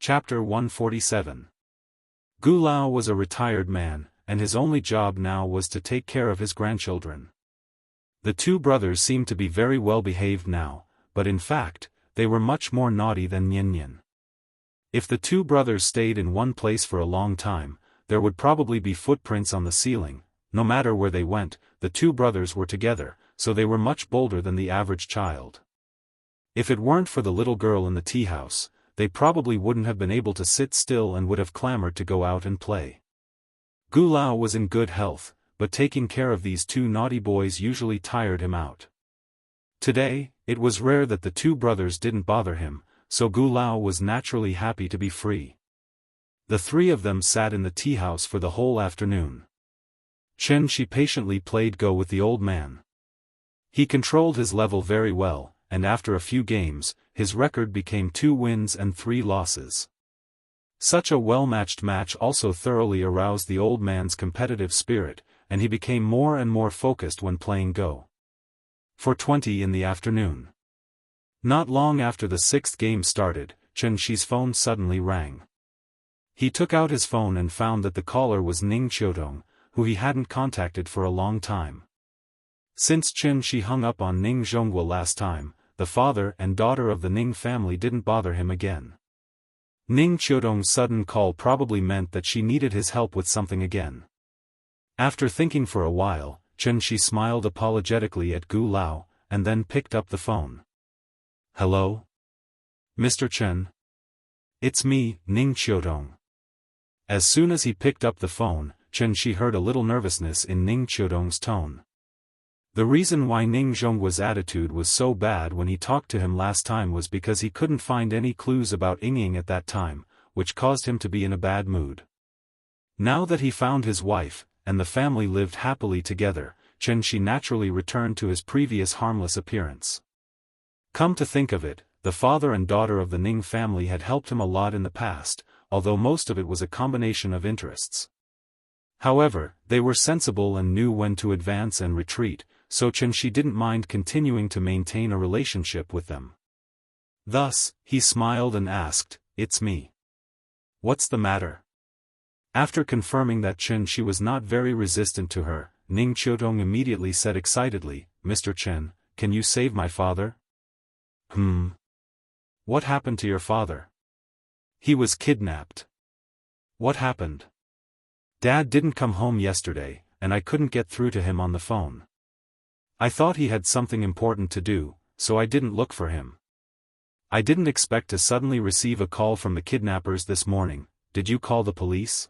Chapter 147. Gu Lao was a retired man, and his only job now was to take care of his grandchildren. The two brothers seemed to be very well behaved now, but in fact, they were much more naughty than Nian. If the two brothers stayed in one place for a long time, there would probably be footprints on the ceiling. No matter where they went, the two brothers were together, so they were much bolder than the average child. If it weren't for the little girl in the tea house, they probably wouldn't have been able to sit still and would have clamored to go out and play. Gu Lao was in good health, but taking care of these two naughty boys usually tired him out. Today, it was rare that the two brothers didn't bother him, so Gu Lao was naturally happy to be free. The three of them sat in the tea house for the whole afternoon. She patiently played Go with the old man. He controlled his level very well, and after a few games, his record became 2 wins and 3 losses. Such a well-matched match also thoroughly aroused the old man's competitive spirit, and he became more and more focused when playing Go. 4:20 in the afternoon. Not long after the 6th game started, Shi's phone suddenly rang. He took out his phone and found that the caller was Ning Qiudong, who he hadn't contacted for a long time. Since Shi hung up on Ning Zhongguo last time, the father and daughter of the Ning family didn't bother him again. Ning Qiudong's sudden call probably meant that she needed his help with something again. After thinking for a while, Shi smiled apologetically at Gu Lao, and then picked up the phone. "Hello? Mr. Chen? It's me, Ning Qiudong." As soon as he picked up the phone, Shi heard a little nervousness in Ning Qiudong's tone. The reason why Ning Zhongguo's attitude was so bad when he talked to him last time was because he couldn't find any clues about Ying at that time, which caused him to be in a bad mood. Now that he found his wife, and the family lived happily together, Shi naturally returned to his previous harmless appearance. Come to think of it, the father and daughter of the Ning family had helped him a lot in the past, although most of it was a combination of interests. However, they were sensible and knew when to advance and retreat, so Shi didn't mind continuing to maintain a relationship with them. Thus, he smiled and asked, "It's me. What's the matter?" After confirming that Shi was not very resistant to her, Ning Qiudong immediately said excitedly, "Mr. Chen, can you save my father?" What happened to your father?" "He was kidnapped." "What happened?" "Dad didn't come home yesterday, and I couldn't get through to him on the phone. I thought he had something important to do, so I didn't look for him. I didn't expect to suddenly receive a call from the kidnappers this morning. Did you call the police?"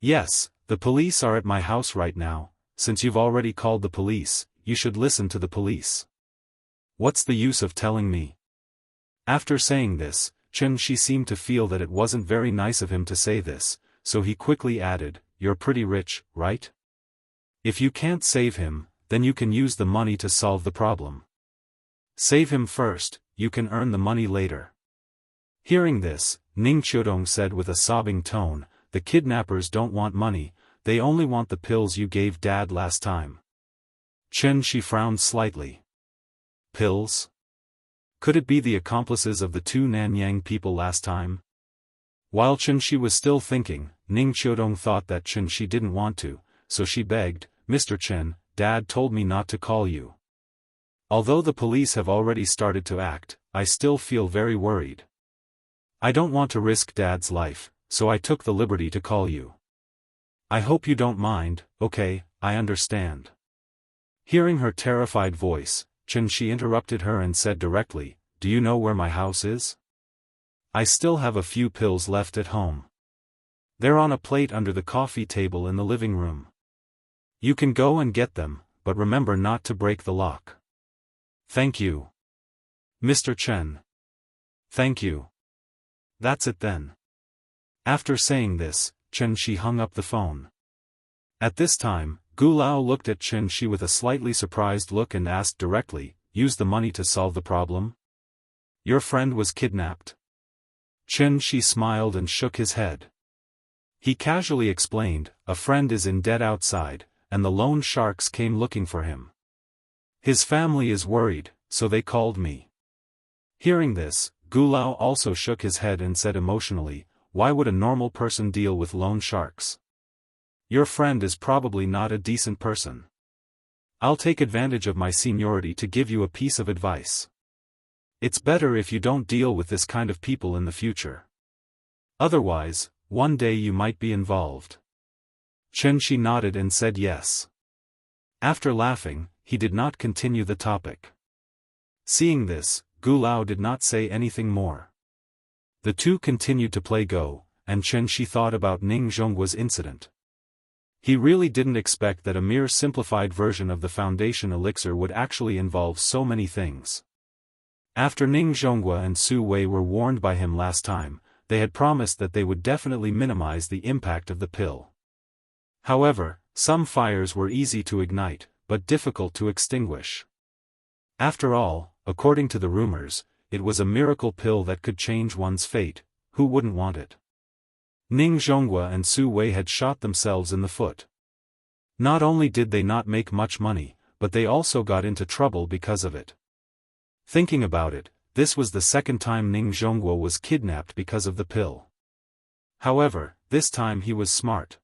"Yes, the police are at my house right now. Since you've already called the police, you should listen to the police. What's the use of telling me?" After saying this, Shi seemed to feel that it wasn't very nice of him to say this, so he quickly added, "You're pretty rich, right? If you can't save him, then you can use the money to solve the problem. Save him first, you can earn the money later." Hearing this, Ning Qiudong said with a sobbing tone, "The kidnappers don't want money, they only want the pills you gave Dad last time." Shi frowned slightly. "Pills? Could it be the accomplices of the 2 Nanyang people last time?" While Shi was still thinking, Ning Qiudong thought that Shi didn't want to, so she begged, "Mr. Chen, Dad told me not to call you. Although the police have already started to act, I still feel very worried. I don't want to risk Dad's life, so I took the liberty to call you. I hope you don't mind." "Okay, I understand." Hearing her terrified voice, Shi interrupted her and said directly, "Do you know where my house is? I still have a few pills left at home. They're on a plate under the coffee table in the living room. You can go and get them, but remember not to break the lock." "Thank you, Mr. Chen." "Thank you. That's it then." After saying this, Shi hung up the phone. At this time, Gu Lao looked at Shi with a slightly surprised look and asked directly, "Use the money to solve the problem? Your friend was kidnapped?" Shi smiled and shook his head. He casually explained, "A friend is in debt outside, and the loan sharks came looking for him. His family is worried, so they called me." Hearing this, Gulao also shook his head and said emotionally, "Why would a normal person deal with loan sharks? Your friend is probably not a decent person. I'll take advantage of my seniority to give you a piece of advice. It's better if you don't deal with this kind of people in the future. Otherwise, one day you might be involved." Xianxia nodded and said yes. After laughing, he did not continue the topic. Seeing this, Gulao did not say anything more. The two continued to play Go, and Xianxia thought about Ning Zhongguo's incident. He really didn't expect that a mere simplified version of the Foundation elixir would actually involve so many things. After Ning Zhongguo and Su Wei were warned by him last time, they had promised that they would definitely minimize the impact of the pill. However, some fires were easy to ignite, but difficult to extinguish. After all, according to the rumors, it was a miracle pill that could change one's fate. Who wouldn't want it? Ning Zhongguo and Su Wei had shot themselves in the foot. Not only did they not make much money, but they also got into trouble because of it. Thinking about it, this was the second time Ning Zhongguo was kidnapped because of the pill. However, this time he was smart.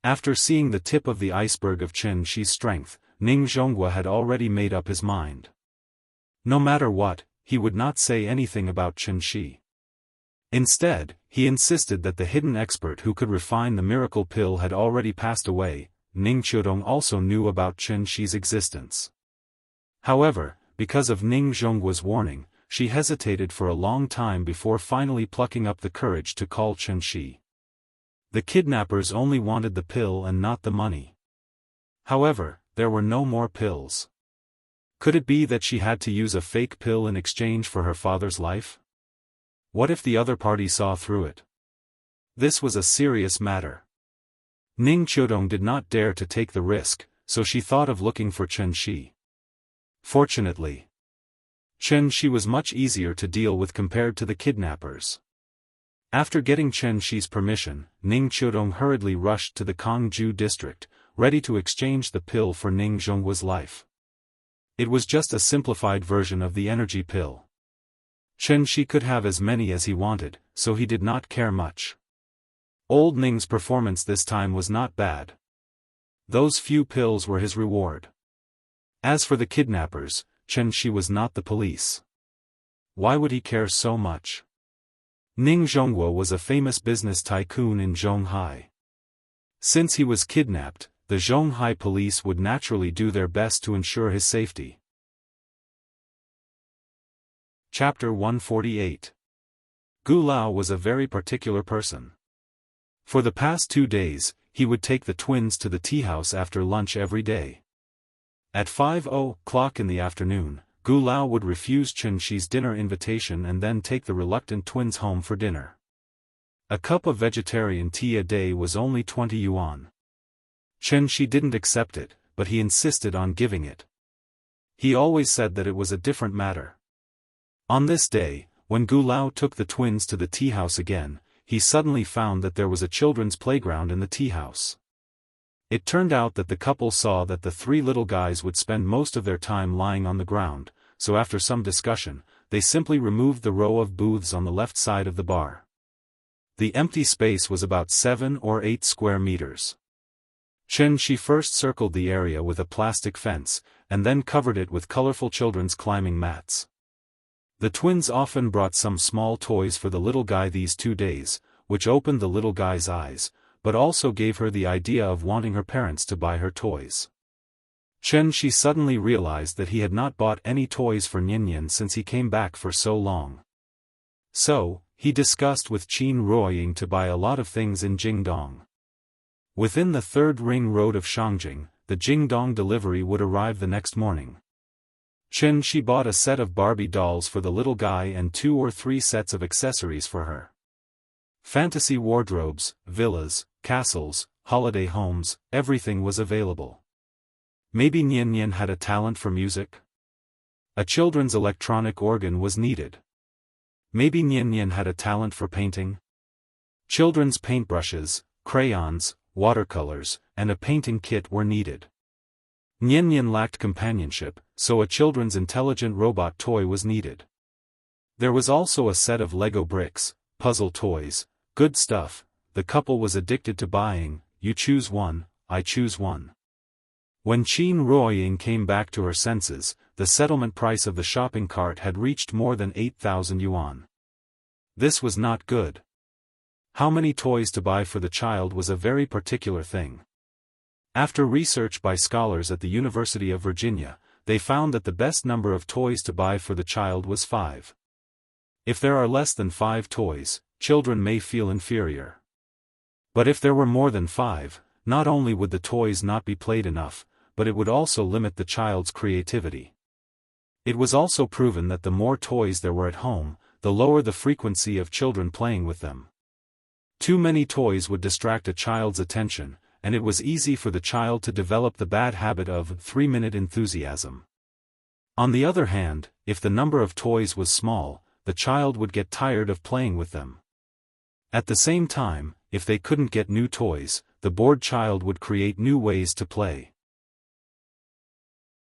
After seeing the tip of the iceberg of Xianxi's strength, Ning Zhongguo had already made up his mind. No matter what, he would not say anything about Xianxia. Instead, he insisted that the hidden expert who could refine the miracle pill had already passed away. Ning Qiudong also knew about Xianxi's existence. However, because of Ning Zhongguo's warning, she hesitated for a long time before finally plucking up the courage to call Xianxia. The kidnappers only wanted the pill and not the money. However, there were no more pills. Could it be that she had to use a fake pill in exchange for her father's life? What if the other party saw through it? This was a serious matter. Ning Qiudong did not dare to take the risk, so she thought of looking for Xianxia. Fortunately, Xianxia was much easier to deal with compared to the kidnappers. After getting Xianxi's permission, Ning Qiudong hurriedly rushed to the Kangju district, ready to exchange the pill for Ning Zhongguo's life. It was just a simplified version of the energy pill. Xianxia could have as many as he wanted, so he did not care much. Old Ning's performance this time was not bad. Those few pills were his reward. As for the kidnappers, Xianxia was not the police. Why would he care so much? Ning Zhongguo was a famous business tycoon in Zhonghai. Since he was kidnapped, the Zhonghai police would naturally do their best to ensure his safety. Chapter 148. Gulao was a very particular person. For the past 2 days, he would take the twins to the tea house after lunch every day. At 5:00 in the afternoon, Gulao would refuse Xianxi's dinner invitation and then take the reluctant twins home for dinner. A cup of vegetarian tea a day was only 20 yuan. Xianxia didn't accept it, but he insisted on giving it. He always said that it was a different matter. On this day, when Gulao took the twins to the tea house again, he suddenly found that there was a children's playground in the tea house. It turned out that the couple saw that the 3 little guys would spend most of their time lying on the ground, so after some discussion, they simply removed the row of booths on the left side of the bar. The empty space was about 7 or 8 square meters. Xianxia first circled the area with a plastic fence, and then covered it with colorful children's climbing mats. The twins often brought some small toys for the little guy these 2 days, which opened the little guy's eyes, but also gave her the idea of wanting her parents to buy her toys. Xianxia suddenly realized that he had not bought any toys for Niannian since he came back for so long. So, he discussed with Qin Ruoying to buy a lot of things in Jingdong. Within the 3rd ring road of Shangjing, the Jingdong delivery would arrive the next morning. Xianxia bought a set of Barbie dolls for the little guy and 2 or 3 sets of accessories for her. Fantasy wardrobes, villas, castles, holiday homes, everything was available. Maybe Niannian had a talent for music? A children's electronic organ was needed. Maybe Niannian had a talent for painting? Children's paintbrushes, crayons, watercolors, and a painting kit were needed. Niannian lacked companionship, so a children's intelligent robot toy was needed. There was also a set of Lego bricks, puzzle toys, good stuff. The couple was addicted to buying. You choose one, I choose one. When Qin Ruoying came back to her senses, the settlement price of the shopping cart had reached more than 8,000 yuan. This was not good. How many toys to buy for the child was a very particular thing. After research by scholars at the University of Virginia, they found that the best number of toys to buy for the child was 5. If there are less than 5 toys, children may feel inferior. But if there were more than 5, not only would the toys not be played enough, but it would also limit the child's creativity. It was also proven that the more toys there were at home, the lower the frequency of children playing with them. Too many toys would distract a child's attention, and it was easy for the child to develop the bad habit of 3-minute enthusiasm. On the other hand, if the number of toys was small, the child would get tired of playing with them. At the same time, if they couldn't get new toys, the bored child would create new ways to play.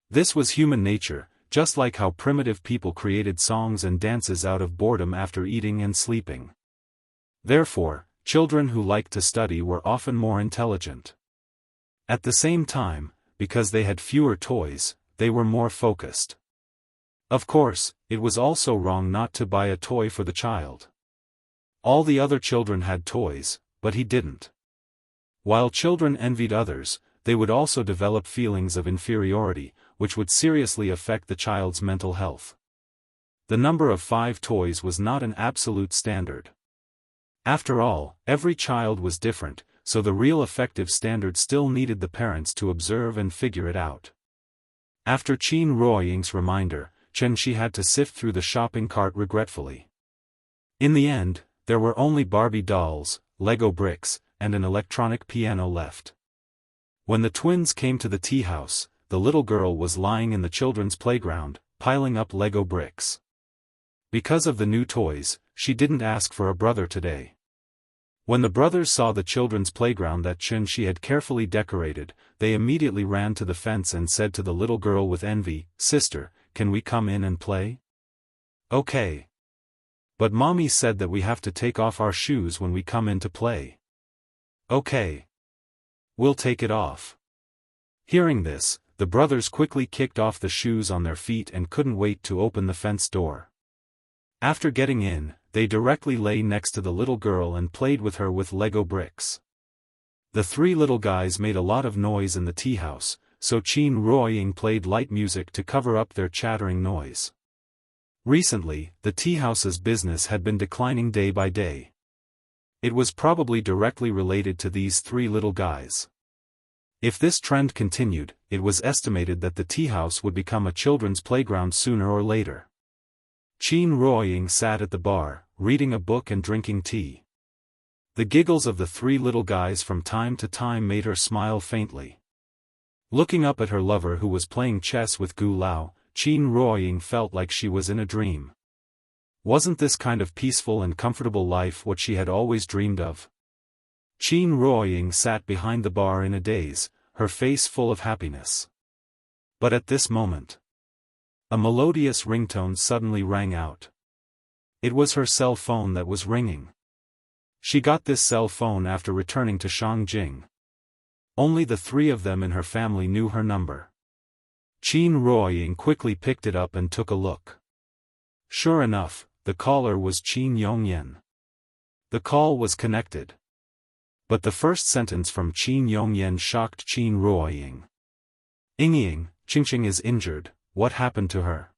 This was human nature, just like how primitive people created songs and dances out of boredom after eating and sleeping. Therefore, children who liked to study were often more intelligent. At the same time, because they had fewer toys, they were more focused. Of course, it was also wrong not to buy a toy for the child. All the other children had toys, but he didn't. While children envied others, they would also develop feelings of inferiority, which would seriously affect the child's mental health. The number of 5 toys was not an absolute standard. After all, every child was different, so the real effective standard still needed the parents to observe and figure it out. After Qin Ruoying's reminder, Xianxia had to sift through the shopping cart regretfully. In the end, there were only Barbie dolls, Lego bricks, and an electronic piano left. When the twins came to the tea house, the little girl was lying in the children's playground, piling up Lego bricks. Because of the new toys, she didn't ask for a brother today. When the brothers saw the children's playground that Xianxia had carefully decorated, they immediately ran to the fence and said to the little girl with envy, "Sister, can we come in and play?" "Okay. But Mommy said that we have to take off our shoes when we come in to play." "Okay. We'll take it off." Hearing this, the brothers quickly kicked off the shoes on their feet and couldn't wait to open the fence door. After getting in, they directly lay next to the little girl and played with her with Lego bricks. The 3 little guys made a lot of noise in the tea house, so Qin Ruoying played light music to cover up their chattering noise. Recently, the tea house's business had been declining day by day. It was probably directly related to these 3 little guys. If this trend continued, it was estimated that the tea house would become a children's playground sooner or later. Qin Ruoying sat at the bar, reading a book and drinking tea. The giggles of the 3 little guys from time to time made her smile faintly. Looking up at her lover who was playing chess with Gu Lao, Qin Ruoying felt like she was in a dream. Wasn't this kind of peaceful and comfortable life what she had always dreamed of? Qin Ruoying sat behind the bar in a daze, her face full of happiness. But at this moment, a melodious ringtone suddenly rang out. It was her cell phone that was ringing. She got this cell phone after returning to Shangjing. Only the 3 of them in her family knew her number. Qin Ruoying quickly picked it up and took a look. Sure enough, the caller was Qin Yongyan. The call was connected. But the first sentence from Qin Yongyan shocked Qin Ruoying. "Ying, Qingqing is injured, what happened to her?"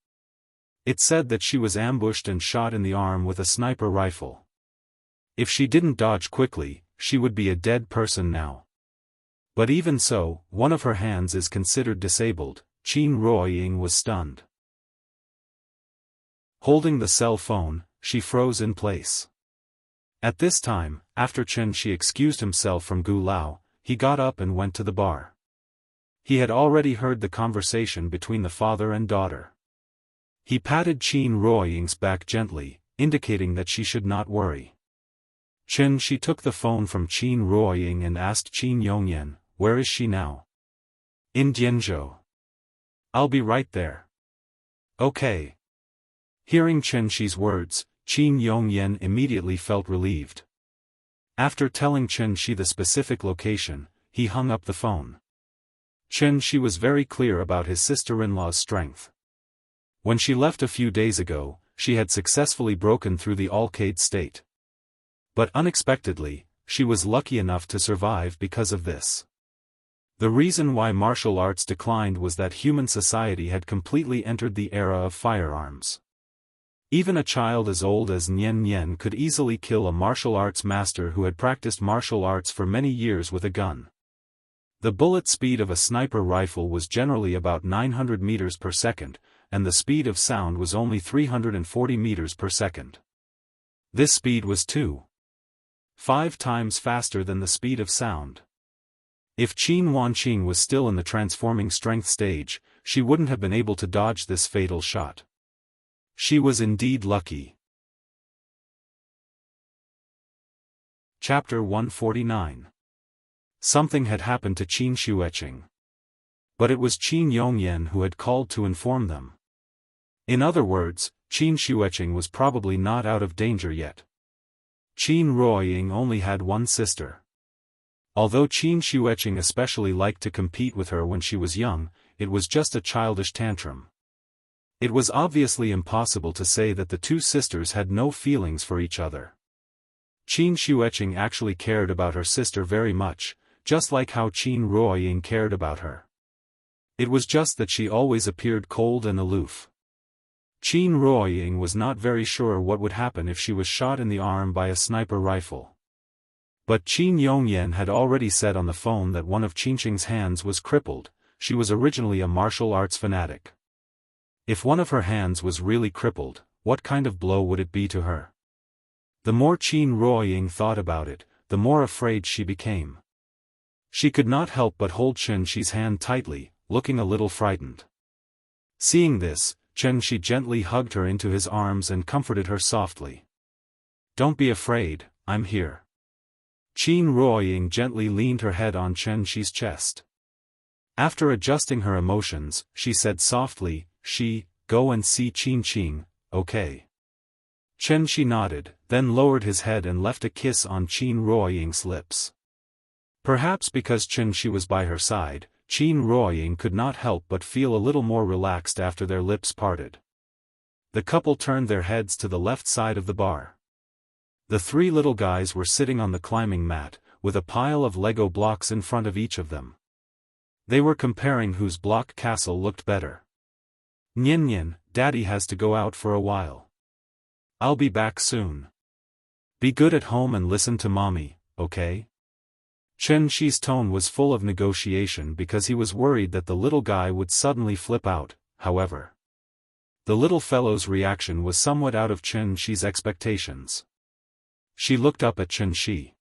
It said that she was ambushed and shot in the arm with a sniper rifle. If she didn't dodge quickly, she would be a dead person now. But even so, one of her hands is considered disabled. Qin Ruoying was stunned. Holding the cell phone, she froze in place. At this time, after Xianxia excused himself from Gu Lao, he got up and went to the bar. He had already heard the conversation between the father and daughter. He patted Qin Ruoying's back gently, indicating that she should not worry. Xianxia took the phone from Qin Ruoying and asked Qin Yongyan, "Where is she now?" "In Jianghu." "I'll be right there." "Okay." Hearing Chen Shi's words, Qin Yongyan immediately felt relieved. After telling Chen Shi the specific location, he hung up the phone. Chen Shi was very clear about his sister-in-law's strength. When she left a few days ago, she had successfully broken through the Alcade state. But unexpectedly, she was lucky enough to survive because of this. The reason why martial arts declined was that human society had completely entered the era of firearms. Even a child as old as Nian Nian could easily kill a martial arts master who had practiced martial arts for many years with a gun. The bullet speed of a sniper rifle was generally about 900 meters per second, and the speed of sound was only 340 meters per second. This speed was 2.5 times faster than the speed of sound. If Qin Wanqing was still in the transforming strength stage, she wouldn't have been able to dodge this fatal shot. She was indeed lucky. Chapter 149. Something had happened to Qin Xueqing. But it was Qin Yongyan who had called to inform them. In other words, Qin Xueqing was probably not out of danger yet. Qin Ruoying only had one sister. Although Qin Xueqing especially liked to compete with her when she was young, it was just a childish tantrum. It was obviously impossible to say that the two sisters had no feelings for each other. Qin Xueqing actually cared about her sister very much, just like how Qin Ruoying cared about her. It was just that she always appeared cold and aloof. Qin Ruoying was not very sure what would happen if she was shot in the arm by a sniper rifle. But Qin Yongyan had already said on the phone that one of Qinqing's hands was crippled. She was originally a martial arts fanatic. If one of her hands was really crippled, what kind of blow would it be to her? The more Qin Ruoying thought about it, the more afraid she became. She could not help but hold Chen Shi's hand tightly, looking a little frightened. Seeing this, Chen Shi gently hugged her into his arms and comforted her softly. "Don't be afraid, I'm here." Qin Ruoying gently leaned her head on Chen Shi's chest. After adjusting her emotions, she said softly, "Go and see Qinqing, okay?" Chen Shi nodded, then lowered his head and left a kiss on Qin Ruoying's lips. Perhaps because Chen Shi was by her side, Qin Ruoying could not help but feel a little more relaxed after their lips parted. The couple turned their heads to the left side of the bar. The three little guys were sitting on the climbing mat, with a pile of Lego blocks in front of each of them. They were comparing whose block castle looked better. "Nian Nian, Daddy has to go out for a while. I'll be back soon. Be good at home and listen to Mommy, okay?" Chen Shi's tone was full of negotiation because he was worried that the little guy would suddenly flip out. However, the little fellow's reaction was somewhat out of Chen Shi's expectations. She looked up at Chen Shi.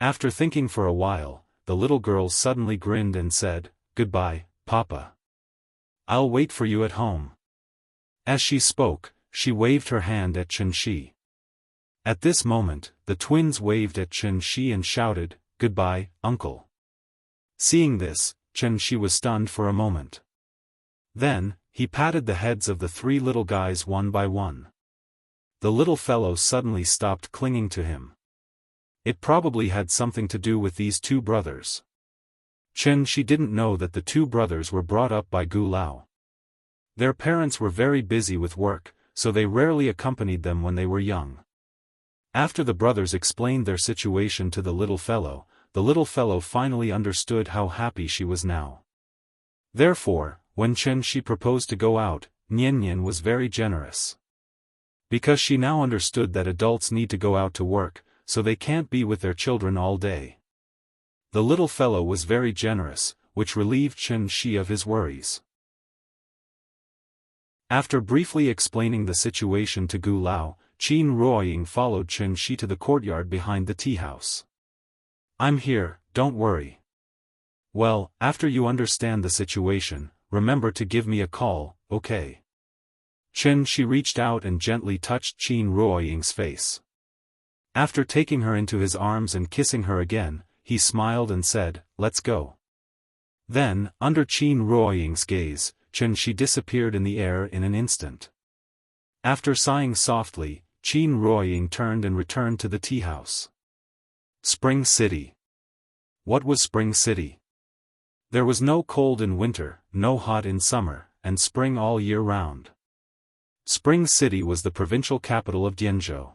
After thinking for a while, the little girl suddenly grinned and said, "Goodbye, Papa. I'll wait for you at home." As she spoke, she waved her hand at Chen Shi. At this moment, the twins waved at Chen Shi and shouted, "Goodbye, Uncle." Seeing this, Chen Shi was stunned for a moment. Then, he patted the heads of the three little guys one by one. The little fellow suddenly stopped clinging to him. It probably had something to do with these two brothers. Chen Shi didn't know that the two brothers were brought up by Gu Lao. Their parents were very busy with work, so they rarely accompanied them when they were young. After the brothers explained their situation to the little fellow finally understood how happy she was now. Therefore, when Chen Shi proposed to go out, Nian Nian was very generous. Because she now understood that adults need to go out to work, so they can't be with their children all day. The little fellow was very generous, which relieved Chen Shi of his worries. After briefly explaining the situation to Gu Lao, Qin Ruoying followed Chen Shi to the courtyard behind the tea house. "I'm here, don't worry. Well, after you understand the situation, remember to give me a call, okay?" Chen Shi reached out and gently touched Qin Ruoying's face. After taking her into his arms and kissing her again, he smiled and said, "Let's go." Then, under Qin Ruoying's gaze, Chen Shi disappeared in the air in an instant. After sighing softly, Qin Ruoying turned and returned to the tea house. Spring City. What was Spring City? There was no cold in winter, no hot in summer, and spring all year round. Spring City was the provincial capital of Jianghu.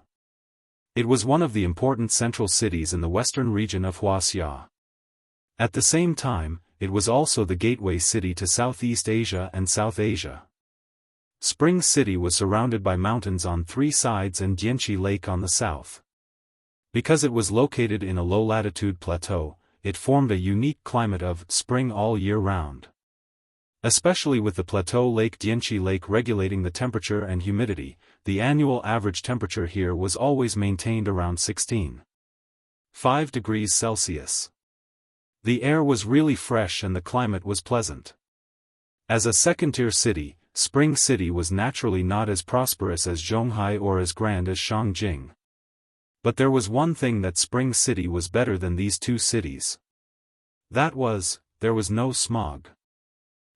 It was one of the important central cities in the western region of Wuxia. At the same time, it was also the gateway city to Southeast Asia and South Asia. Spring City was surrounded by mountains on three sides and Jiangxi Lake on the south. Because it was located in a low-latitude plateau, it formed a unique climate of spring all year round. Especially with the plateau lake Jiangxi Lake regulating the temperature and humidity, the annual average temperature here was always maintained around 16.5 degrees Celsius. The air was really fresh and the climate was pleasant. As a second-tier city, Spring City was naturally not as prosperous as Zhonghai or as grand as Shangjing. But there was one thing that Spring City was better than these two cities. That was, there was no smog.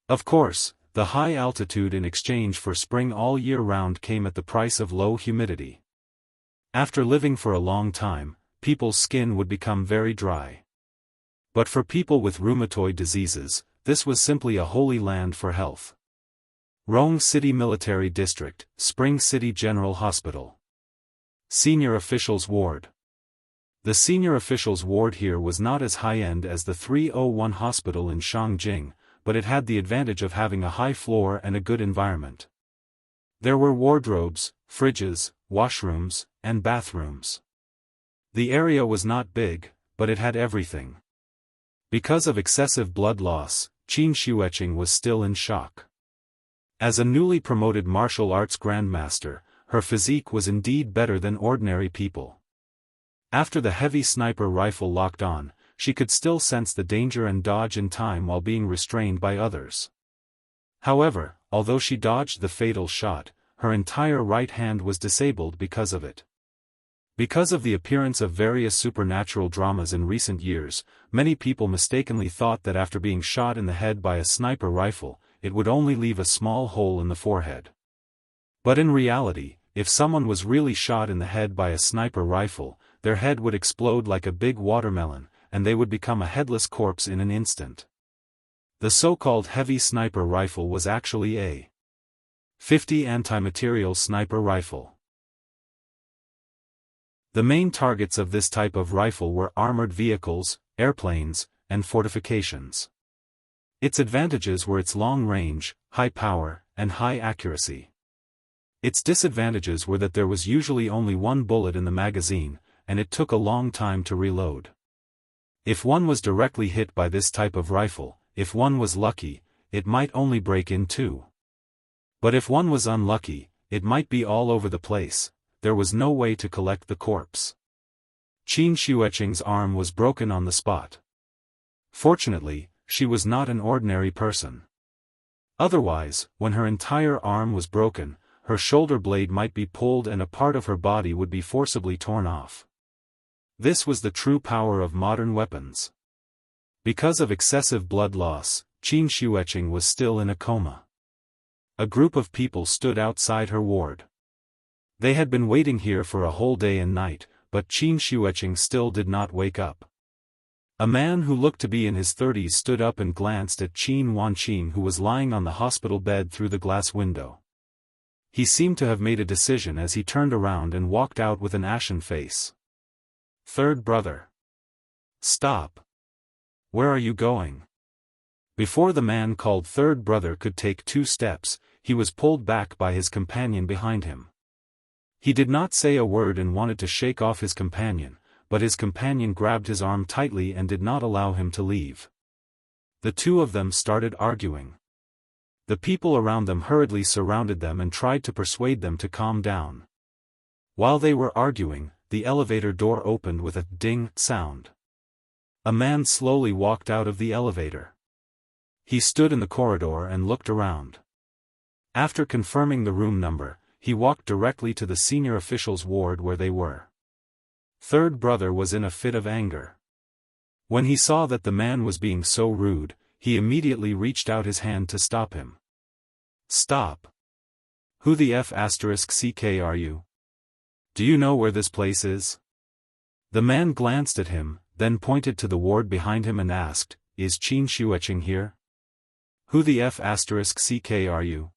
Of course, the high altitude in exchange for spring all year round came at the price of low humidity. After living for a long time, people's skin would become very dry. But for people with rheumatoid diseases, this was simply a holy land for health. Rong City Military District, Spring City General Hospital. Senior Officials Ward. The senior officials ward here was not as high-end as the 301 hospital in Shangjing, but it had the advantage of having a high floor and a good environment. There were wardrobes, fridges, washrooms, and bathrooms. The area was not big, but it had everything. Because of excessive blood loss, Qin Shueqing was still in shock. As a newly promoted martial arts grandmaster, her physique was indeed better than ordinary people. After the heavy sniper rifle locked on, she could still sense the danger and dodge in time while being restrained by others. However, although she dodged the fatal shot, her entire right hand was disabled because of it. Because of the appearance of various supernatural dramas in recent years, many people mistakenly thought that after being shot in the head by a sniper rifle, it would only leave a small hole in the forehead. But in reality, if someone was really shot in the head by a sniper rifle, their head would explode like a big watermelon, and they would become a headless corpse in an instant. The so-called heavy sniper rifle was actually a 50 anti-material sniper rifle. The main targets of this type of rifle were armored vehicles, airplanes, and fortifications. Its advantages were its long range, high power, and high accuracy. Its disadvantages were that there was usually only one bullet in the magazine, and it took a long time to reload. If one was directly hit by this type of rifle, if one was lucky, it might only break in two. But if one was unlucky, it might be all over the place. There was no way to collect the corpse. Qin Shueqing's arm was broken on the spot. Fortunately, she was not an ordinary person. Otherwise, when her entire arm was broken, her shoulder blade might be pulled and a part of her body would be forcibly torn off. This was the true power of modern weapons. Because of excessive blood loss, Qin Shueqing was still in a coma. A group of people stood outside her ward. They had been waiting here for a whole day and night, but Qin Shueqing still did not wake up. A man who looked to be in his 30s stood up and glanced at Qin Wanqing, who was lying on the hospital bed through the glass window. He seemed to have made a decision as he turned around and walked out with an ashen face. "Third brother. Stop. Where are you going?" Before the man called third brother could take 2 steps, he was pulled back by his companion behind him. He did not say a word and wanted to shake off his companion, but his companion grabbed his arm tightly and did not allow him to leave. The two of them started arguing. The people around them hurriedly surrounded them and tried to persuade them to calm down. While they were arguing, the elevator door opened with a ding sound. A man slowly walked out of the elevator. He stood in the corridor and looked around. After confirming the room number, he walked directly to the senior officials' ward where they were. Third brother was in a fit of anger. When he saw that the man was being so rude, he immediately reached out his hand to stop him. "Stop. Who the *ck are you? Do you know where this place is? The man glanced at him, then pointed to the ward behind him and asked, Is Qin Xueqing here? Who the *ck are you?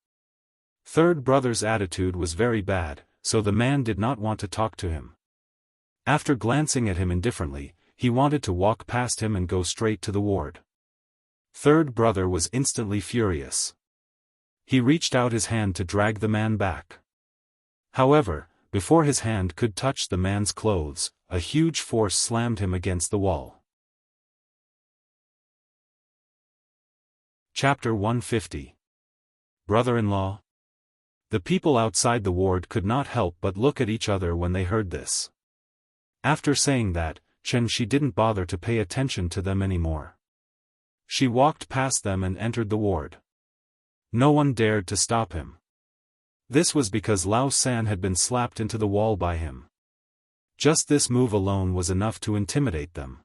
Third brother's attitude was very bad, so the man did not want to talk to him. After glancing at him indifferently, he wanted to walk past him and go straight to the ward. Third brother was instantly furious. He reached out his hand to drag the man back. However, before his hand could touch the man's clothes, a huge force slammed him against the wall. Chapter 150. Brother-in-law? The people outside the ward could not help but look at each other when they heard this. After saying that, Xianxia didn't bother to pay attention to them anymore. She walked past them and entered the ward. No one dared to stop him. This was because Lao San had been slapped into the wall by him. Just this move alone was enough to intimidate them.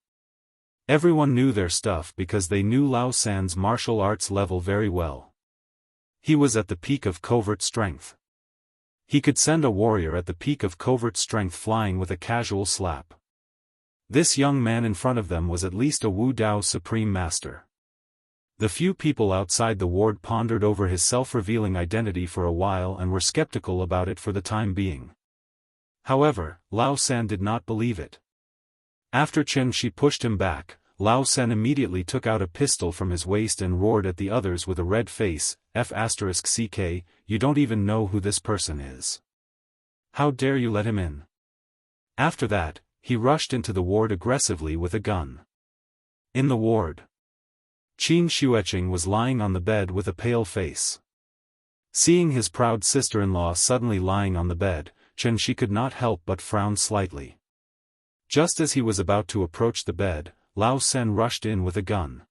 Everyone knew their stuff because they knew Lao San's martial arts level very well. He was at the peak of covert strength. He could send a warrior at the peak of covert strength flying with a casual slap. This young man in front of them was at least a Wu Dao Supreme Master. The few people outside the ward pondered over his self-revealing identity for a while and were skeptical about it for the time being. However, Lao San did not believe it. After Xianxia pushed him back, Lao San immediately took out a pistol from his waist and roared at the others with a red face, *ck, you don't even know who this person is. How dare you let him in? After that, he rushed into the ward aggressively with a gun. In the ward, Qin Xueqing was lying on the bed with a pale face. Seeing his proud sister-in-law suddenly lying on the bed, Xianxia could not help but frown slightly. Just as he was about to approach the bed, Lao San rushed in with a gun.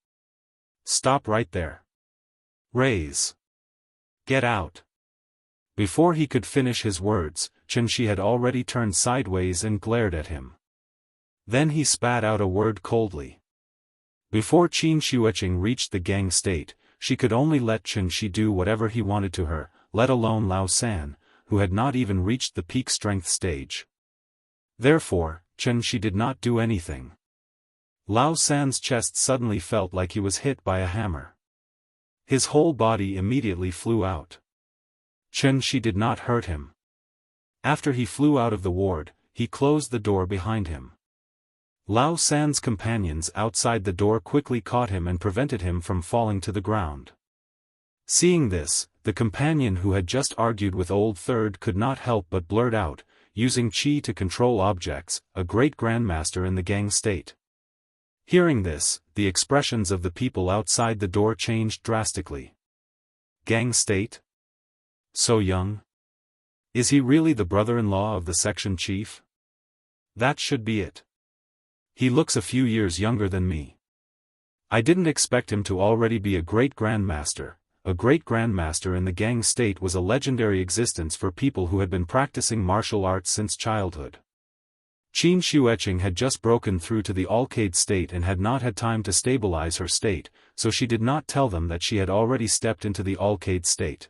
Stop right there. Raise. Get out. Before he could finish his words, Xianxia had already turned sideways and glared at him. Then he spat out a word coldly. Before Qin Xueqing reached the gang state, she could only let Xianxia do whatever he wanted to her, let alone Lao San, who had not even reached the peak strength stage. Therefore, Xianxia did not do anything. Lao San's chest suddenly felt like he was hit by a hammer. His whole body immediately flew out. Xianxia did not hurt him. After he flew out of the ward, he closed the door behind him. Lao San's companions outside the door quickly caught him and prevented him from falling to the ground. Seeing this, the companion who had just argued with Old Third could not help but blurt out, using qi to control objects, a great grandmaster in the gang state. Hearing this, the expressions of the people outside the door changed drastically. Gang state? So young? Is he really the brother-in-law of the section chief? That should be it. He looks a few years younger than me. I didn't expect him to already be a great grandmaster. A great grandmaster in the gang state was a legendary existence for people who had been practicing martial arts since childhood. Qin Xueqing had just broken through to the Alcade state and had not had time to stabilize her state, so she did not tell them that she had already stepped into the Alcade state.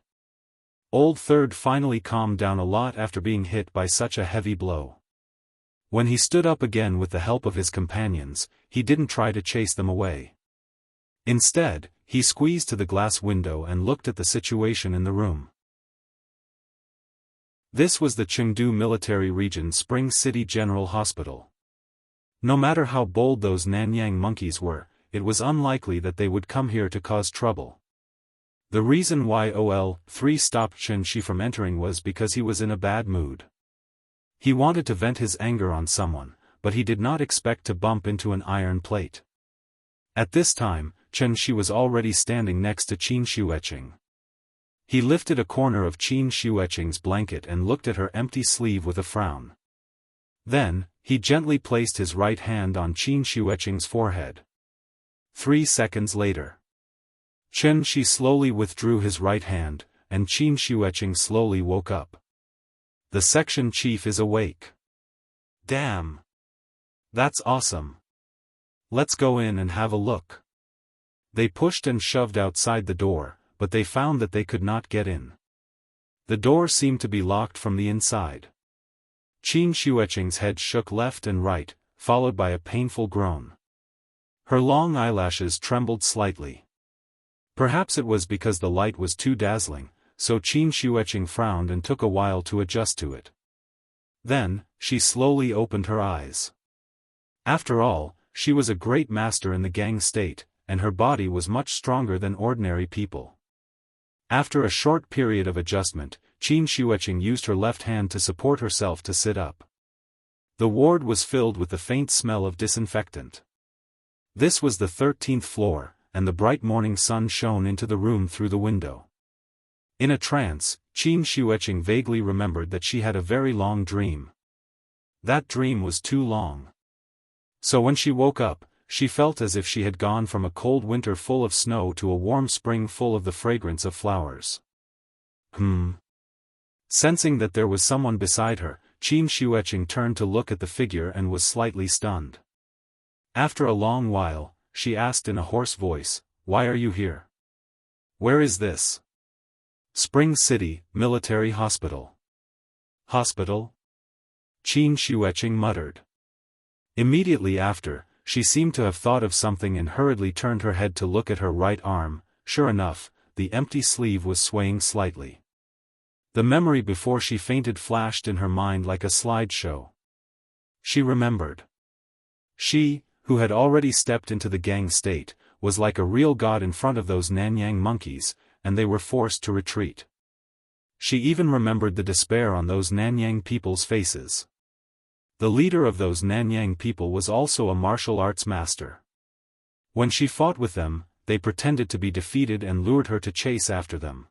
Old Third finally calmed down a lot after being hit by such a heavy blow. When he stood up again with the help of his companions, he didn't try to chase them away. Instead, he squeezed to the glass window and looked at the situation in the room. This was the Chengdu Military Region Spring City General Hospital. No matter how bold those Nanyang monkeys were, it was unlikely that they would come here to cause trouble. The reason why OL-3 stopped Xianxia from entering was because he was in a bad mood. He wanted to vent his anger on someone, but he did not expect to bump into an iron plate. At this time, Xianxia was already standing next to Qin Xueqing. He lifted a corner of Qin Xueqing's blanket and looked at her empty sleeve with a frown. Then, he gently placed his right hand on Qin Xueqing's forehead. 3 seconds later, Xianxia slowly withdrew his right hand, and Qin Xueqing slowly woke up. The section chief is awake. Damn! That's awesome. Let's go in and have a look. They pushed and shoved outside the door, but they found that they could not get in. The door seemed to be locked from the inside. Qin Shuiqing's head shook left and right, followed by a painful groan. Her long eyelashes trembled slightly. Perhaps it was because the light was too dazzling, so Qin Shuiqing frowned and took a while to adjust to it. Then, she slowly opened her eyes. After all, she was a great master in the Gang state, and her body was much stronger than ordinary people. After a short period of adjustment, Qin Shuiqing used her left hand to support herself to sit up. The ward was filled with the faint smell of disinfectant. This was the 13th floor, and the bright morning sun shone into the room through the window. In a trance, Qin Shuiqing vaguely remembered that she had a very long dream. That dream was too long. So when she woke up, she felt as if she had gone from a cold winter full of snow to a warm spring full of the fragrance of flowers. Sensing that there was someone beside her, Qin Shuiqing turned to look at the figure and was slightly stunned. After a long while, she asked in a hoarse voice, "Why are you here? Where is this?" "Spring City, Military Hospital." "Hospital?" Qin Shuiqing muttered. Immediately after, she seemed to have thought of something and hurriedly turned her head to look at her right arm. Sure enough, the empty sleeve was swaying slightly. The memory before she fainted flashed in her mind like a slideshow. She remembered. She, who had already stepped into the Gang state, was like a real god in front of those Nanyang monkeys, and they were forced to retreat. She even remembered the despair on those Nanyang people's faces. The leader of those Nanyang people was also a martial arts master. When she fought with them, they pretended to be defeated and lured her to chase after them.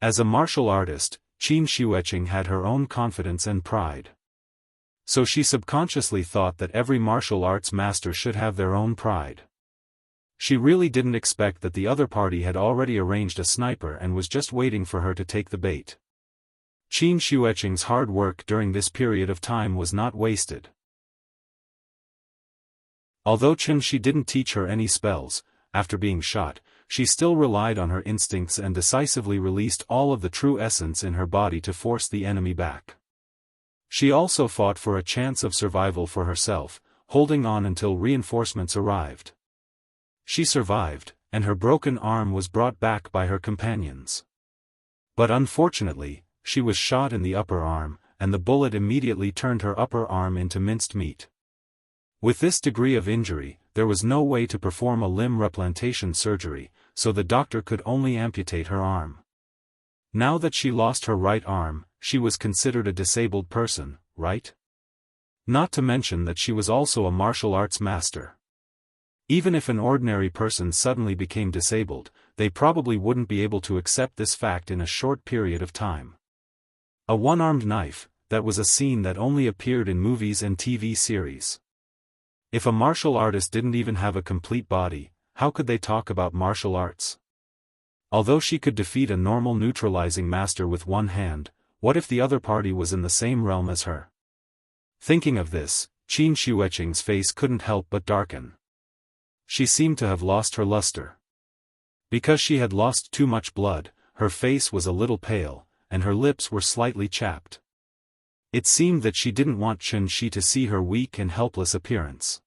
As a martial artist, Qin Shuiqing had her own confidence and pride. So she subconsciously thought that every martial arts master should have their own pride. She really didn't expect that the other party had already arranged a sniper and was just waiting for her to take the bait. Qin Shuiqing's hard work during this period of time was not wasted. Although she didn't teach her any spells, after being shot, she still relied on her instincts and decisively released all of the true essence in her body to force the enemy back. She also fought for a chance of survival for herself, holding on until reinforcements arrived. She survived, and her broken arm was brought back by her companions. But unfortunately, she was shot in the upper arm, and the bullet immediately turned her upper arm into minced meat. With this degree of injury, there was no way to perform a limb replantation surgery, so the doctor could only amputate her arm. Now that she lost her right arm, she was considered a disabled person, right? Not to mention that she was also a martial arts master. Even if an ordinary person suddenly became disabled, they probably wouldn't be able to accept this fact in a short period of time. A one-armed knife, that was a scene that only appeared in movies and TV series. If a martial artist didn't even have a complete body, how could they talk about martial arts? Although she could defeat a normal neutralizing master with one hand, what if the other party was in the same realm as her? Thinking of this, Qin Shuiqing's face couldn't help but darken. She seemed to have lost her luster. Because she had lost too much blood, her face was a little pale, and her lips were slightly chapped. It seemed that she didn't want Shi to see her weak and helpless appearance.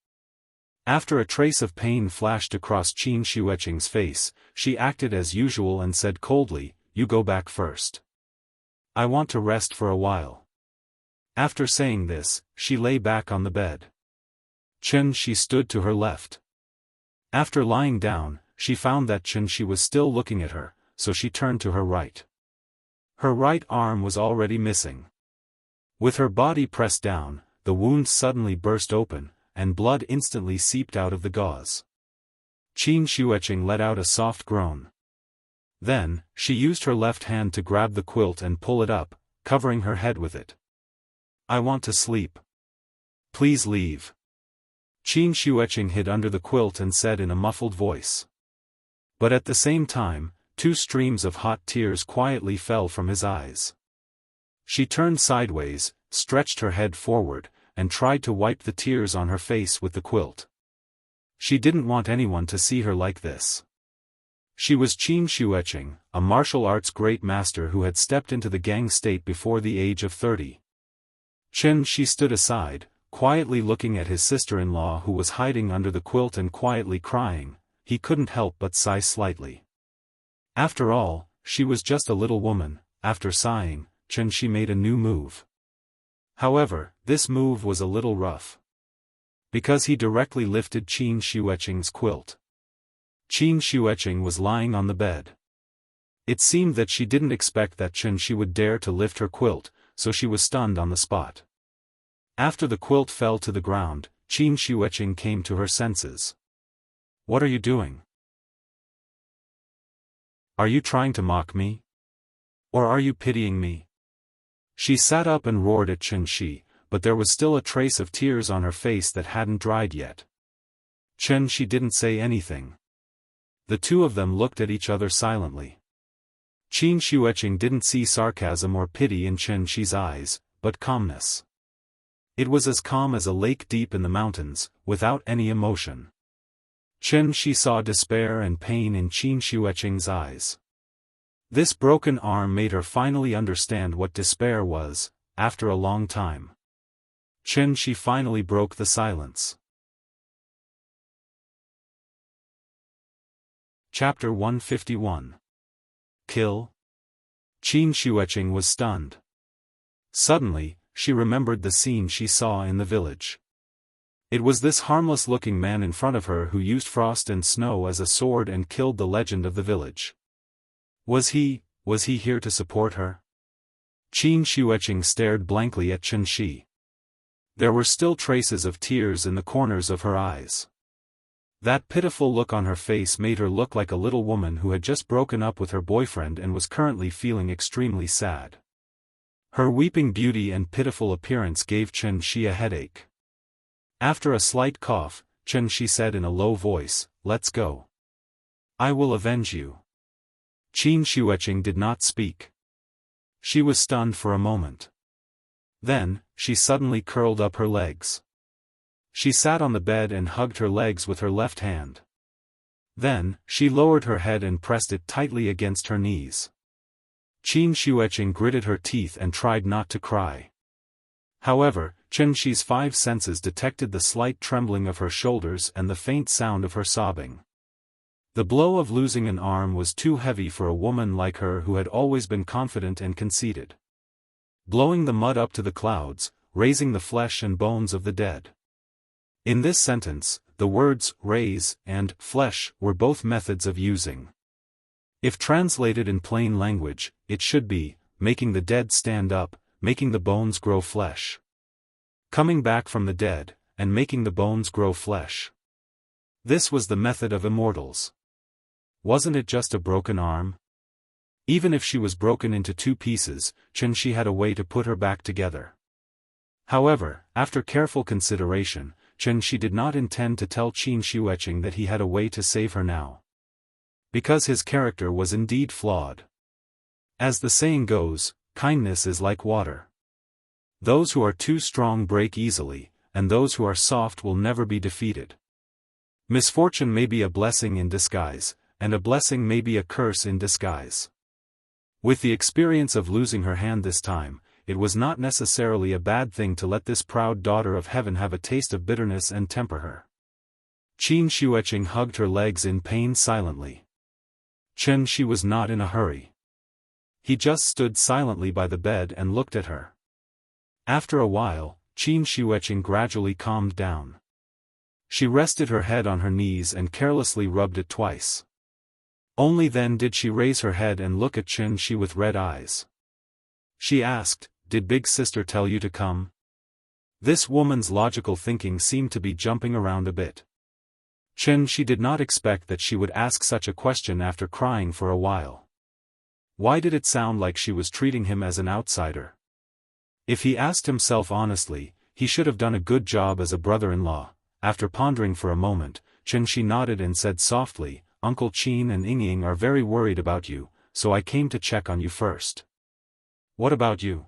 After a trace of pain flashed across Qin Shuiqing's face, she acted as usual and said coldly, "You go back first. I want to rest for a while." After saying this, she lay back on the bed. She stood to her left. After lying down, she found that Shi was still looking at her, so she turned to her right. Her right arm was already missing. With her body pressed down, the wound suddenly burst open, and blood instantly seeped out of the gauze. Qin Shuiqing let out a soft groan. Then, she used her left hand to grab the quilt and pull it up, covering her head with it. "I want to sleep. Please leave." Qin Shuiqing hid under the quilt and said in a muffled voice. But at the same time, 2 streams of hot tears quietly fell from his eyes. She turned sideways, stretched her head forward, and tried to wipe the tears on her face with the quilt. She didn't want anyone to see her like this. She was Qin Shueqing, a martial arts great master who had stepped into the gang state before the age of 30. She stood aside, quietly looking at his sister-in-law who was hiding under the quilt and quietly crying. He couldn't help but sigh slightly. After all, she was just a little woman. After sighing, she made a new move. However, this move was a little rough. Because he directly lifted Qin Shueqing's quilt. Qin Shueqing was lying on the bed. It seemed that she didn't expect that she would dare to lift her quilt, so she was stunned on the spot. After the quilt fell to the ground, Qin Shueqing came to her senses. "What are you doing? Are you trying to mock me? Or are you pitying me?" She sat up and roared at Shi, but there was still a trace of tears on her face that hadn't dried yet. She didn't say anything. The two of them looked at each other silently. Qin Shueqing didn't see sarcasm or pity in Shi's eyes, but calmness. It was as calm as a lake deep in the mountains, without any emotion. She saw despair and pain in Qin Shueqing's eyes. This broken arm made her finally understand what despair was, after a long time. She finally broke the silence. Chapter 151. Kill? Qin Shueqing was stunned. Suddenly, she remembered the scene she saw in the village. It was this harmless-looking man in front of her who used frost and snow as a sword and killed the legend of the village. Was he here to support her? Qin Shueqing stared blankly at Shi. There were still traces of tears in the corners of her eyes. That pitiful look on her face made her look like a little woman who had just broken up with her boyfriend and was currently feeling extremely sad. Her weeping beauty and pitiful appearance gave Shi a headache. After a slight cough, Shi said in a low voice, "Let's go. I will avenge you." Qin Shueqing did not speak. She was stunned for a moment. Then, she suddenly curled up her legs. She sat on the bed and hugged her legs with her left hand. Then, she lowered her head and pressed it tightly against her knees. Qin Shueqing gritted her teeth and tried not to cry. However, Shi's five senses detected the slight trembling of her shoulders and the faint sound of her sobbing. The blow of losing an arm was too heavy for a woman like her who had always been confident and conceited. Blowing the mud up to the clouds, raising the flesh and bones of the dead. In this sentence, the words raise and flesh were both methods of using. If translated in plain language, it should be making the dead stand up, making the bones grow flesh. Coming back from the dead, and making the bones grow flesh. This was the method of immortals. Wasn't it just a broken arm? Even if she was broken into two pieces, Shi had a way to put her back together. However, after careful consideration, Shi did not intend to tell Qin Shueqing that he had a way to save her now. Because his character was indeed flawed. As the saying goes, kindness is like water. Those who are too strong break easily, and those who are soft will never be defeated. Misfortune may be a blessing in disguise, and a blessing may be a curse in disguise. With the experience of losing her hand this time, it was not necessarily a bad thing to let this proud daughter of heaven have a taste of bitterness and temper her. Qin Shueqing hugged her legs in pain silently. Shi was not in a hurry. He just stood silently by the bed and looked at her. After a while, Qin Shueqing gradually calmed down. She rested her head on her knees and carelessly rubbed it twice. Only then did she raise her head and look at Shi with red eyes. She asked, "Did Big Sister tell you to come?" This woman's logical thinking seemed to be jumping around a bit. She did not expect that she would ask such a question after crying for a while. Why did it sound like she was treating him as an outsider? If he asked himself honestly, he should have done a good job as a brother-in-law. After pondering for a moment, Shi nodded and said softly, "Uncle Qin and Ying are very worried about you, so I came to check on you first." "What about you?"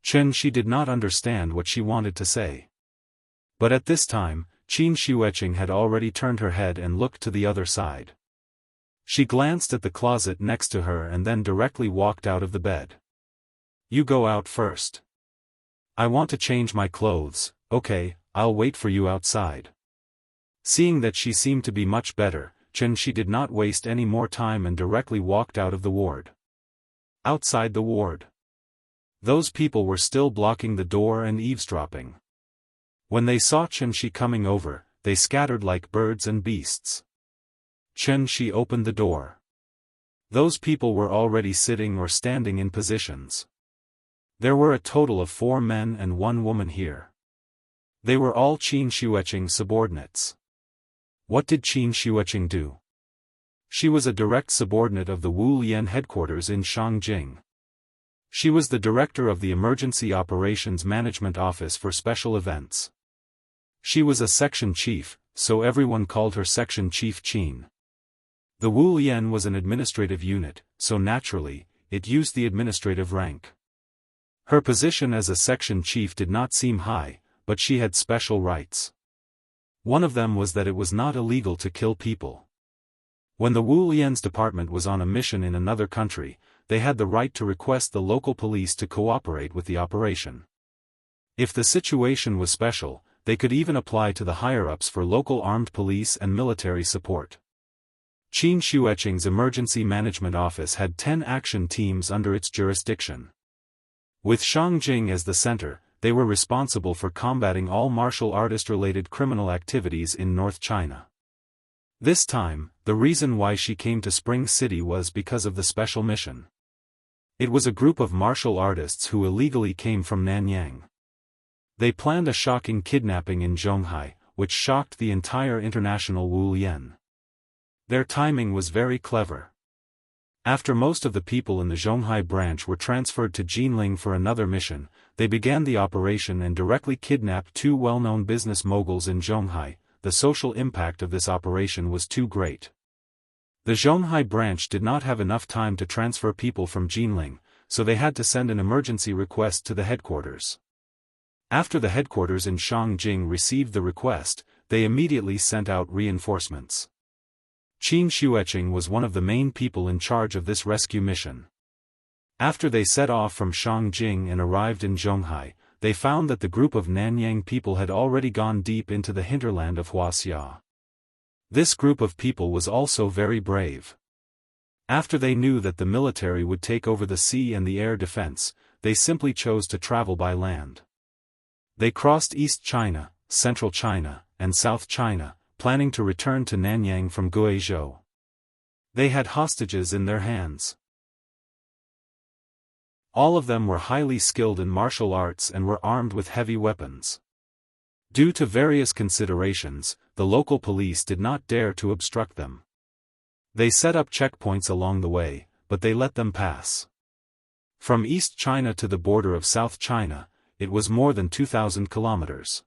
She did not understand what she wanted to say. But at this time, Qin Shueqing had already turned her head and looked to the other side. She glanced at the closet next to her and then directly walked out of the bed. "You go out first. I want to change my clothes." "Okay, I'll wait for you outside." Seeing that she seemed to be much better, she did not waste any more time and directly walked out of the ward. Outside the ward, those people were still blocking the door and eavesdropping. When they saw Shi coming over, they scattered like birds and beasts. Shi opened the door. Those people were already sitting or standing in positions. There were a total of 4 men and 1 woman here. They were all Qin Shueqing's subordinates. What did Qin Shueqing do? She was a direct subordinate of the Wu Lian headquarters in Shangjing. She was the director of the Emergency Operations Management Office for Special Events. She was a section chief, so everyone called her Section Chief Qin. The Wu Lian was an administrative unit, so naturally, it used the administrative rank. Her position as a section chief did not seem high, but she had special rights. One of them was that it was not illegal to kill people. When the Wu Lian's department was on a mission in another country, they had the right to request the local police to cooperate with the operation. If the situation was special, they could even apply to the higher-ups for local armed police and military support. Qin Shueqing's Emergency Management Office had 10 action teams under its jurisdiction. With Shangjing as the center, they were responsible for combating all martial artist-related criminal activities in North China. This time, the reason why she came to Spring City was because of the special mission. It was a group of martial artists who illegally came from Nanyang. They planned a shocking kidnapping in Zhonghai, which shocked the entire international Wu Lian. Their timing was very clever. After most of the people in the Zhonghai branch were transferred to Jinling for another mission, they began the operation and directly kidnapped 2 well-known business moguls in Zhonghai. The social impact of this operation was too great. The Zhonghai branch did not have enough time to transfer people from Jinling, so they had to send an emergency request to the headquarters. After the headquarters in Shangjing received the request, they immediately sent out reinforcements. Qin Shueqing was one of the main people in charge of this rescue mission. After they set off from Shangjing and arrived in Zhonghai, they found that the group of Nanyang people had already gone deep into the hinterland of Huaxia. This group of people was also very brave. After they knew that the military would take over the sea and the air defense, they simply chose to travel by land. They crossed East China, Central China, and South China, planning to return to Nanyang from Guizhou. They had hostages in their hands. All of them were highly skilled in martial arts and were armed with heavy weapons. Due to various considerations, the local police did not dare to obstruct them. They set up checkpoints along the way, but they let them pass. From East China to the border of South China, it was more than 2,000 kilometers.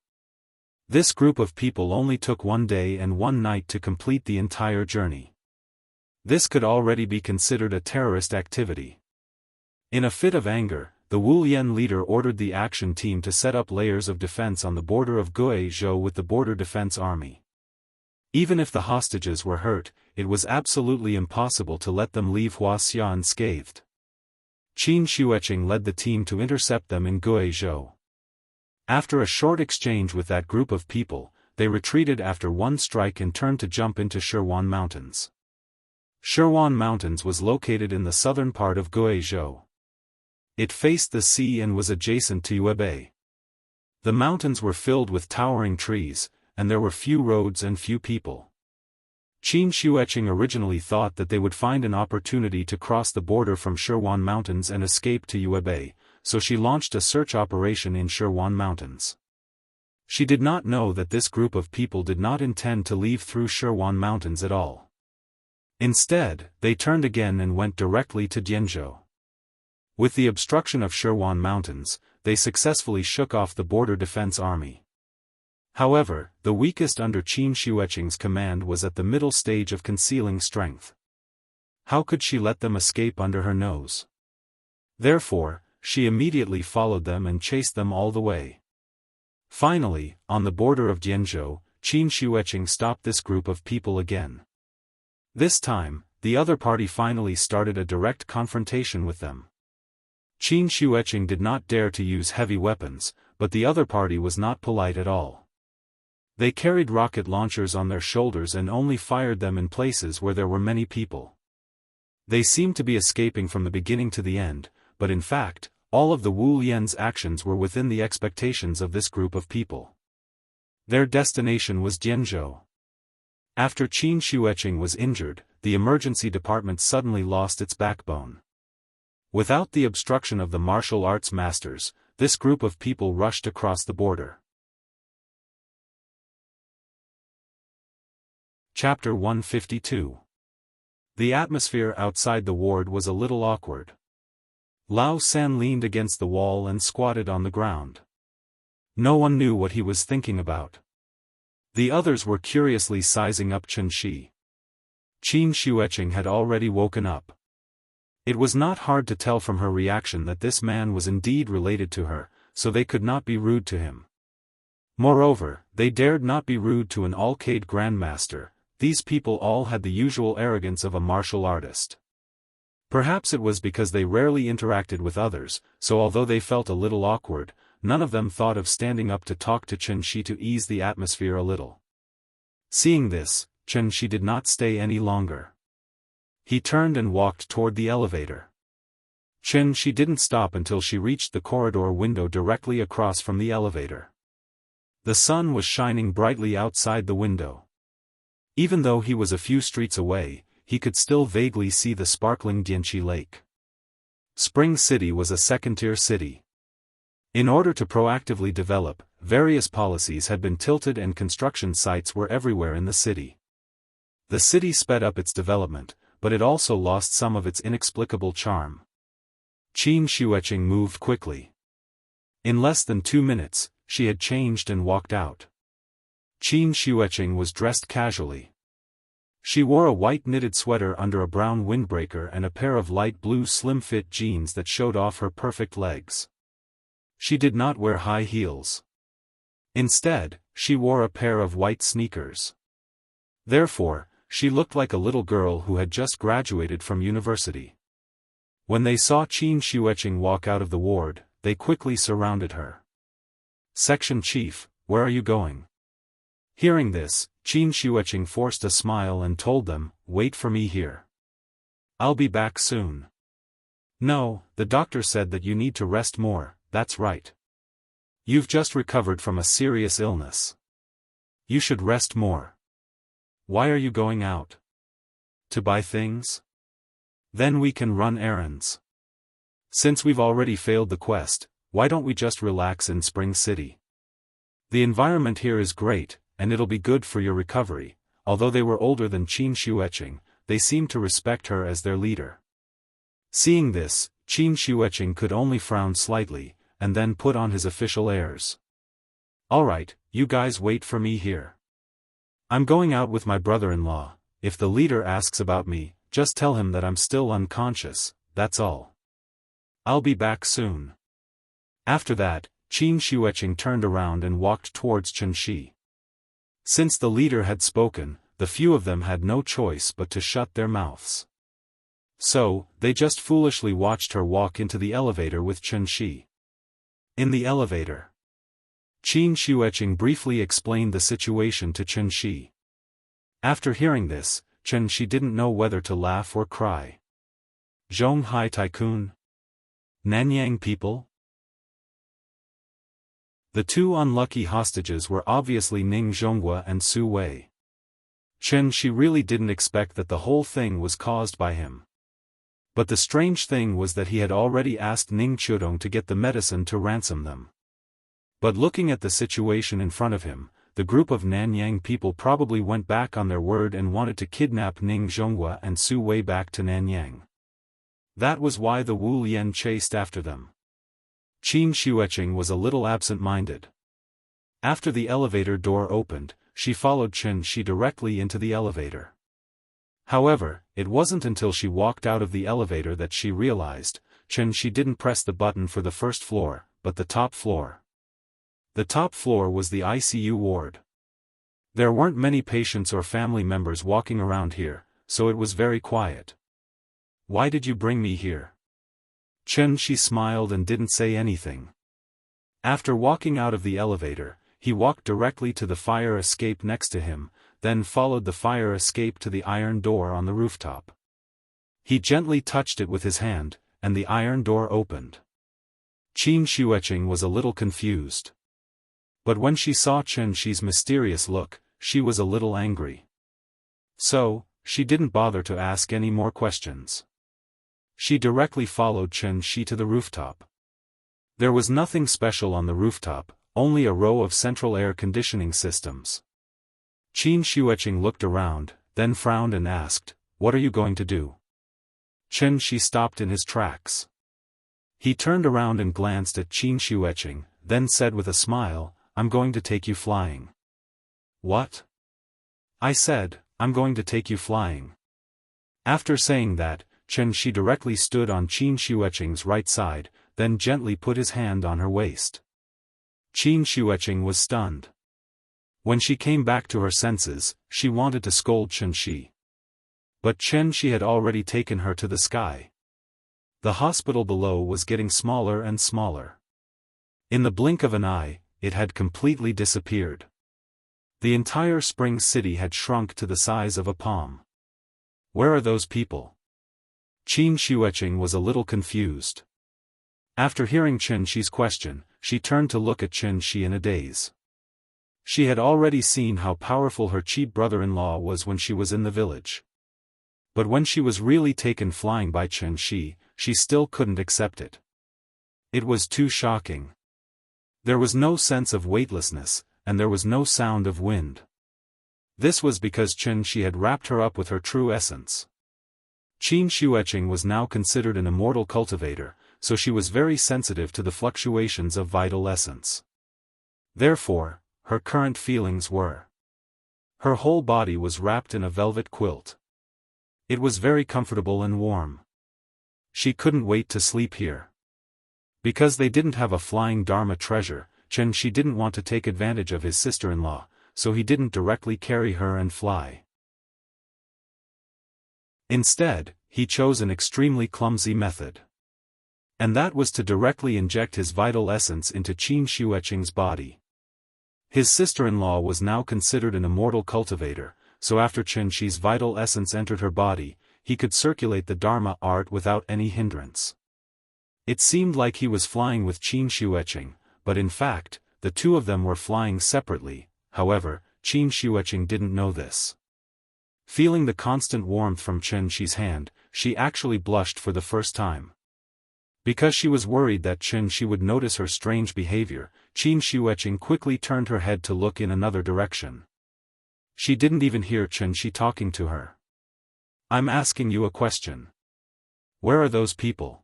This group of people only took 1 day and 1 night to complete the entire journey. This could already be considered a terrorist activity. In a fit of anger, the Wu Lian leader ordered the action team to set up layers of defense on the border of Guizhou with the Border Defense Army. Even if the hostages were hurt, it was absolutely impossible to let them leave Huaxia unscathed. Qin Shueqing led the team to intercept them in Guizhou. After a short exchange with that group of people, they retreated after 1 strike and turned to jump into Shirwan Mountains. Shirwan Mountains was located in the southern part of Guizhou. It faced the sea and was adjacent to Yue Bay. The mountains were filled with towering trees, and there were few roads and few people. Qin Shueqing originally thought that they would find an opportunity to cross the border from Shirwan Mountains and escape to Yue Bay, so she launched a search operation in Shirwan Mountains. She did not know that this group of people did not intend to leave through Shirwan Mountains at all. Instead, they turned again and went directly to Jianghu. With the obstruction of Shirwan Mountains, they successfully shook off the Border Defense Army. However, the weakest under Qin Shueqing's command was at the middle stage of concealing strength. How could she let them escape under her nose? Therefore, she immediately followed them and chased them all the way. Finally, on the border of Jianghu, Qin Shueqing stopped this group of people again. This time, the other party finally started a direct confrontation with them. Qin Shueqing did not dare to use heavy weapons, but the other party was not polite at all. They carried rocket launchers on their shoulders and only fired them in places where there were many people. They seemed to be escaping from the beginning to the end, but in fact, all of the Wu Lian's actions were within the expectations of this group of people. Their destination was Jianghu. After Qin Shueqing was injured, the emergency department suddenly lost its backbone. Without the obstruction of the martial arts masters, this group of people rushed across the border. Chapter 152. The atmosphere outside the ward was a little awkward. Lao San leaned against the wall and squatted on the ground. No one knew what he was thinking about. The others were curiously sizing up Chen Shi. Qin Shueqing had already woken up. It was not hard to tell from her reaction that this man was indeed related to her, so they could not be rude to him. Moreover, they dared not be rude to an Alcade Grandmaster. These people all had the usual arrogance of a martial artist. Perhaps it was because they rarely interacted with others, so although they felt a little awkward, none of them thought of standing up to talk to Chen Shi to ease the atmosphere a little. Seeing this, Chen Shi did not stay any longer. He turned and walked toward the elevator. Chen Shi didn't stop until she reached the corridor window directly across from the elevator. The sun was shining brightly outside the window. Even though he was a few streets away, he could still vaguely see the sparkling Dianqi Lake. Spring City was a second-tier city. In order to proactively develop, various policies had been tilted and construction sites were everywhere in the city. The city sped up its development, but it also lost some of its inexplicable charm. Qin Shueqing moved quickly. In less than 2 minutes, she had changed and walked out. Qin Shueqing was dressed casually. She wore a white knitted sweater under a brown windbreaker and a pair of light blue slim-fit jeans that showed off her perfect legs. She did not wear high heels. Instead, she wore a pair of white sneakers. Therefore, she looked like a little girl who had just graduated from university. When they saw Qin Shueqing walk out of the ward, they quickly surrounded her. "Section Chief, where are you going?" Hearing this, Qin Shueqing forced a smile and told them, "Wait for me here. I'll be back soon." "No, the doctor said that you need to rest more, that's right. You've just recovered from a serious illness. You should rest more. Why are you going out? To buy things? Then we can run errands. Since we've already failed the quest, why don't we just relax in Spring City? The environment here is great, and it'll be good for your recovery." Although they were older than Qin Shueqing, they seemed to respect her as their leader. Seeing this, Qin Shueqing could only frown slightly, and then put on his official airs. "Alright, you guys wait for me here. I'm going out with my brother-in-law. If the leader asks about me, just tell him that I'm still unconscious, that's all. I'll be back soon." After that, Qin Shueqing turned around and walked towards Chen Shi. Since the leader had spoken, the few of them had no choice but to shut their mouths. So, they just foolishly watched her walk into the elevator with Chen Shi. In the elevator, Qin Shueqing briefly explained the situation to Chen Shi. After hearing this, Chen Shi didn't know whether to laugh or cry. Zhonghai Tycoon? Nanyang people? The two unlucky hostages were obviously Ning Zhonghua and Su Wei. Chen Shi really didn't expect that the whole thing was caused by him. But the strange thing was that he had already asked Ning Chudong to get the medicine to ransom them. But looking at the situation in front of him, the group of Nanyang people probably went back on their word and wanted to kidnap Ning Zhonghua and Su Wei back to Nanyang. That was why the Wu Lian chased after them. Qin Shueqing was a little absent-minded. After the elevator door opened, she followed Chen Shi directly into the elevator. However, it wasn't until she walked out of the elevator that she realized, Chen Shi didn't press the button for the first floor, but the top floor. The top floor was the ICU ward. There weren't many patients or family members walking around here, so it was very quiet. Why did you bring me here? Xianxia smiled and didn't say anything. After walking out of the elevator, he walked directly to the fire escape next to him, then followed the fire escape to the iron door on the rooftop. He gently touched it with his hand, and the iron door opened. Xianxia was a little confused. But when she saw Xianxia's mysterious look, she was a little angry. So, she didn't bother to ask any more questions. She directly followed Xianxia to the rooftop. There was nothing special on the rooftop, only a row of central air conditioning systems. Xianxia looked around, then frowned and asked, "What are you going to do?" Xianxia stopped in his tracks. He turned around and glanced at Xianxia, then said with a smile, "I'm going to take you flying." "What?" I said, "I'm going to take you flying." After saying that, Xianxia directly stood on Xianxia's right side, then gently put his hand on her waist. Xianxia was stunned. When she came back to her senses, she wanted to scold Xianxia. But Xianxia had already taken her to the sky. The hospital below was getting smaller and smaller. In the blink of an eye, it had completely disappeared. The entire spring city had shrunk to the size of a palm. Where are those people? Xianxia was a little confused. After hearing Xianxia's question, she turned to look at Xianxia in a daze. She had already seen how powerful her cheap brother-in-law was when she was in the village. But when she was really taken flying by Xianxia, she still couldn't accept it. It was too shocking. There was no sense of weightlessness, and there was no sound of wind. This was because Xianxia had wrapped her up with her true essence. Xianxia was now considered an immortal cultivator, so she was very sensitive to the fluctuations of vital essence. Therefore, her current feelings were. Her whole body was wrapped in a velvet quilt. It was very comfortable and warm. She couldn't wait to sleep here. Because they didn't have a flying Dharma treasure, Xianxia didn't want to take advantage of his sister-in-law, so he didn't directly carry her and fly. Instead, he chose an extremely clumsy method. And that was to directly inject his vital essence into Xianxia's body. His sister-in-law was now considered an immortal cultivator, so after Xianxia's vital essence entered her body, he could circulate the Dharma art without any hindrance. It seemed like he was flying with Xianxia, but in fact, the two of them were flying separately. However, Xianxia didn't know this. Feeling the constant warmth from Xianxia's hand, she actually blushed for the first time. Because she was worried that Xianxia would notice her strange behavior, Xianxia quickly turned her head to look in another direction. She didn't even hear Xianxia talking to her. "I'm asking you a question. Where are those people?"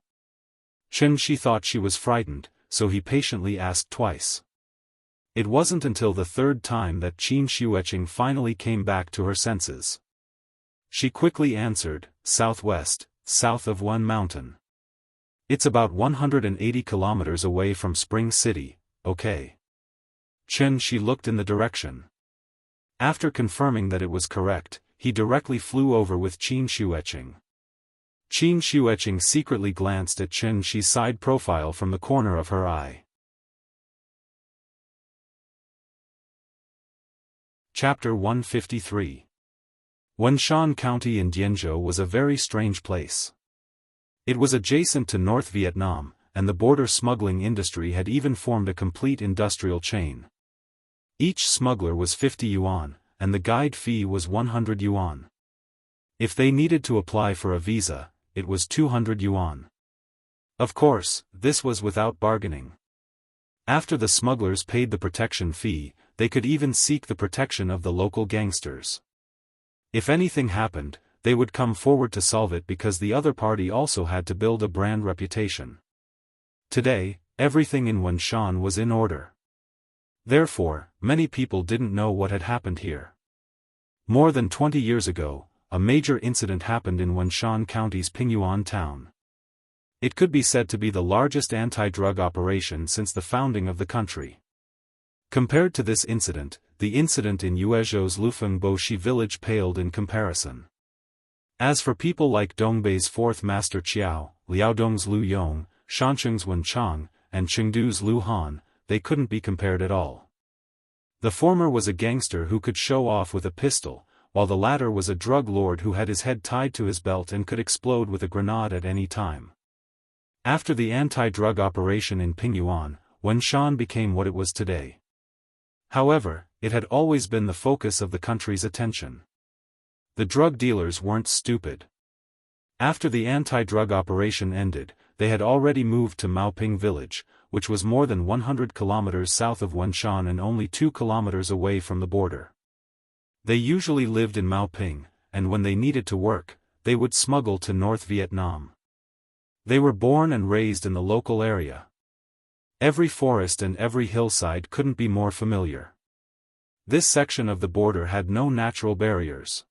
Xianxia thought she was frightened, so he patiently asked twice. It wasn't until the third time that Xianxia finally came back to her senses. She quickly answered, "Southwest, south of one mountain. It's about 180 kilometers away from Spring City, okay?" Xianxia looked in the direction. After confirming that it was correct, he directly flew over with Xianxia. Xianxia secretly glanced at Xianxia's side profile from the corner of her eye. Chapter 153. Wuxia County in Jianghu was a very strange place. It was adjacent to North Vietnam, and the border smuggling industry had even formed a complete industrial chain. Each smuggler was 50 yuan, and the guide fee was 100 yuan. If they needed to apply for a visa, it was 200 yuan. Of course, this was without bargaining. After the smugglers paid the protection fee, they could even seek the protection of the local gangsters. If anything happened, they would come forward to solve it because the other party also had to build a brand reputation. Today, everything in Wuxia was in order. Therefore, many people didn't know what had happened here. More than 20 years ago, a major incident happened in Wuxia County's Pingyuan town. It could be said to be the largest anti-drug operation since the founding of the country. Compared to this incident, the incident in Yuezhou's Lufengboshi village paled in comparison. As for people like Dongbei's fourth master Qiao, Liaodong's Lu Yong, Shancheng's Wen Chang, and Chengdu's Lu Han, they couldn't be compared at all. The former was a gangster who could show off with a pistol, while the latter was a drug lord who had his head tied to his belt and could explode with a grenade at any time. After the anti-drug operation in Pingyuan, Wen Shan became what it was today. However, it had always been the focus of the country's attention. The drug dealers weren't stupid. After the anti-drug operation ended, they had already moved to Maoping village, which was more than 100 kilometers south of Wenshan and only 2 kilometers away from the border. They usually lived in Maoping, and when they needed to work, they would smuggle to North Vietnam. They were born and raised in the local area. Every forest and every hillside couldn't be more familiar. This section of the border had no natural barriers.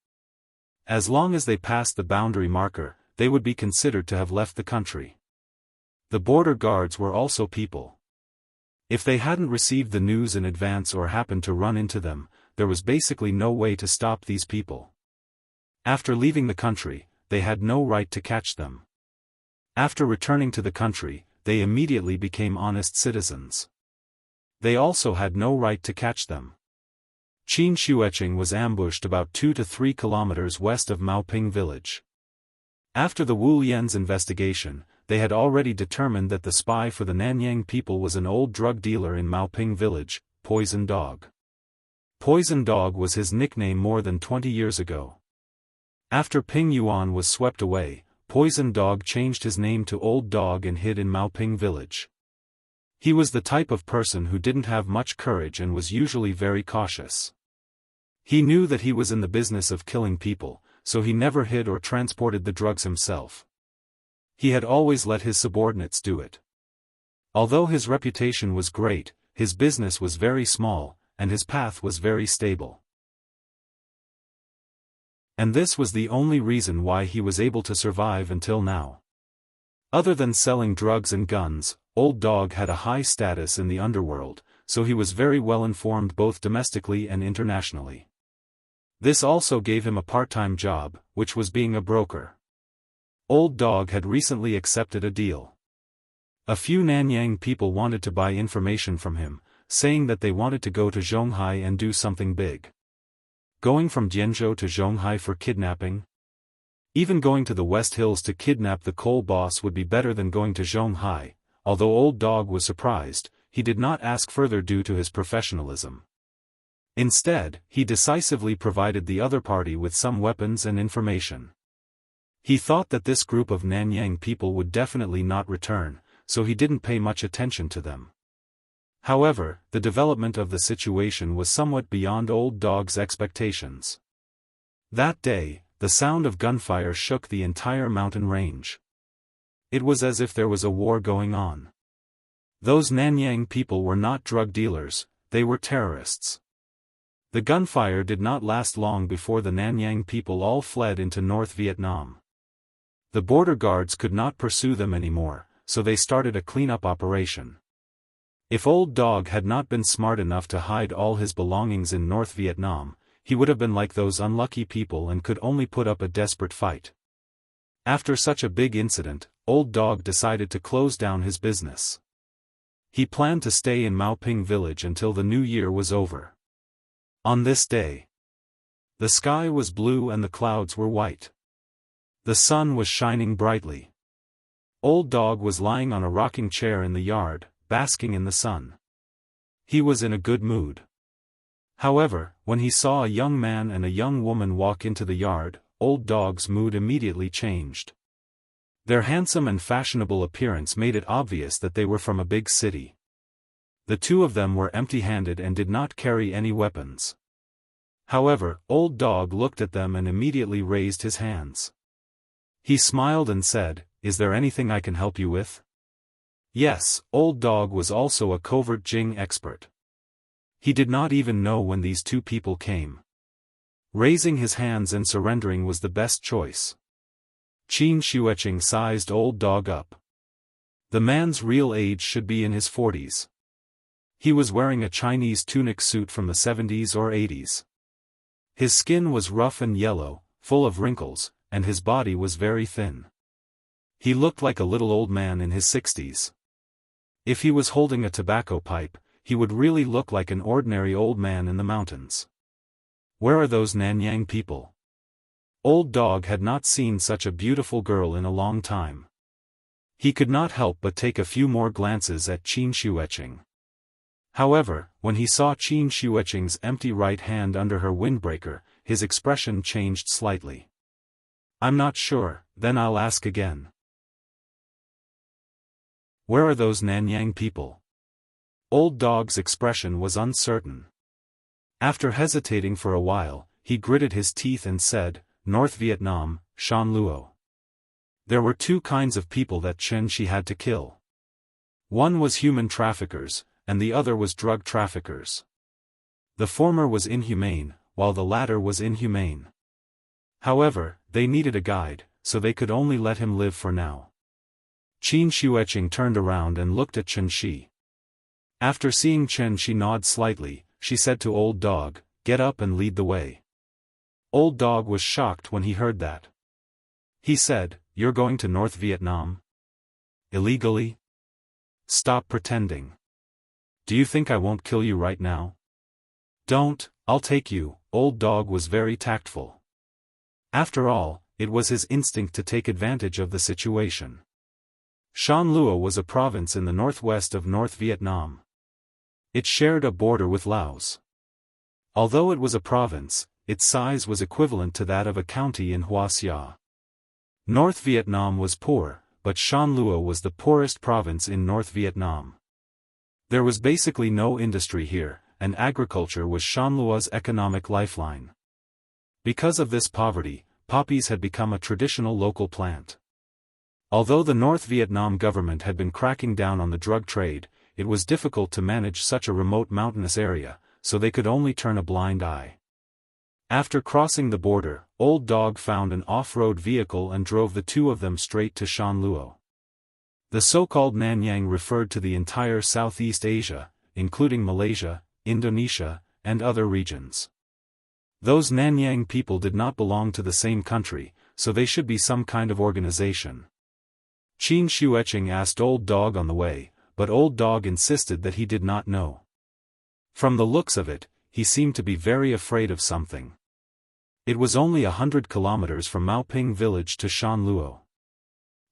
As long as they passed the boundary marker, they would be considered to have left the country. The border guards were also people. If they hadn't received the news in advance or happened to run into them, there was basically no way to stop these people. After leaving the country, they had no right to catch them. After returning to the country, they immediately became honest citizens. They also had no right to catch them. Qin Shuecheng was ambushed about 2 to 3 kilometers west of Maoping village. After the Wu Lian's investigation, they had already determined that the spy for the Nanyang people was an old drug dealer in Maoping village, Poison Dog. Poison Dog was his nickname more than 20 years ago. After Ping Yuan was swept away, Poison Dog changed his name to Old Dog and hid in Maoping village. He was the type of person who didn't have much courage and was usually very cautious. He knew that he was in the business of killing people, so he never hid or transported the drugs himself. He had always let his subordinates do it. Although his reputation was great, his business was very small, and his path was very stable. And this was the only reason why he was able to survive until now. Other than selling drugs and guns, Old Dog had a high status in the underworld, so he was very well informed both domestically and internationally. This also gave him a part-time job, which was being a broker. Old Dog had recently accepted a deal. A few Nanyang people wanted to buy information from him, saying that they wanted to go to Zhonghai and do something big. Going from Jianghu to Zhonghai for kidnapping? Even going to the West Hills to kidnap the coal boss would be better than going to Zhonghai. Although Old Dog was surprised, he did not ask further due to his professionalism. Instead, he decisively provided the other party with some weapons and information. He thought that this group of Nanyang people would definitely not return, so he didn't pay much attention to them. However, the development of the situation was somewhat beyond Old Dog's expectations. That day, the sound of gunfire shook the entire mountain range. It was as if there was a war going on. Those Nanyang people were not drug dealers, they were terrorists. The gunfire did not last long before the Nanyang people all fled into North Vietnam. The border guards could not pursue them anymore, so they started a cleanup operation. If Old Dog had not been smart enough to hide all his belongings in North Vietnam, he would have been like those unlucky people and could only put up a desperate fight. After such a big incident, Old Dog decided to close down his business. He planned to stay in Maoping village until the new year was over. On this day, the sky was blue and the clouds were white. The sun was shining brightly. Old Dog was lying on a rocking chair in the yard, basking in the sun. He was in a good mood. However, when he saw a young man and a young woman walk into the yard, Old Dog's mood immediately changed. Their handsome and fashionable appearance made it obvious that they were from a big city. The two of them were empty-handed and did not carry any weapons. However, Old Dog looked at them and immediately raised his hands. He smiled and said, "Is there anything I can help you with?" Yes, Old Dog was also a covert Jing expert. He did not even know when these two people came. Raising his hands and surrendering was the best choice. Qin Shuecheng sized Old Dog up. The man's real age should be in his 40s. He was wearing a Chinese tunic suit from the 70s or 80s. His skin was rough and yellow, full of wrinkles, and his body was very thin. He looked like a little old man in his 60s. If he was holding a tobacco pipe, he would really look like an ordinary old man in the mountains. Where are those Nanyang people? Old Dog had not seen such a beautiful girl in a long time. He could not help but take a few more glances at Qin Shueqing. However, when he saw Qin Shueqing's empty right hand under her windbreaker, his expression changed slightly. I'm not sure, then I'll ask again. Where are those Nanyang people? Old Dog's expression was uncertain. After hesitating for a while, he gritted his teeth and said, North Vietnam, Shan Luo. There were two kinds of people that Chen Shi had to kill. One was human traffickers, and the other was drug traffickers. The former was inhumane, while the latter was inhumane. However, they needed a guide, so they could only let him live for now. Qin Shueqing turned around and looked at Chen Shi. After seeing Chen Shi nod slightly, she said to Old Dog, get up and lead the way. Old Dog was shocked when he heard that. He said, you're going to North Vietnam? Illegally? Stop pretending. Do you think I won't kill you right now? Don't, I'll take you. Old Dog was very tactful. After all, it was his instinct to take advantage of the situation. Shan Luo was a province in the northwest of North Vietnam. It shared a border with Laos. Although it was a province, its size was equivalent to that of a county in Wuxia. North Vietnam was poor, but Shan Luo was the poorest province in North Vietnam. There was basically no industry here, and agriculture was Shan Luo's economic lifeline. Because of this poverty, poppies had become a traditional local plant. Although the North Vietnam government had been cracking down on the drug trade, it was difficult to manage such a remote mountainous area, so they could only turn a blind eye. After crossing the border, Old Dog found an off-road vehicle and drove the two of them straight to Shan Luo. The so-called Nanyang referred to the entire Southeast Asia, including Malaysia, Indonesia, and other regions. Those Nanyang people did not belong to the same country, so they should be some kind of organization. Qin Shueqing asked Old Dog on the way, but Old Dog insisted that he did not know. From the looks of it, he seemed to be very afraid of something. It was only 100 kilometers from Maoping village to Shan Luo.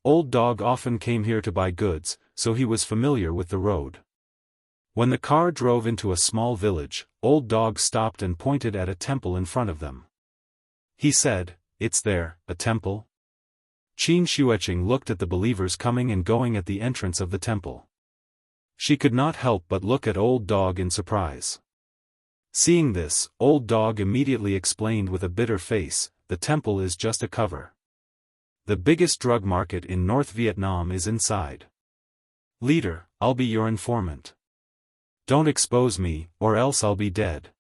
Old Dog often came here to buy goods, so he was familiar with the road. When the car drove into a small village, Old Dog stopped and pointed at a temple in front of them. He said, "It's there, a temple?" Qin Shueqing looked at the believers coming and going at the entrance of the temple. She could not help but look at Old Dog in surprise. Seeing this, Old Dog immediately explained with a bitter face, "The temple is just a cover. The biggest drug market in North Vietnam is inside. Leader, I'll be your informant. Don't expose me, or else I'll be dead."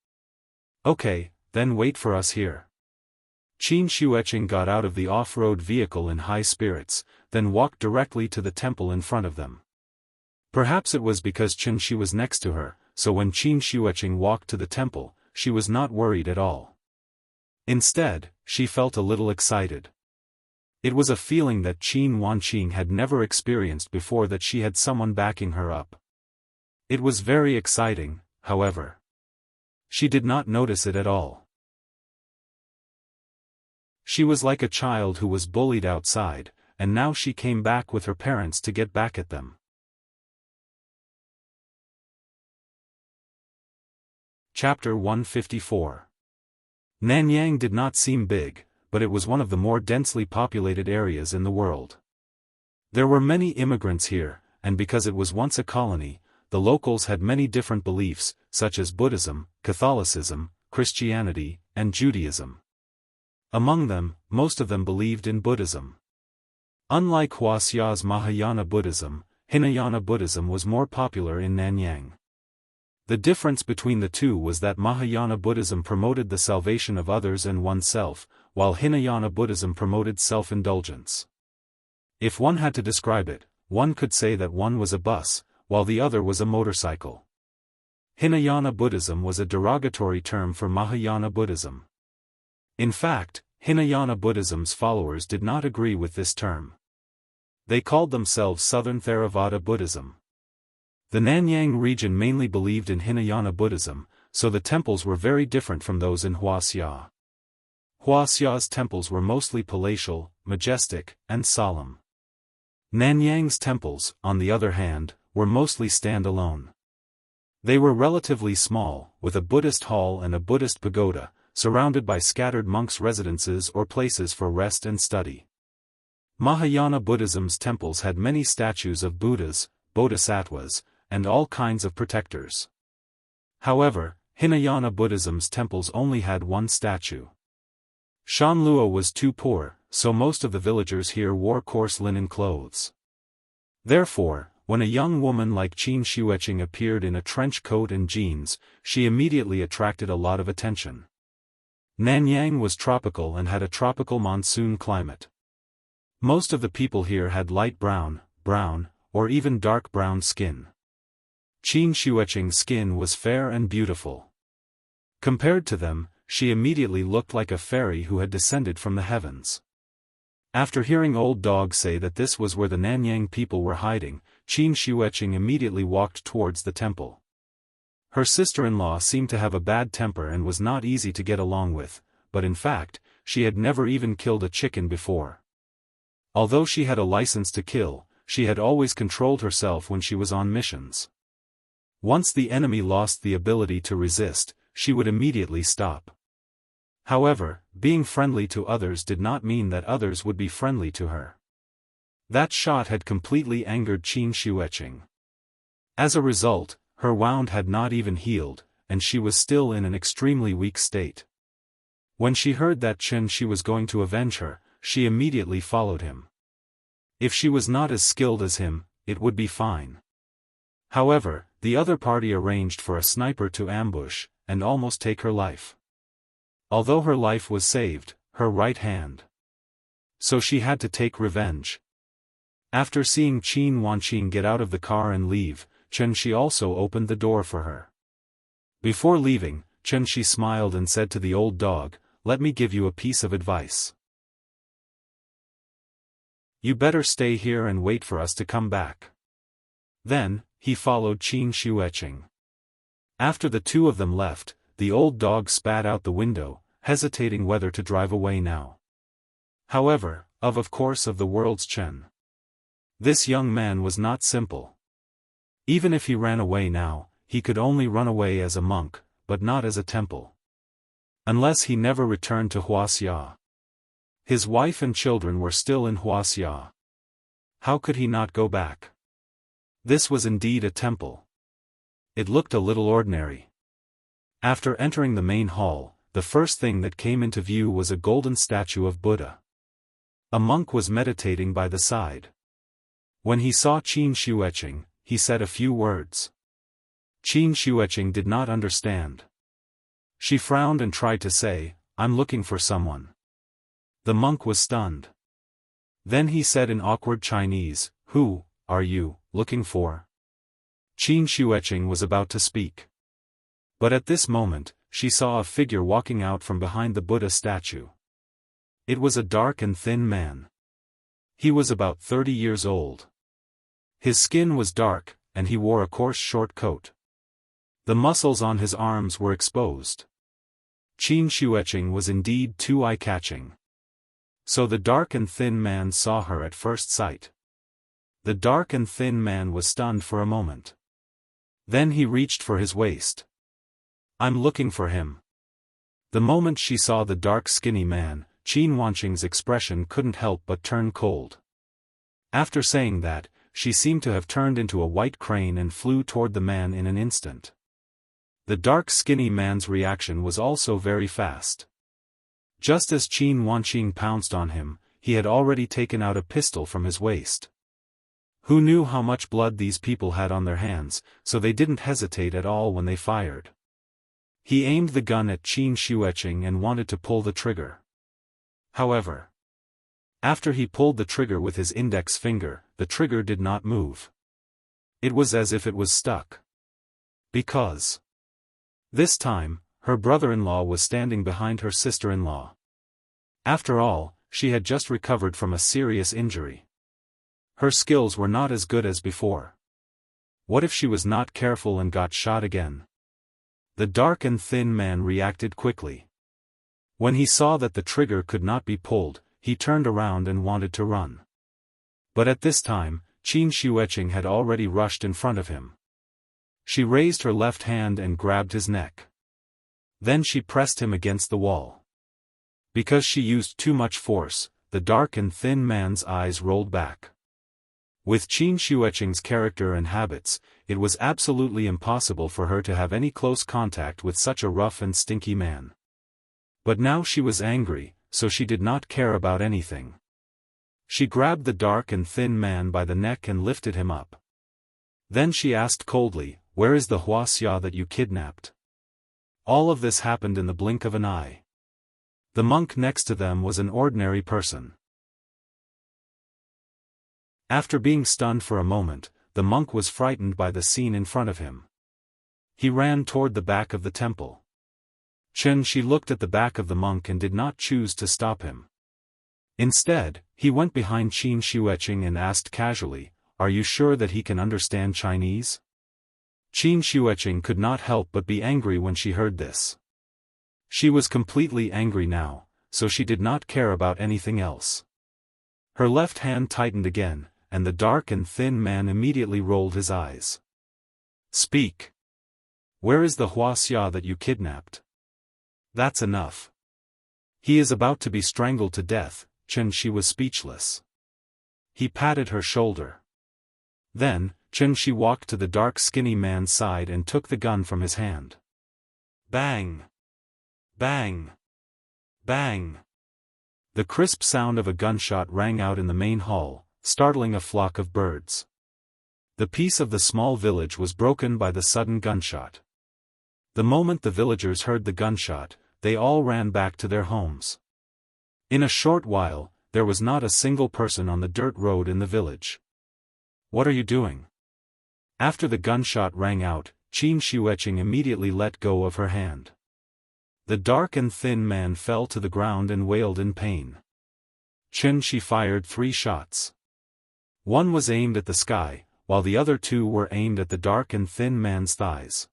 "Okay, then wait for us here." Qin Shueqing got out of the off-road vehicle in high spirits, then walked directly to the temple in front of them. Perhaps it was because Chen Shi was next to her, so when Qin Shueqing walked to the temple, she was not worried at all. Instead, she felt a little excited. It was a feeling that Qin Wanqing had never experienced before, that she had someone backing her up. It was very exciting, however. She did not notice it at all. She was like a child who was bullied outside, and now she came back with her parents to get back at them. Chapter 154. Nanyang did not seem big, but it was one of the more densely populated areas in the world. There were many immigrants here, and because it was once a colony, the locals had many different beliefs, such as Buddhism, Catholicism, Christianity, and Judaism. Among them, most of them believed in Buddhism. Unlike Huaxia's Mahayana Buddhism, Hinayana Buddhism was more popular in Nanyang. The difference between the two was that Mahayana Buddhism promoted the salvation of others and oneself, while Hinayana Buddhism promoted self-indulgence. If one had to describe it, one could say that one was a bus, while the other was a motorcycle. Hinayana Buddhism was a derogatory term for Mahayana Buddhism. In fact, Hinayana Buddhism's followers did not agree with this term. They called themselves Southern Theravada Buddhism. The Nanyang region mainly believed in Hinayana Buddhism, so the temples were very different from those in Wuxia. Wuxia's temples were mostly palatial, majestic, and solemn. Nanyang's temples, on the other hand, were mostly stand-alone. They were relatively small, with a Buddhist hall and a Buddhist pagoda, surrounded by scattered monks' residences or places for rest and study. Mahayana Buddhism's temples had many statues of Buddhas, bodhisattvas, and all kinds of protectors. However, Hinayana Buddhism's temples only had one statue. Shanlua was too poor, so most of the villagers here wore coarse linen clothes. Therefore, when a young woman like Qin Shueqing appeared in a trench coat and jeans, she immediately attracted a lot of attention. Nanyang was tropical and had a tropical monsoon climate. Most of the people here had light brown, or even dark brown skin. Qin Shueqing's skin was fair and beautiful. Compared to them, she immediately looked like a fairy who had descended from the heavens. After hearing Old Dog say that this was where the Nanyang people were hiding, Qin Shueqing immediately walked towards the temple. Her sister-in-law seemed to have a bad temper and was not easy to get along with, but in fact, she had never even killed a chicken before. Although she had a license to kill, she had always controlled herself when she was on missions. Once the enemy lost the ability to resist, she would immediately stop. However, being friendly to others did not mean that others would be friendly to her. That shot had completely angered Qin Shueqing. As a result, her wound had not even healed, and she was still in an extremely weak state. When she heard that she was going to avenge her, she immediately followed him. If she was not as skilled as him, it would be fine. However, the other party arranged for a sniper to ambush, and almost take her life. Although her life was saved, her right hand. So she had to take revenge. After seeing Qin Wanqing get out of the car and leave, She also opened the door for her. Before leaving, She smiled and said to the old dog, "Let me give you a piece of advice. You better stay here and wait for us to come back." Then, he followed Qin Shueqing. After the two of them left, the old dog spat out the window, hesitating whether to drive away now. However, of course of the world's Chen. This young man was not simple. Even if he ran away now, he could only run away as a monk, but not as a temple. Unless he never returned to Wuxia. His wife and children were still in Wuxia. How could he not go back? This was indeed a temple. It looked a little ordinary. After entering the main hall, the first thing that came into view was a golden statue of Buddha. A monk was meditating by the side. When he saw Qin Shueqing, he said a few words. Qin Shueqing did not understand. She frowned and tried to say, "I'm looking for someone." The monk was stunned. Then he said in awkward Chinese, "Who are you looking for?" Qin Shueqing was about to speak. But at this moment, she saw a figure walking out from behind the Buddha statue. It was a dark and thin man. He was about 30 years old. His skin was dark, and he wore a coarse short coat. The muscles on his arms were exposed. Qin Shueqing was indeed too eye-catching. So the dark and thin man saw her at first sight. The dark and thin man was stunned for a moment. Then he reached for his waist. "I'm looking for him." The moment she saw the dark skinny man, Qin Wanqing's expression couldn't help but turn cold. After saying that, she seemed to have turned into a white crane and flew toward the man in an instant. The dark skinny man's reaction was also very fast. Just as Qin Wanqing pounced on him, he had already taken out a pistol from his waist. Who knew how much blood these people had on their hands, so they didn't hesitate at all when they fired. He aimed the gun at Qin Shueqing and wanted to pull the trigger. However, after he pulled the trigger with his index finger, the trigger did not move. It was as if it was stuck. Because This time, her brother-in-law was standing behind her sister-in-law. After all, she had just recovered from a serious injury. Her skills were not as good as before. What if she was not careful and got shot again? The dark and thin man reacted quickly. When he saw that the trigger could not be pulled, he turned around and wanted to run. But at this time, Qin Shuiqing had already rushed in front of him. She raised her left hand and grabbed his neck. Then she pressed him against the wall. Because she used too much force, the dark and thin man's eyes rolled back. With Qin Shuiqing's character and habits, it was absolutely impossible for her to have any close contact with such a rough and stinky man. But now she was angry, so she did not care about anything. She grabbed the dark and thin man by the neck and lifted him up. Then she asked coldly, "Where is the Wuxia that you kidnapped?" All of this happened in the blink of an eye. The monk next to them was an ordinary person. After being stunned for a moment, the monk was frightened by the scene in front of him. He ran toward the back of the temple. She looked at the back of the monk and did not choose to stop him. Instead, he went behind Qin Shuiqing and asked casually, "Are you sure that he can understand Chinese?" Qin Shuiqing could not help but be angry when she heard this. She was completely angry now, so she did not care about anything else. Her left hand tightened again, and the dark and thin man immediately rolled his eyes. "Speak. Where is the Wuxia that you kidnapped?" "That's enough. He is about to be strangled to death." She was speechless. He patted her shoulder. Then, she walked to the dark skinny man's side and took the gun from his hand. Bang! Bang! Bang! The crisp sound of a gunshot rang out in the main hall, startling a flock of birds. The peace of the small village was broken by the sudden gunshot. The moment the villagers heard the gunshot, they all ran back to their homes. In a short while, there was not a single person on the dirt road in the village. "What are you doing?" After the gunshot rang out, Qin Shuiqing immediately let go of her hand. The dark and thin man fell to the ground and wailed in pain. She fired 3 shots. One was aimed at the sky, while the other 2 were aimed at the dark and thin man's thighs.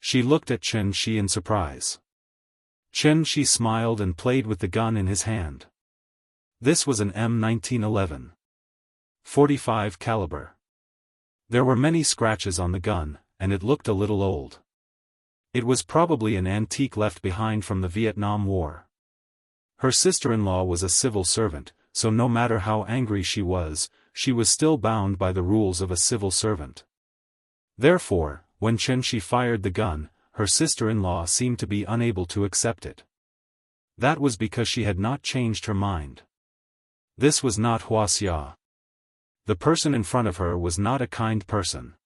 She looked at Shi in surprise. Shi smiled and played with the gun in his hand. This was an M1911. .45 caliber. There were many scratches on the gun, and it looked a little old. It was probably an antique left behind from the Vietnam War. Her sister-in-law was a civil servant, so no matter how angry she was still bound by the rules of a civil servant. Therefore, when Shi fired the gun, her sister-in-law seemed to be unable to accept it. That was because she had not changed her mind. This was not Wuxia. The person in front of her was not a kind person.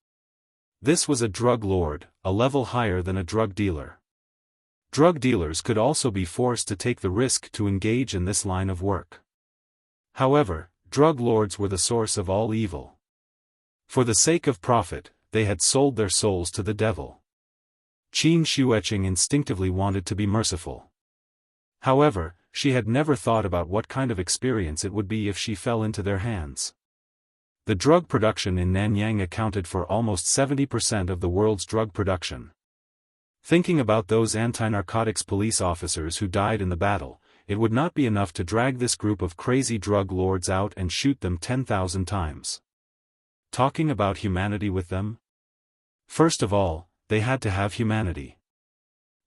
This was a drug lord, a level higher than a drug dealer. Drug dealers could also be forced to take the risk to engage in this line of work. However, drug lords were the source of all evil. For the sake of profit, they had sold their souls to the devil. Qin Shuiqing instinctively wanted to be merciful. However, she had never thought about what kind of experience it would be if she fell into their hands. The drug production in Nanyang accounted for almost 70% of the world's drug production. Thinking about those anti-narcotics police officers who died in the battle, it would not be enough to drag this group of crazy drug lords out and shoot them 10,000 times. Talking about humanity with them? First of all, they had to have humanity.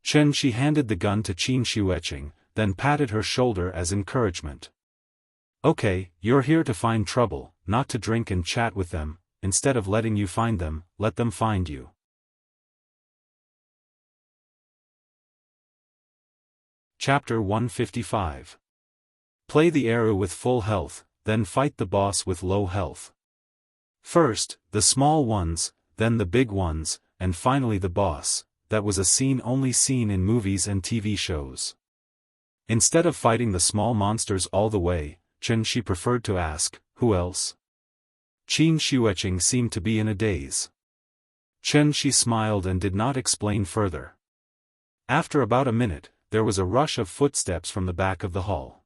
She handed the gun to Qin Shuiqing, then patted her shoulder as encouragement. "Okay, you're here to find trouble, not to drink and chat with them. Instead of letting you find them, let them find you." Chapter 155. Play the Eru with full health, then fight the boss with low health. First, the small ones, then the big ones, and finally the boss. That was a scene only seen in movies and TV shows. Instead of fighting the small monsters all the way, she preferred to ask, "Who else?" Qin Shuiqing seemed to be in a daze. She smiled and did not explain further. After about a minute, there was a rush of footsteps from the back of the hall.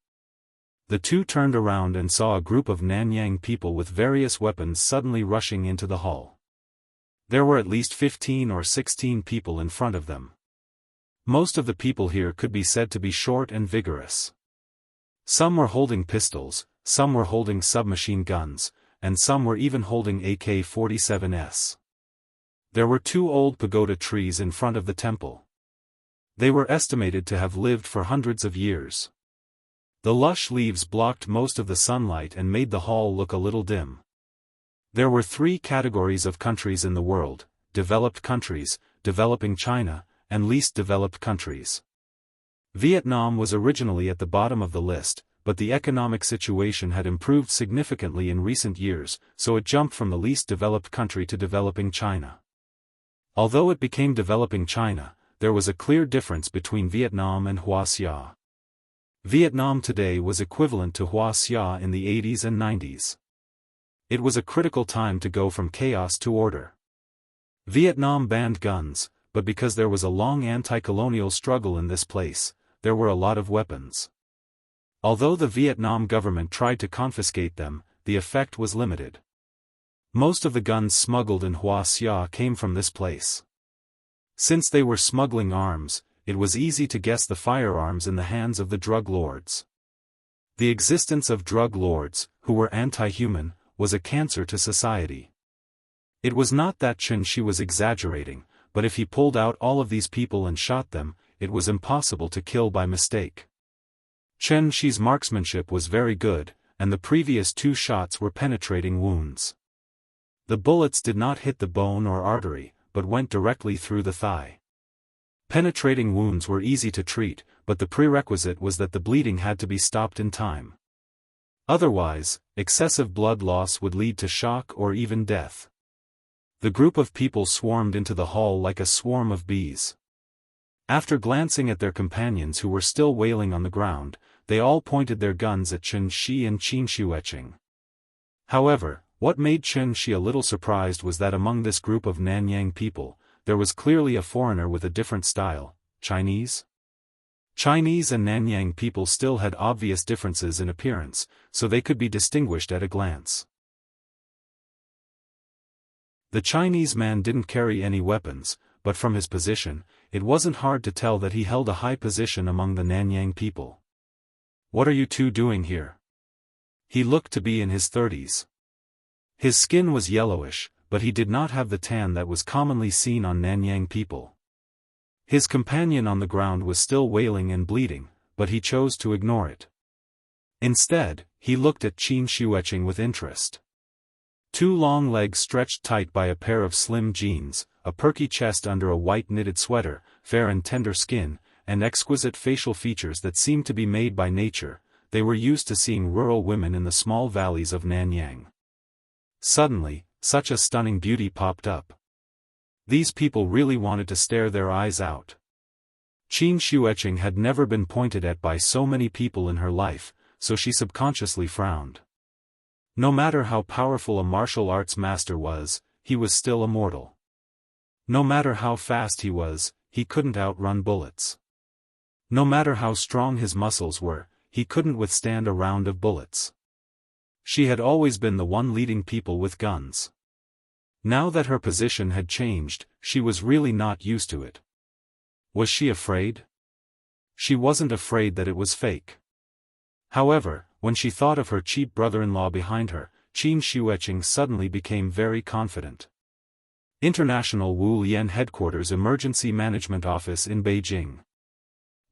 The two turned around and saw a group of Nanyang people with various weapons suddenly rushing into the hall. There were at least 15 or 16 people in front of them. Most of the people here could be said to be short and vigorous. Some were holding pistols, some were holding submachine guns, and some were even holding AK-47s. There were 2 old pagoda trees in front of the temple. They were estimated to have lived for hundreds of years. The lush leaves blocked most of the sunlight and made the hall look a little dim. There were 3 categories of countries in the world: developed countries, developing China, and least developed countries. Vietnam was originally at the bottom of the list, but the economic situation had improved significantly in recent years, so it jumped from the least developed country to developing China. Although it became developing China, there was a clear difference between Vietnam and Wuxia. Vietnam today was equivalent to Wuxia in the 80s and 90s. It was a critical time to go from chaos to order. Vietnam banned guns, but because there was a long anti-colonial struggle in this place, there were a lot of weapons. Although the Vietnam government tried to confiscate them, the effect was limited. Most of the guns smuggled in Wuxia came from this place. Since they were smuggling arms, it was easy to guess the firearms in the hands of the drug lords. The existence of drug lords, who were anti-human, was a cancer to society. It was not that Xianxia was exaggerating, but if he pulled out all of these people and shot them, it was impossible to kill by mistake. Xianxia's marksmanship was very good, and the previous 2 shots were penetrating wounds. The bullets did not hit the bone or artery, but went directly through the thigh. Penetrating wounds were easy to treat, but the prerequisite was that the bleeding had to be stopped in time. Otherwise, excessive blood loss would lead to shock or even death. The group of people swarmed into the hall like a swarm of bees. After glancing at their companions who were still wailing on the ground, they all pointed their guns at Xianxia and Xianxia. However, what made Xianxia a little surprised was that among this group of Nanyang people, there was clearly a foreigner with a different style: Chinese. Chinese and Nanyang people still had obvious differences in appearance, so they could be distinguished at a glance. The Chinese man didn't carry any weapons, but from his position, it wasn't hard to tell that he held a high position among the Nanyang people. "What are you two doing here?" He looked to be in his 30s. His skin was yellowish, but he did not have the tan that was commonly seen on Nanyang people. His companion on the ground was still wailing and bleeding, but he chose to ignore it. Instead, he looked at Xianxia with interest. 2 long legs stretched tight by a pair of slim jeans, a perky chest under a white knitted sweater, fair and tender skin, and exquisite facial features that seemed to be made by nature. They were used to seeing rural women in the small valleys of Nanyang. Suddenly, such a stunning beauty popped up. These people really wanted to stare their eyes out. Xianxia had never been pointed at by so many people in her life, so she subconsciously frowned. No matter how powerful a martial arts master was, he was still immortal. No matter how fast he was, he couldn't outrun bullets. No matter how strong his muscles were, he couldn't withstand a round of bullets. She had always been the one leading people with guns. Now that her position had changed, she was really not used to it. Was she afraid? She wasn't afraid that it was fake. However, when she thought of her cheap brother-in-law behind her, Xianxia suddenly became very confident. International Wu Lian Headquarters Emergency Management Office in Beijing.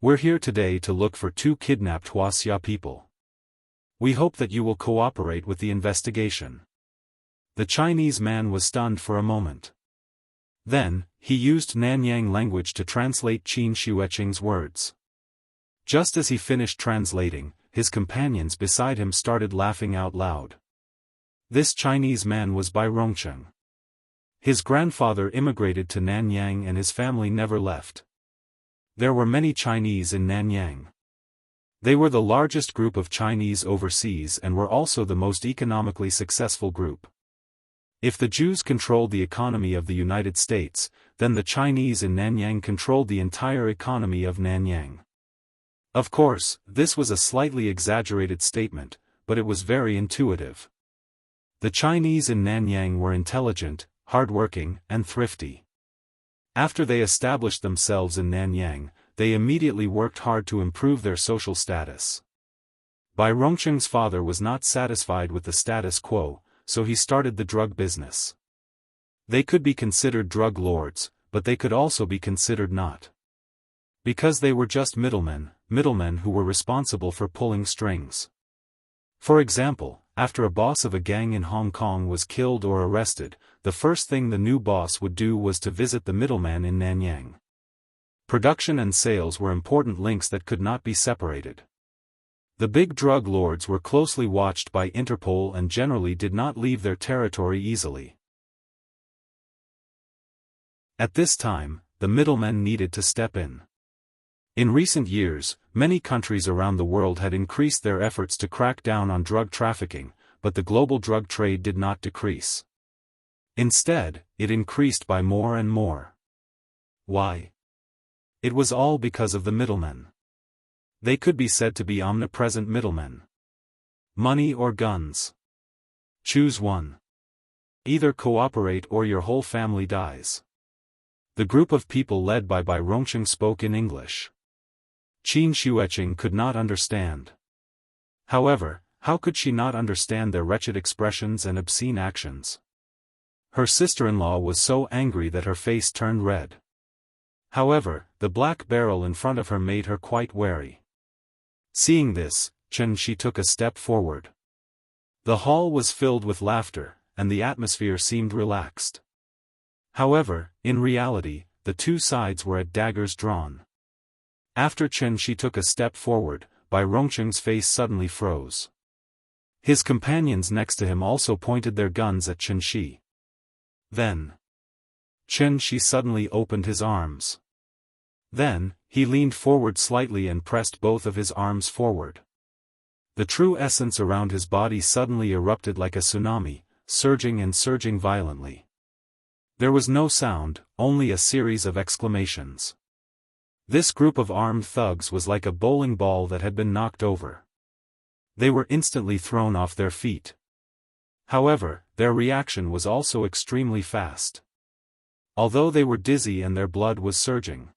We're here today to look for 2 kidnapped Wuxia people. We hope that you will cooperate with the investigation. The Chinese man was stunned for a moment. Then, he used Nanyang language to translate Xianxia's words. Just as he finished translating, his companions beside him started laughing out loud. This Chinese man was Bai Rongcheng. His grandfather immigrated to Nanyang and his family never left. There were many Chinese in Nanyang. They were the largest group of Chinese overseas and were also the most economically successful group. If the Jews controlled the economy of the United States, then the Chinese in Nanyang controlled the entire economy of Nanyang. Of course, this was a slightly exaggerated statement, but it was very intuitive. The Chinese in Nanyang were intelligent, hardworking, and thrifty. After they established themselves in Nanyang, they immediately worked hard to improve their social status. Bai Rongcheng's father was not satisfied with the status quo, so he started the drug business. They could be considered drug lords, but they could also be considered not. Because they were just middlemen who were responsible for pulling strings. For example, after a boss of a gang in Hong Kong was killed or arrested, the first thing the new boss would do was to visit the middleman in Nanyang. Production and sales were important links that could not be separated. The big drug lords were closely watched by Interpol and generally did not leave their territory easily. At this time, the middlemen needed to step in. In recent years, many countries around the world had increased their efforts to crack down on drug trafficking, but the global drug trade did not decrease. Instead, it increased by more and more. Why? It was all because of the middlemen. They could be said to be omnipresent middlemen. Money or guns? Choose one. Either cooperate or your whole family dies. The group of people led by Bai Rongcheng spoke in English. Qin Shuecheng could not understand. However, how could she not understand their wretched expressions and obscene actions? Her sister-in-law was so angry that her face turned red. However, the black barrel in front of her made her quite wary. Seeing this, Chen Shi took a step forward. The hall was filled with laughter, and the atmosphere seemed relaxed. However, in reality, the two sides were at daggers drawn. After Chen Shi took a step forward, Bai Rongcheng's face suddenly froze. His companions next to him also pointed their guns at Chen Shi. Then, Chen Shi suddenly opened his arms. Then, he leaned forward slightly and pressed both of his arms forward. The true essence around his body suddenly erupted like a tsunami, surging and surging violently. There was no sound, only a series of exclamations. This group of armed thugs was like a bowling ball that had been knocked over. They were instantly thrown off their feet. However, their reaction was also extremely fast. Although they were dizzy and their blood was surging.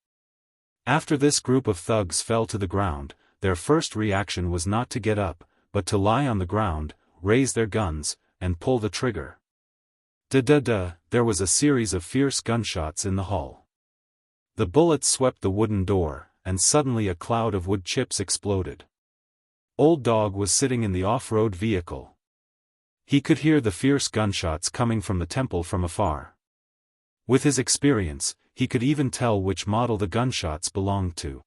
After this group of thugs fell to the ground, their first reaction was not to get up, but to lie on the ground, raise their guns, and pull the trigger. Da-da-da, there was a series of fierce gunshots in the hall. The bullets swept the wooden door, and suddenly a cloud of wood chips exploded. Old Dog was sitting in the off-road vehicle. He could hear the fierce gunshots coming from the temple from afar. With his experience, he could even tell which model the gunshots belonged to.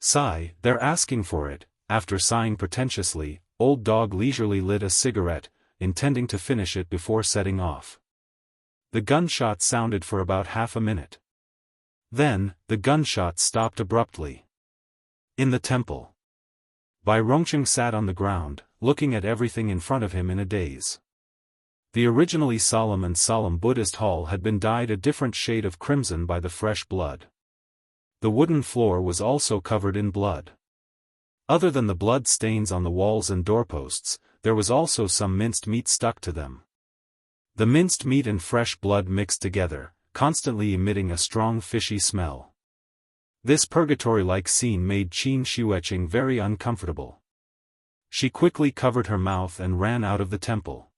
Sigh, they're asking for it. After sighing pretentiously, Old Dog leisurely lit a cigarette, intending to finish it before setting off. The gunshot sounded for about half a minute. Then, the gunshots stopped abruptly. In the temple, Bai Rongcheng sat on the ground, looking at everything in front of him in a daze. The originally solemn Buddhist hall had been dyed a different shade of crimson by the fresh blood. The wooden floor was also covered in blood. Other than the blood stains on the walls and doorposts, there was also some minced meat stuck to them. The minced meat and fresh blood mixed together, constantly emitting a strong fishy smell. This purgatory-like scene made Qin Shuecheng very uncomfortable. She quickly covered her mouth and ran out of the temple.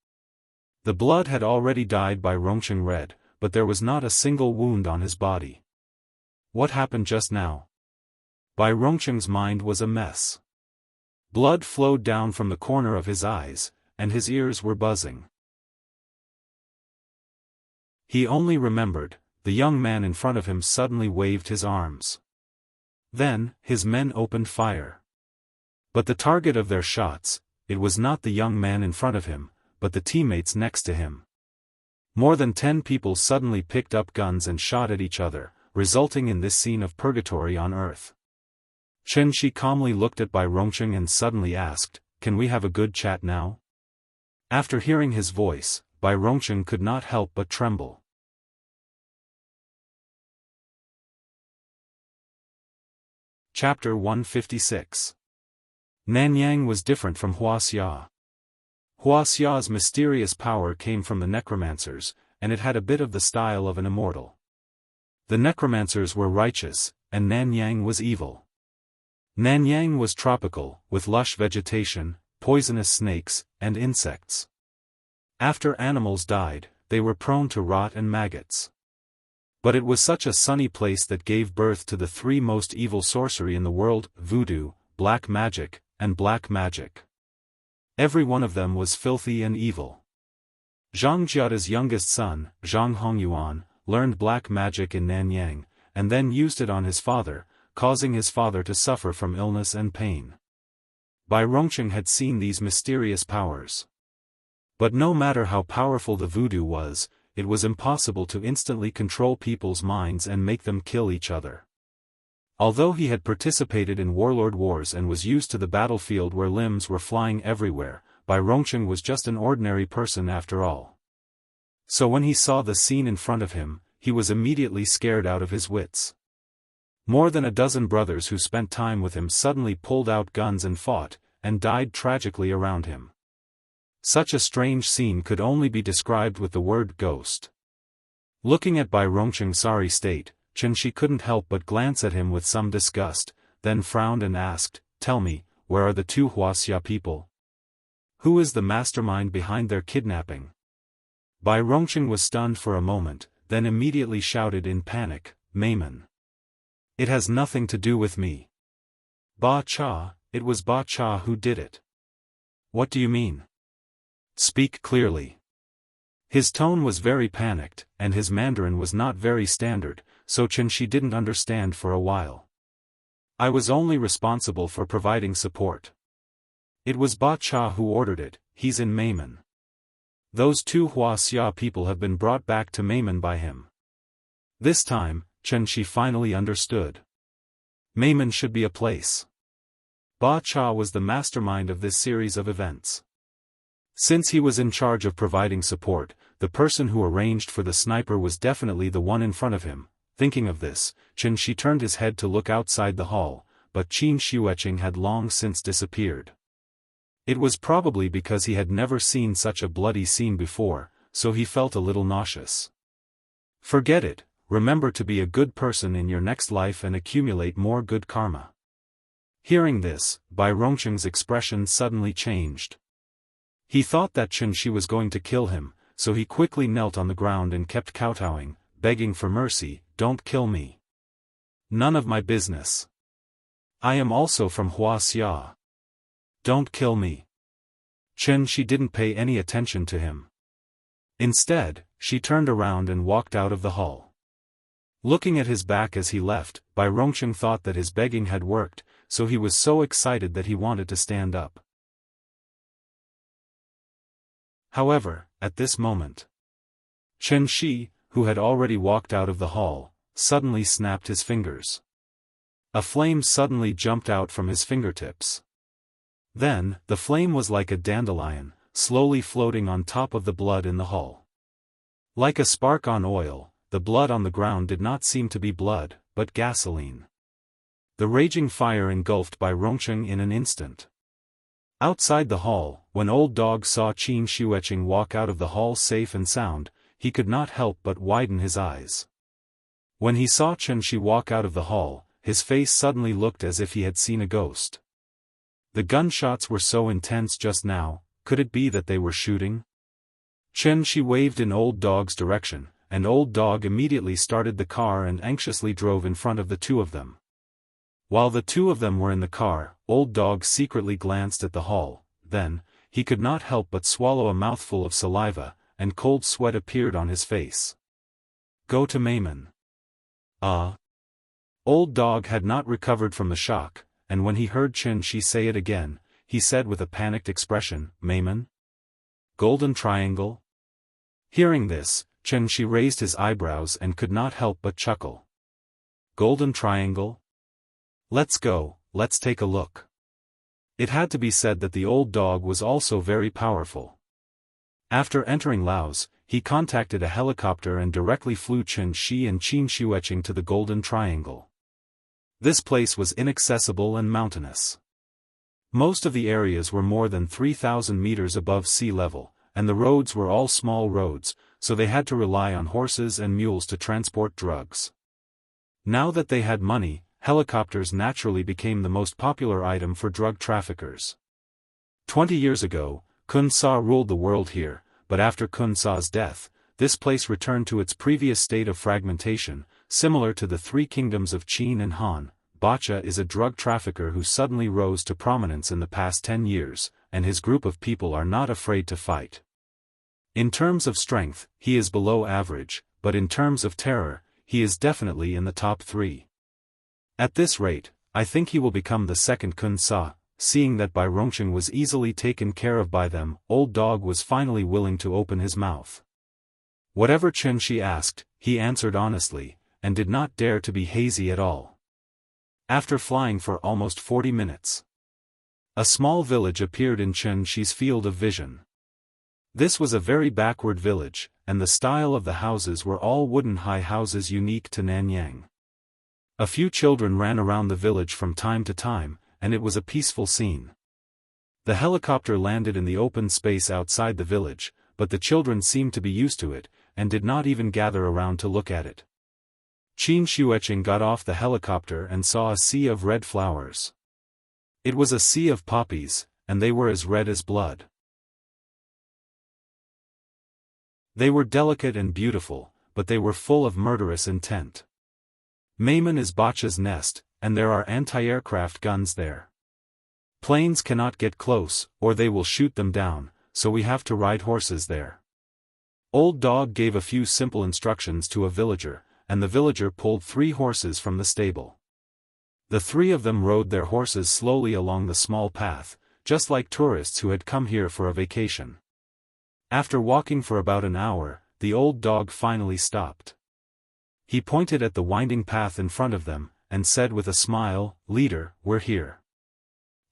The blood had already dyed Bai Rongcheng red, but there was not a single wound on his body. What happened just now? Bai Rongcheng's mind was a mess. Blood flowed down from the corner of his eyes, and his ears were buzzing. He only remembered, the young man in front of him suddenly waved his arms. Then, his men opened fire. But the target of their shots, it was not the young man in front of him, but the teammates next to him. More than 10 people suddenly picked up guns and shot at each other, resulting in this scene of purgatory on earth. Chen Shi calmly looked at Bai Rongcheng and suddenly asked, "Can we have a good chat now?" After hearing his voice, Bai Rongcheng could not help but tremble. Chapter 156. Nanyang was different from Huaxia. Huaxia's mysterious power came from the necromancers, and it had a bit of the style of an immortal. The necromancers were righteous, and Nanyang was evil. Nanyang was tropical, with lush vegetation, poisonous snakes, and insects. After animals died, they were prone to rot and maggots. But it was such a sunny place that gave birth to the three most evil sorcery in the world: voodoo, black magic, and black magic. Every one of them was filthy and evil. Zhang Jiada's youngest son, Zhang Hongyuan, learned black magic in Nanyang, and then used it on his father, causing his father to suffer from illness and pain. Bai Rongcheng had seen these mysterious powers. But no matter how powerful the voodoo was, it was impossible to instantly control people's minds and make them kill each other. Although he had participated in warlord wars and was used to the battlefield where limbs were flying everywhere, Bai Rongcheng was just an ordinary person after all. So when he saw the scene in front of him, he was immediately scared out of his wits. More than a dozen brothers who spent time with him suddenly pulled out guns and fought, and died tragically around him. Such a strange scene could only be described with the word ghost. Looking at Bai Rongcheng's sorry state, Qianxi couldn't help but glance at him with some disgust, then frowned and asked, "Tell me, where are the two Huaxia people? Who is the mastermind behind their kidnapping?" Bai Rongcheng was stunned for a moment, then immediately shouted in panic, "Meimen. It has nothing to do with me. Ba Cha, it was Ba Cha who did it." "What do you mean? Speak clearly." His tone was very panicked, and his Mandarin was not very standard, so Qianxi didn't understand for a while. "I was only responsible for providing support. It was Ba Cha who ordered it. He's in Meimen. Those two Huaxia people have been brought back to Meimen by him." This time, Qianxi finally understood. Meimen should be a place. Ba Cha was the mastermind of this series of events. Since he was in charge of providing support, the person who arranged for the sniper was definitely the one in front of him. Thinking of this, Qianxi turned his head to look outside the hall, but Qin Xueqing had long since disappeared. It was probably because he had never seen such a bloody scene before, so he felt a little nauseous. "Forget it, remember to be a good person in your next life and accumulate more good karma." Hearing this, Bai Rongcheng's expression suddenly changed. He thought that Qianxi was going to kill him, so he quickly knelt on the ground and kept kowtowing, begging for mercy, "Don't kill me. None of my business. I am also from Huaxia. Don't kill me." Qianxi didn't pay any attention to him. Instead, she turned around and walked out of the hall. Looking at his back as he left, Bai Rongcheng thought that his begging had worked, so he was so excited that he wanted to stand up. However, at this moment, Qianxi, who had already walked out of the hall, suddenly snapped his fingers. A flame suddenly jumped out from his fingertips. Then, the flame was like a dandelion, slowly floating on top of the blood in the hall. Like a spark on oil, the blood on the ground did not seem to be blood, but gasoline. The raging fire engulfed Bai Rongcheng in an instant. Outside the hall, when Old Dog saw Qin Xueqing walk out of the hall safe and sound, he could not help but widen his eyes. When he saw Qianxi walk out of the hall, his face suddenly looked as if he had seen a ghost. The gunshots were so intense just now, could it be that they were shooting? Qianxi waved in Old Dog's direction, and Old Dog immediately started the car and anxiously drove in front of the two of them. While the two of them were in the car, Old Dog secretly glanced at the hall, then, he could not help but swallow a mouthful of saliva, and cold sweat appeared on his face. "Go to Meimen." Old Dog had not recovered from the shock, and when he heard Qianxi say it again, he said with a panicked expression, "Meimen? Golden Triangle?" Hearing this, Qianxi raised his eyebrows and could not help but chuckle. "Golden Triangle? Let's go, let's take a look." It had to be said that the Old Dog was also very powerful. After entering Laos, he contacted a helicopter and directly flew Chen Shi and Qin Shuecheng to the Golden Triangle. This place was inaccessible and mountainous. Most of the areas were more than 3,000 meters above sea level, and the roads were all small roads, so they had to rely on horses and mules to transport drugs. Now that they had money, helicopters naturally became the most popular item for drug traffickers. 20 years ago, Kun Sa ruled the world here, but after Kun Sa's death, this place returned to its previous state of fragmentation, similar to the three kingdoms of Qin and Han. Bacha is a drug trafficker who suddenly rose to prominence in the past 10 years, and his group of people are not afraid to fight. In terms of strength, he is below average, but in terms of terror, he is definitely in the top 3. At this rate, I think he will become the second Kun Sa. Seeing that Bai Rongsheng was easily taken care of by them, Old Dog was finally willing to open his mouth. Whatever Chen Shi asked, he answered honestly, and did not dare to be hazy at all. After flying for almost 40 minutes, a small village appeared in Chen Shi's field of vision. This was a very backward village, and the style of the houses were all wooden high houses unique to Nanyang. A few children ran around the village from time to time, and it was a peaceful scene. The helicopter landed in the open space outside the village, but the children seemed to be used to it, and did not even gather around to look at it. Qin Shuecheng got off the helicopter and saw a sea of red flowers. It was a sea of poppies, and they were as red as blood. They were delicate and beautiful, but they were full of murderous intent. Meimen is Bacha's nest, and there are anti-aircraft guns there. Planes cannot get close, or they will shoot them down, so we have to ride horses there. Old Dog gave a few simple instructions to a villager, and the villager pulled 3 horses from the stable. The 3 of them rode their horses slowly along the small path, just like tourists who had come here for a vacation. After walking for about an hour, the Old Dog finally stopped. He pointed at the winding path in front of them, and said with a smile, "Leader, we're here.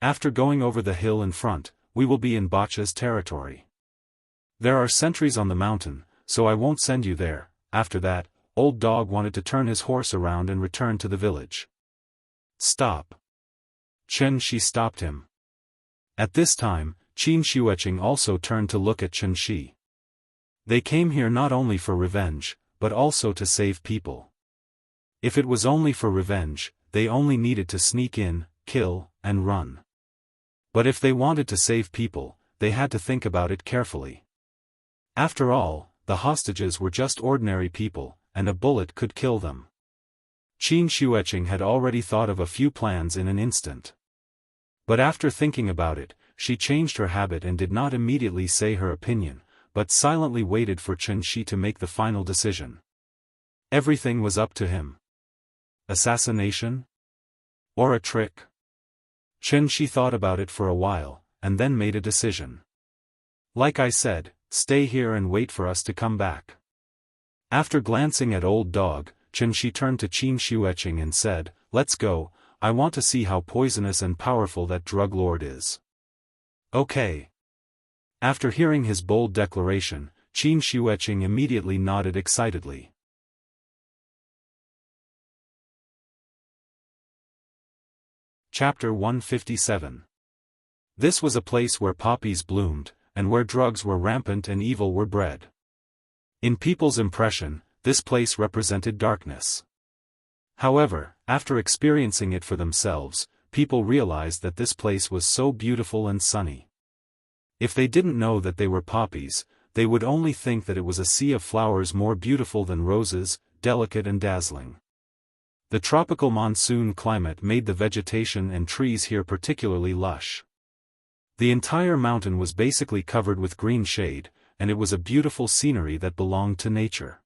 After going over the hill in front, we will be in Bacha's territory. There are sentries on the mountain, so I won't send you there." After that, Old Dog wanted to turn his horse around and return to the village. "Stop." Chen Shi stopped him. At this time, Qin Shuecheng also turned to look at Chen Shi. They came here not only for revenge, but also to save people. If it was only for revenge, they only needed to sneak in, kill, and run. But if they wanted to save people, they had to think about it carefully. After all, the hostages were just ordinary people, and a bullet could kill them. Qin Shuecheng had already thought of a few plans in an instant. But after thinking about it, she changed her habit and did not immediately say her opinion, but silently waited for Chen Shi to make the final decision. Everything was up to him. Assassination? Or a trick? Chen Shi thought about it for a while, and then made a decision. "Like I said, stay here and wait for us to come back." After glancing at Old Dog, Chen Shi turned to Qin Shuecheng and said, "Let's go, I want to see how poisonous and powerful that drug lord is." "Okay." After hearing his bold declaration, Qin Shuecheng immediately nodded excitedly. Chapter 157. This was a place where poppies bloomed, and where drugs were rampant and evil were bred. In people's impression, this place represented darkness. However, after experiencing it for themselves, people realized that this place was so beautiful and sunny. If they didn't know that they were poppies, they would only think that it was a sea of flowers more beautiful than roses, delicate and dazzling. The tropical monsoon climate made the vegetation and trees here particularly lush. The entire mountain was basically covered with green shade, and it was a beautiful scenery that belonged to nature.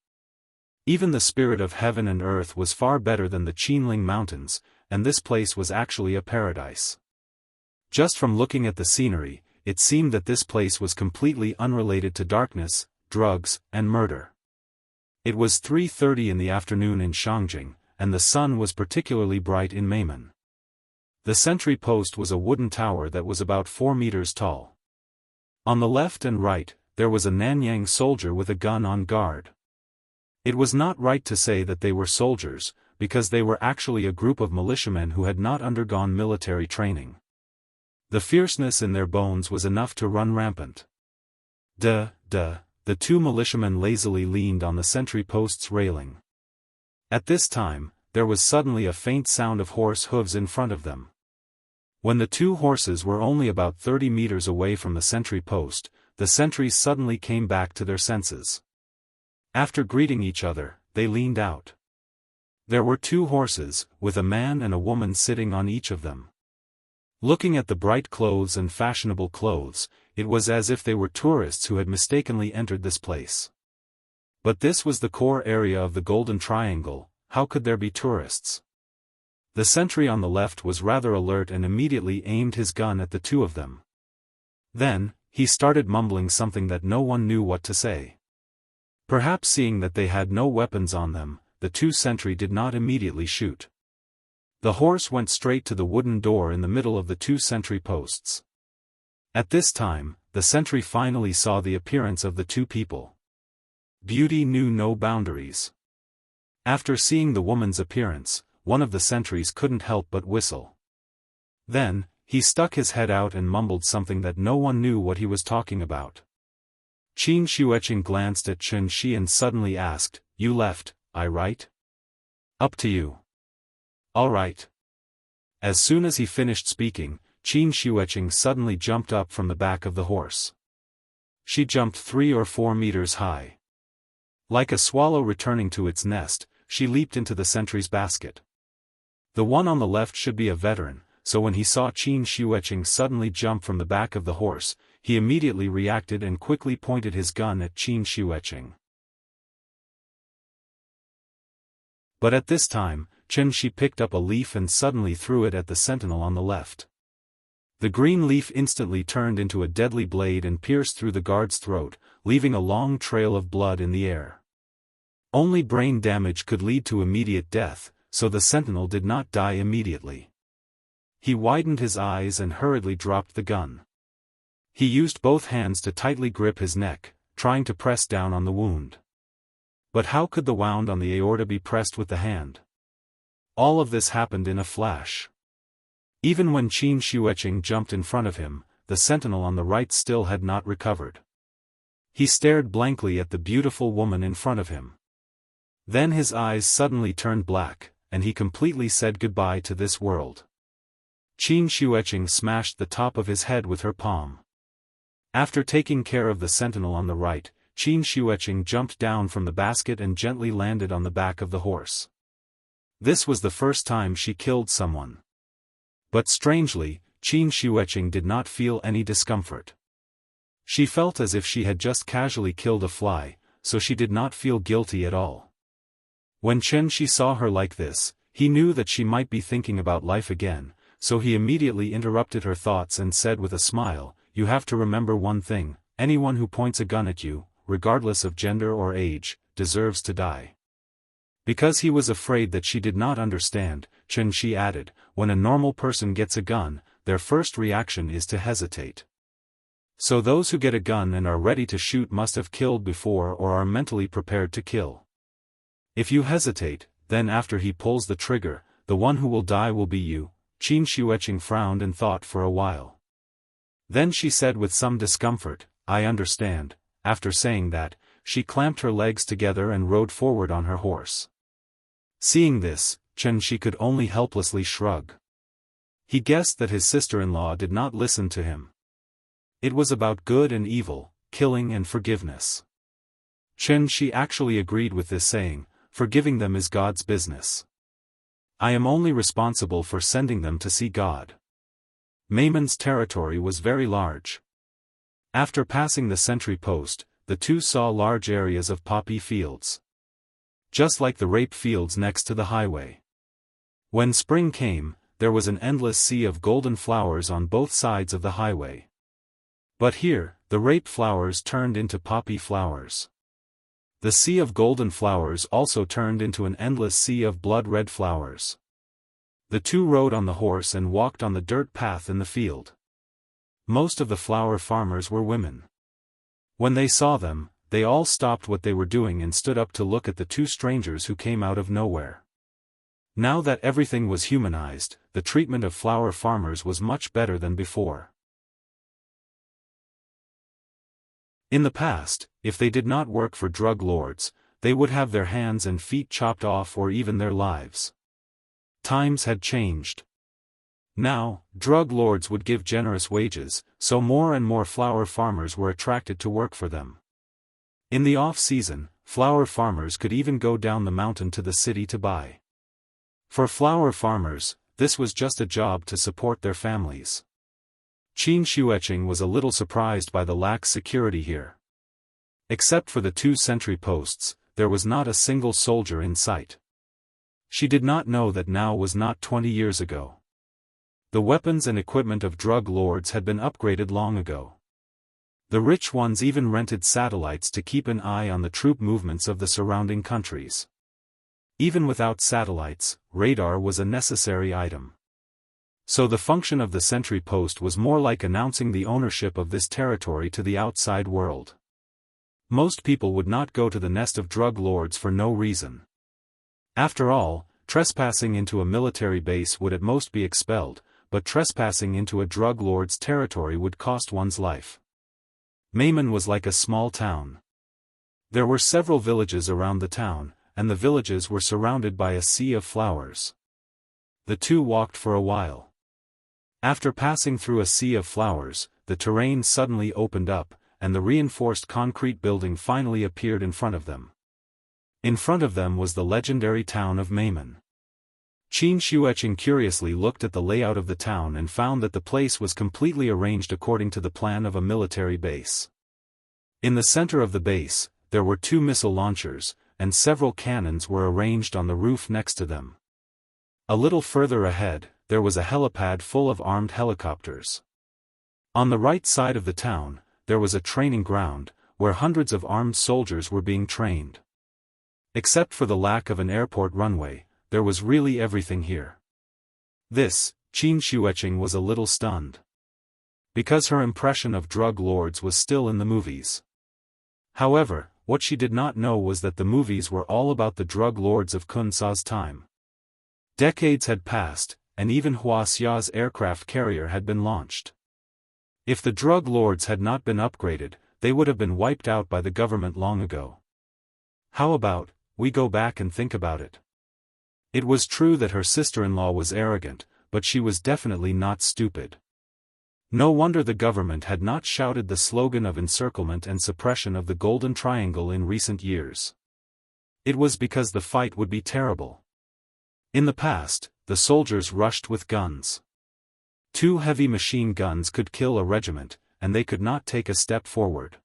Even the spirit of heaven and earth was far better than the Qinling Mountains, and this place was actually a paradise. Just from looking at the scenery, it seemed that this place was completely unrelated to darkness, drugs, and murder. It was 3:30 in the afternoon in Shangjing, and the sun was particularly bright in Meimen. The sentry post was a wooden tower that was about 4 meters tall. On the left and right, there was a Nanyang soldier with a gun on guard. It was not right to say that they were soldiers, because they were actually a group of militiamen who had not undergone military training. The fierceness in their bones was enough to run rampant. The two militiamen lazily leaned on the sentry post's railing. At this time, there was suddenly a faint sound of horse hooves in front of them. When the two horses were only about 30 meters away from the sentry post, the sentries suddenly came back to their senses. After greeting each other, they leaned out. There were two horses, with a man and a woman sitting on each of them. Looking at the bright clothes and fashionable clothes, it was as if they were tourists who had mistakenly entered this place. But this was the core area of the Golden Triangle. How could there be tourists? The sentry on the left was rather alert and immediately aimed his gun at the two of them. Then, he started mumbling something that no one knew what to say. Perhaps seeing that they had no weapons on them, the two sentry did not immediately shoot. The horse went straight to the wooden door in the middle of the two sentry posts. At this time, the sentry finally saw the appearance of the two people. Beauty knew no boundaries. After seeing the woman's appearance, one of the sentries couldn't help but whistle. Then, he stuck his head out and mumbled something that no one knew what he was talking about. Qin Shueqing glanced at Chen Shi and suddenly asked, "You left, I right?" "Up to you." "All right." As soon as he finished speaking, Qin Shueqing suddenly jumped up from the back of the horse. She jumped 3 or 4 meters high. Like a swallow returning to its nest, she leaped into the sentry's basket. The one on the left should be a veteran, so when he saw Qin Shueqing suddenly jump from the back of the horse, he immediately reacted and quickly pointed his gun at Qin Shueqing. But at this time, Chen Shi picked up a leaf and suddenly threw it at the sentinel on the left. The green leaf instantly turned into a deadly blade and pierced through the guard's throat, leaving a long trail of blood in the air. Only brain damage could lead to immediate death, so the sentinel did not die immediately. He widened his eyes and hurriedly dropped the gun. He used both hands to tightly grip his neck, trying to press down on the wound. But how could the wound on the aorta be pressed with the hand? All of this happened in a flash. Even when Qin Shueqing jumped in front of him, the sentinel on the right still had not recovered. He stared blankly at the beautiful woman in front of him. Then his eyes suddenly turned black, and he completely said goodbye to this world. Qin Shueqing smashed the top of his head with her palm. After taking care of the sentinel on the right, Qin Shueqing jumped down from the basket and gently landed on the back of the horse. This was the first time she killed someone. But strangely, Qin Shueqing did not feel any discomfort. She felt as if she had just casually killed a fly, so she did not feel guilty at all. When Chen Shi saw her like this, he knew that she might be thinking about life again, so he immediately interrupted her thoughts and said with a smile, "You have to remember one thing, anyone who points a gun at you, regardless of gender or age, deserves to die." Because he was afraid that she did not understand, Chen Shi added, "When a normal person gets a gun, their first reaction is to hesitate. So those who get a gun and are ready to shoot must have killed before or are mentally prepared to kill. If you hesitate, then after he pulls the trigger, the one who will die will be you." Qin Shueqing frowned and thought for a while. Then she said with some discomfort, "I understand." After saying that, she clamped her legs together and rode forward on her horse. Seeing this, Chen Shi could only helplessly shrug. He guessed that his sister-in-law did not listen to him. It was about good and evil, killing and forgiveness. Chen Shi actually agreed with this saying, "Forgiving them is God's business. I am only responsible for sending them to see God." Mayman's territory was very large. After passing the sentry post, the two saw large areas of poppy fields. Just like the rape fields next to the highway. When spring came, there was an endless sea of golden flowers on both sides of the highway. But here, the rape flowers turned into poppy flowers. The sea of golden flowers also turned into an endless sea of blood-red flowers. The two rode on the horse and walked on the dirt path in the field. Most of the flower farmers were women. When they saw them, they all stopped what they were doing and stood up to look at the two strangers who came out of nowhere. Now that everything was humanized, the treatment of flower farmers was much better than before. In the past, if they did not work for drug lords, they would have their hands and feet chopped off or even their lives. Times had changed. Now, drug lords would give generous wages, so more and more flower farmers were attracted to work for them. In the off-season, flower farmers could even go down the mountain to the city to buy. For flower farmers, this was just a job to support their families. Qin Shuiqing was a little surprised by the lax security here. Except for the 2 sentry posts, there was not a single soldier in sight. She did not know that now was not 20 years ago. The weapons and equipment of drug lords had been upgraded long ago. The rich ones even rented satellites to keep an eye on the troop movements of the surrounding countries. Even without satellites, radar was a necessary item. So the function of the sentry post was more like announcing the ownership of this territory to the outside world. Most people would not go to the nest of drug lords for no reason. After all, trespassing into a military base would at most be expelled, but trespassing into a drug lord's territory would cost one's life. Meimen was like a small town. There were several villages around the town, and the villages were surrounded by a sea of flowers. The two walked for a while. After passing through a sea of flowers, the terrain suddenly opened up, and the reinforced concrete building finally appeared in front of them. In front of them was the legendary town of Meimen. Qin Shuiqing curiously looked at the layout of the town and found that the place was completely arranged according to the plan of a military base. In the center of the base, there were 2 missile launchers, and several cannons were arranged on the roof next to them. A little further ahead, there was a helipad full of armed helicopters. On the right side of the town, there was a training ground, where hundreds of armed soldiers were being trained. Except for the lack of an airport runway, there was really everything here. This, Qin Shuiqing was a little stunned. Because her impression of drug lords was still in the movies. However, what she did not know was that the movies were all about the drug lords of Kun Sa's time. Decades had passed, and even Huaxia's aircraft carrier had been launched. If the drug lords had not been upgraded, they would have been wiped out by the government long ago. How about, we go back and think about it? It was true that her sister-in-law was arrogant, but she was definitely not stupid. No wonder the government had not shouted the slogan of encirclement and suppression of the Golden Triangle in recent years. It was because the fight would be terrible. In the past, the soldiers rushed with guns. 2 heavy machine guns could kill a regiment, and they could not take a step forward.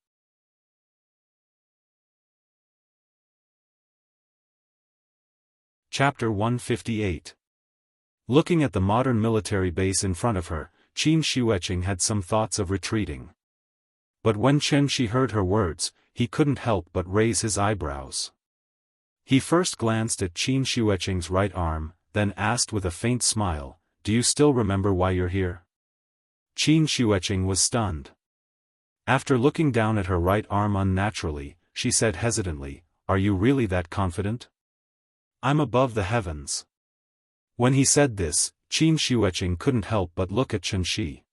Chapter 158. Looking at the modern military base in front of her, Qin Shuiqing had some thoughts of retreating. But when Chen Shi heard her words, he couldn't help but raise his eyebrows. He first glanced at Qin Shuiqing's right arm, then asked with a faint smile, "Do you still remember why you're here?" Qin Shuiqing was stunned. After looking down at her right arm unnaturally, she said hesitantly, "Are you really that confident?" "I'm above the heavens." When he said this, Qin Shuiqing couldn't help but look at Chen Shi.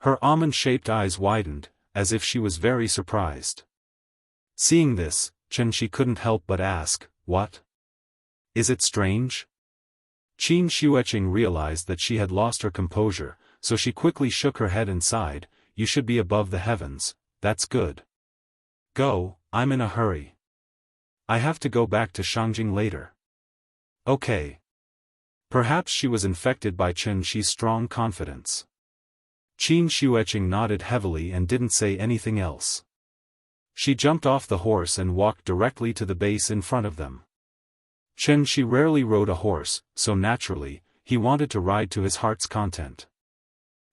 Her almond-shaped eyes widened, as if she was very surprised. Seeing this, Chen Shi couldn't help but ask, "What? Is it strange?" Qin Shuiqing realized that she had lost her composure, so she quickly shook her head and sighed, "You should be above the heavens, that's good. Go, I'm in a hurry. I have to go back to Shangjing later." Okay. Perhaps she was infected by Chen Shi's strong confidence. Qin Shuiqing nodded heavily and didn't say anything else. She jumped off the horse and walked directly to the base in front of them. Chen Shi rarely rode a horse, so naturally, he wanted to ride to his heart's content.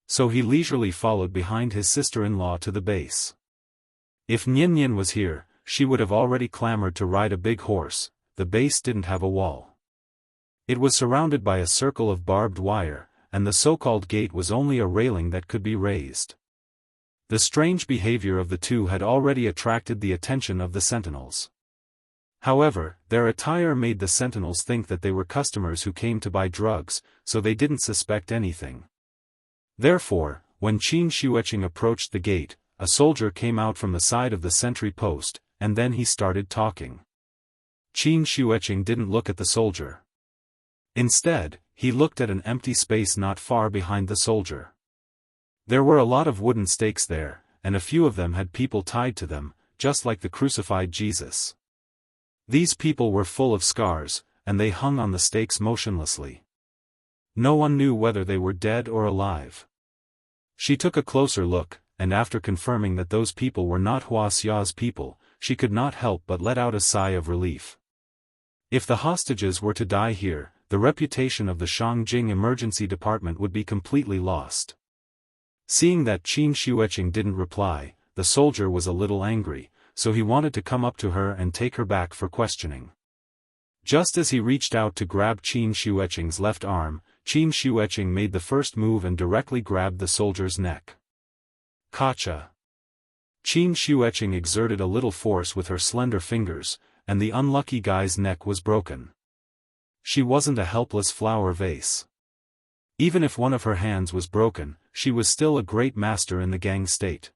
So he leisurely followed behind his sister-in-law to the base. If Nian was here, she would have already clamored to ride a big horse. The base didn't have a wall. It was surrounded by a circle of barbed wire, and the so-called gate was only a railing that could be raised. The strange behavior of the two had already attracted the attention of the sentinels. However, their attire made the sentinels think that they were customers who came to buy drugs, so they didn't suspect anything. Therefore, when Qin Shueqing approached the gate, a soldier came out from the side of the sentry post, and then he started talking. Qin Shueqing didn't look at the soldier. Instead, he looked at an empty space not far behind the soldier. There were a lot of wooden stakes there, and a few of them had people tied to them, just like the crucified Jesus. These people were full of scars, and they hung on the stakes motionlessly. No one knew whether they were dead or alive. She took a closer look, and after confirming that those people were not Hua Xia's people, she could not help but let out a sigh of relief. If the hostages were to die here, the reputation of the Shangjing Emergency Department would be completely lost. Seeing that Qin Shueqing didn't reply, the soldier was a little angry, so he wanted to come up to her and take her back for questioning. Just as he reached out to grab Qin Shueqing's left arm, Qin Shueqing made the first move and directly grabbed the soldier's neck. Gotcha! Qin Shueqing exerted a little force with her slender fingers, and the unlucky guy's neck was broken. She wasn't a helpless flower vase. Even if one of her hands was broken, she was still a great master in the gang state.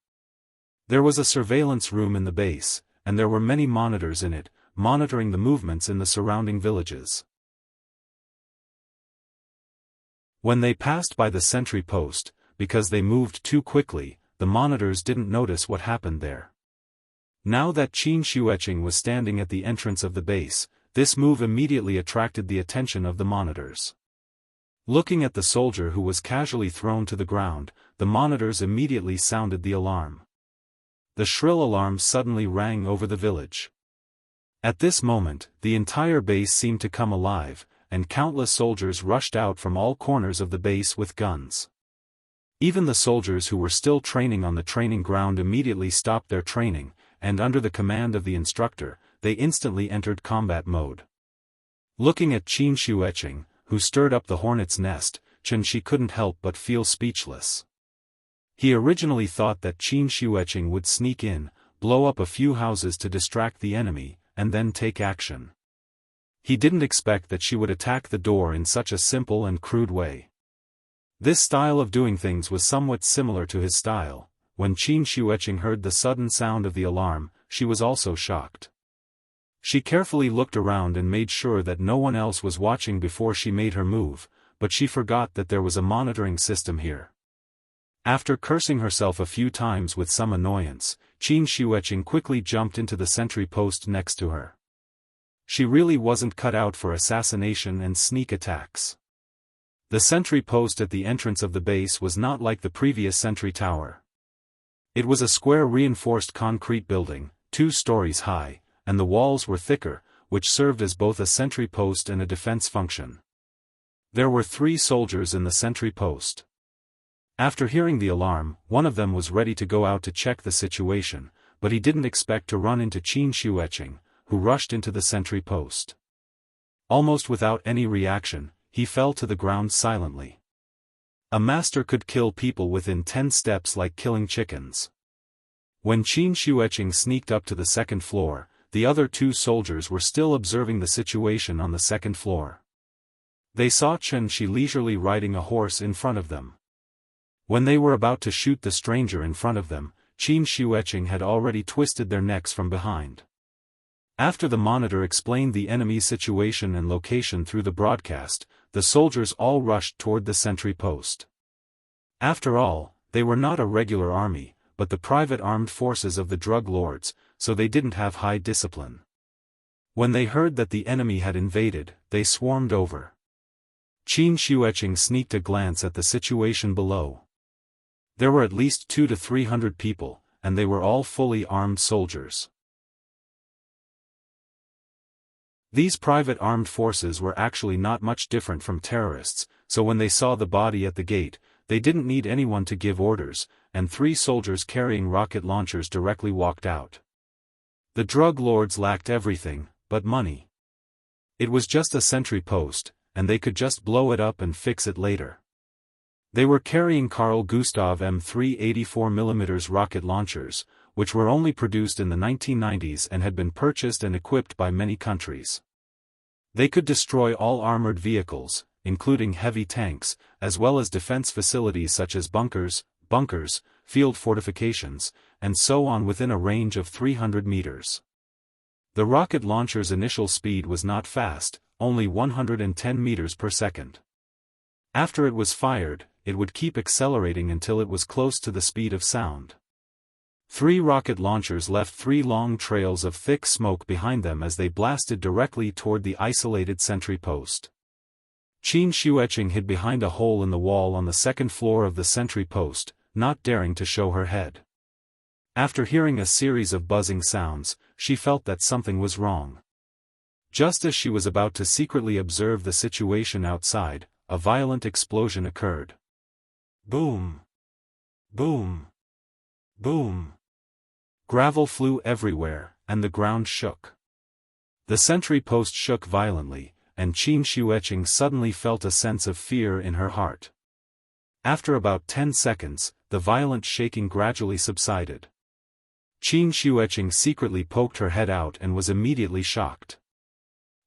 There was a surveillance room in the base, and there were many monitors in it, monitoring the movements in the surrounding villages. When they passed by the sentry post, because they moved too quickly, the monitors didn't notice what happened there. Now that Qin Shueqing was standing at the entrance of the base, this move immediately attracted the attention of the monitors. Looking at the soldier who was casually thrown to the ground, the monitors immediately sounded the alarm. The shrill alarm suddenly rang over the village. At this moment, the entire base seemed to come alive, and countless soldiers rushed out from all corners of the base with guns. Even the soldiers who were still training on the training ground immediately stopped their training, and under the command of the instructor, they instantly entered combat mode. Looking at Qin Shueqing, who stirred up the hornet's nest, Shi couldn't help but feel speechless. He originally thought that Qin Shueqing would sneak in, blow up a few houses to distract the enemy, and then take action. He didn't expect that she would attack the door in such a simple and crude way. This style of doing things was somewhat similar to his style. When Qin Shueqing heard the sudden sound of the alarm, she was also shocked. She carefully looked around and made sure that no one else was watching before she made her move, but she forgot that there was a monitoring system here. After cursing herself a few times with some annoyance, Qin Shueqing quickly jumped into the sentry post next to her. She really wasn't cut out for assassination and sneak attacks. The sentry post at the entrance of the base was not like the previous sentry tower. It was a square reinforced concrete building, 2 stories high, and the walls were thicker, which served as both a sentry post and a defense function. There were 3 soldiers in the sentry post. After hearing the alarm, one of them was ready to go out to check the situation, but he didn't expect to run into Qin Shueqing, who rushed into the sentry post. Almost without any reaction, he fell to the ground silently. A master could kill people within 10 steps like killing chickens. When Qin Shueqing sneaked up to the second floor, the other 2 soldiers were still observing the situation on the second floor. They saw Shi leisurely riding a horse in front of them. When they were about to shoot the stranger in front of them, Qin Shueqing had already twisted their necks from behind. After the monitor explained the enemy's situation and location through the broadcast, the soldiers all rushed toward the sentry post. After all, they were not a regular army, but the private armed forces of the drug lords, so they didn't have high discipline. When they heard that the enemy had invaded, they swarmed over. Qin Shueqing sneaked a glance at the situation below. There were at least 200 to 300 people, and they were all fully armed soldiers. These private armed forces were actually not much different from terrorists, so when they saw the body at the gate, they didn't need anyone to give orders, and 3 soldiers carrying rocket launchers directly walked out. The drug lords lacked everything, but money. It was just a sentry post, and they could just blow it up and fix it later. They were carrying Carl Gustav M3 84mm rocket launchers, which were only produced in the 1990s and had been purchased and equipped by many countries. They could destroy all armored vehicles, including heavy tanks, as well as defense facilities such as bunkers, field fortifications, and so on within a range of 300 meters. The rocket launcher's initial speed was not fast, only 110 meters per second. After it was fired, it would keep accelerating until it was close to the speed of sound. 3 rocket launchers left 3 long trails of thick smoke behind them as they blasted directly toward the isolated sentry post. Qin Shueqing hid behind a hole in the wall on the second floor of the sentry post, not daring to show her head. After hearing a series of buzzing sounds, she felt that something was wrong. Just as she was about to secretly observe the situation outside, a violent explosion occurred. Boom! Boom! Boom! Gravel flew everywhere, and the ground shook. The sentry post shook violently, and Qin Shueqing suddenly felt a sense of fear in her heart. After about 10 seconds, the violent shaking gradually subsided. Qin Shueqing secretly poked her head out and was immediately shocked.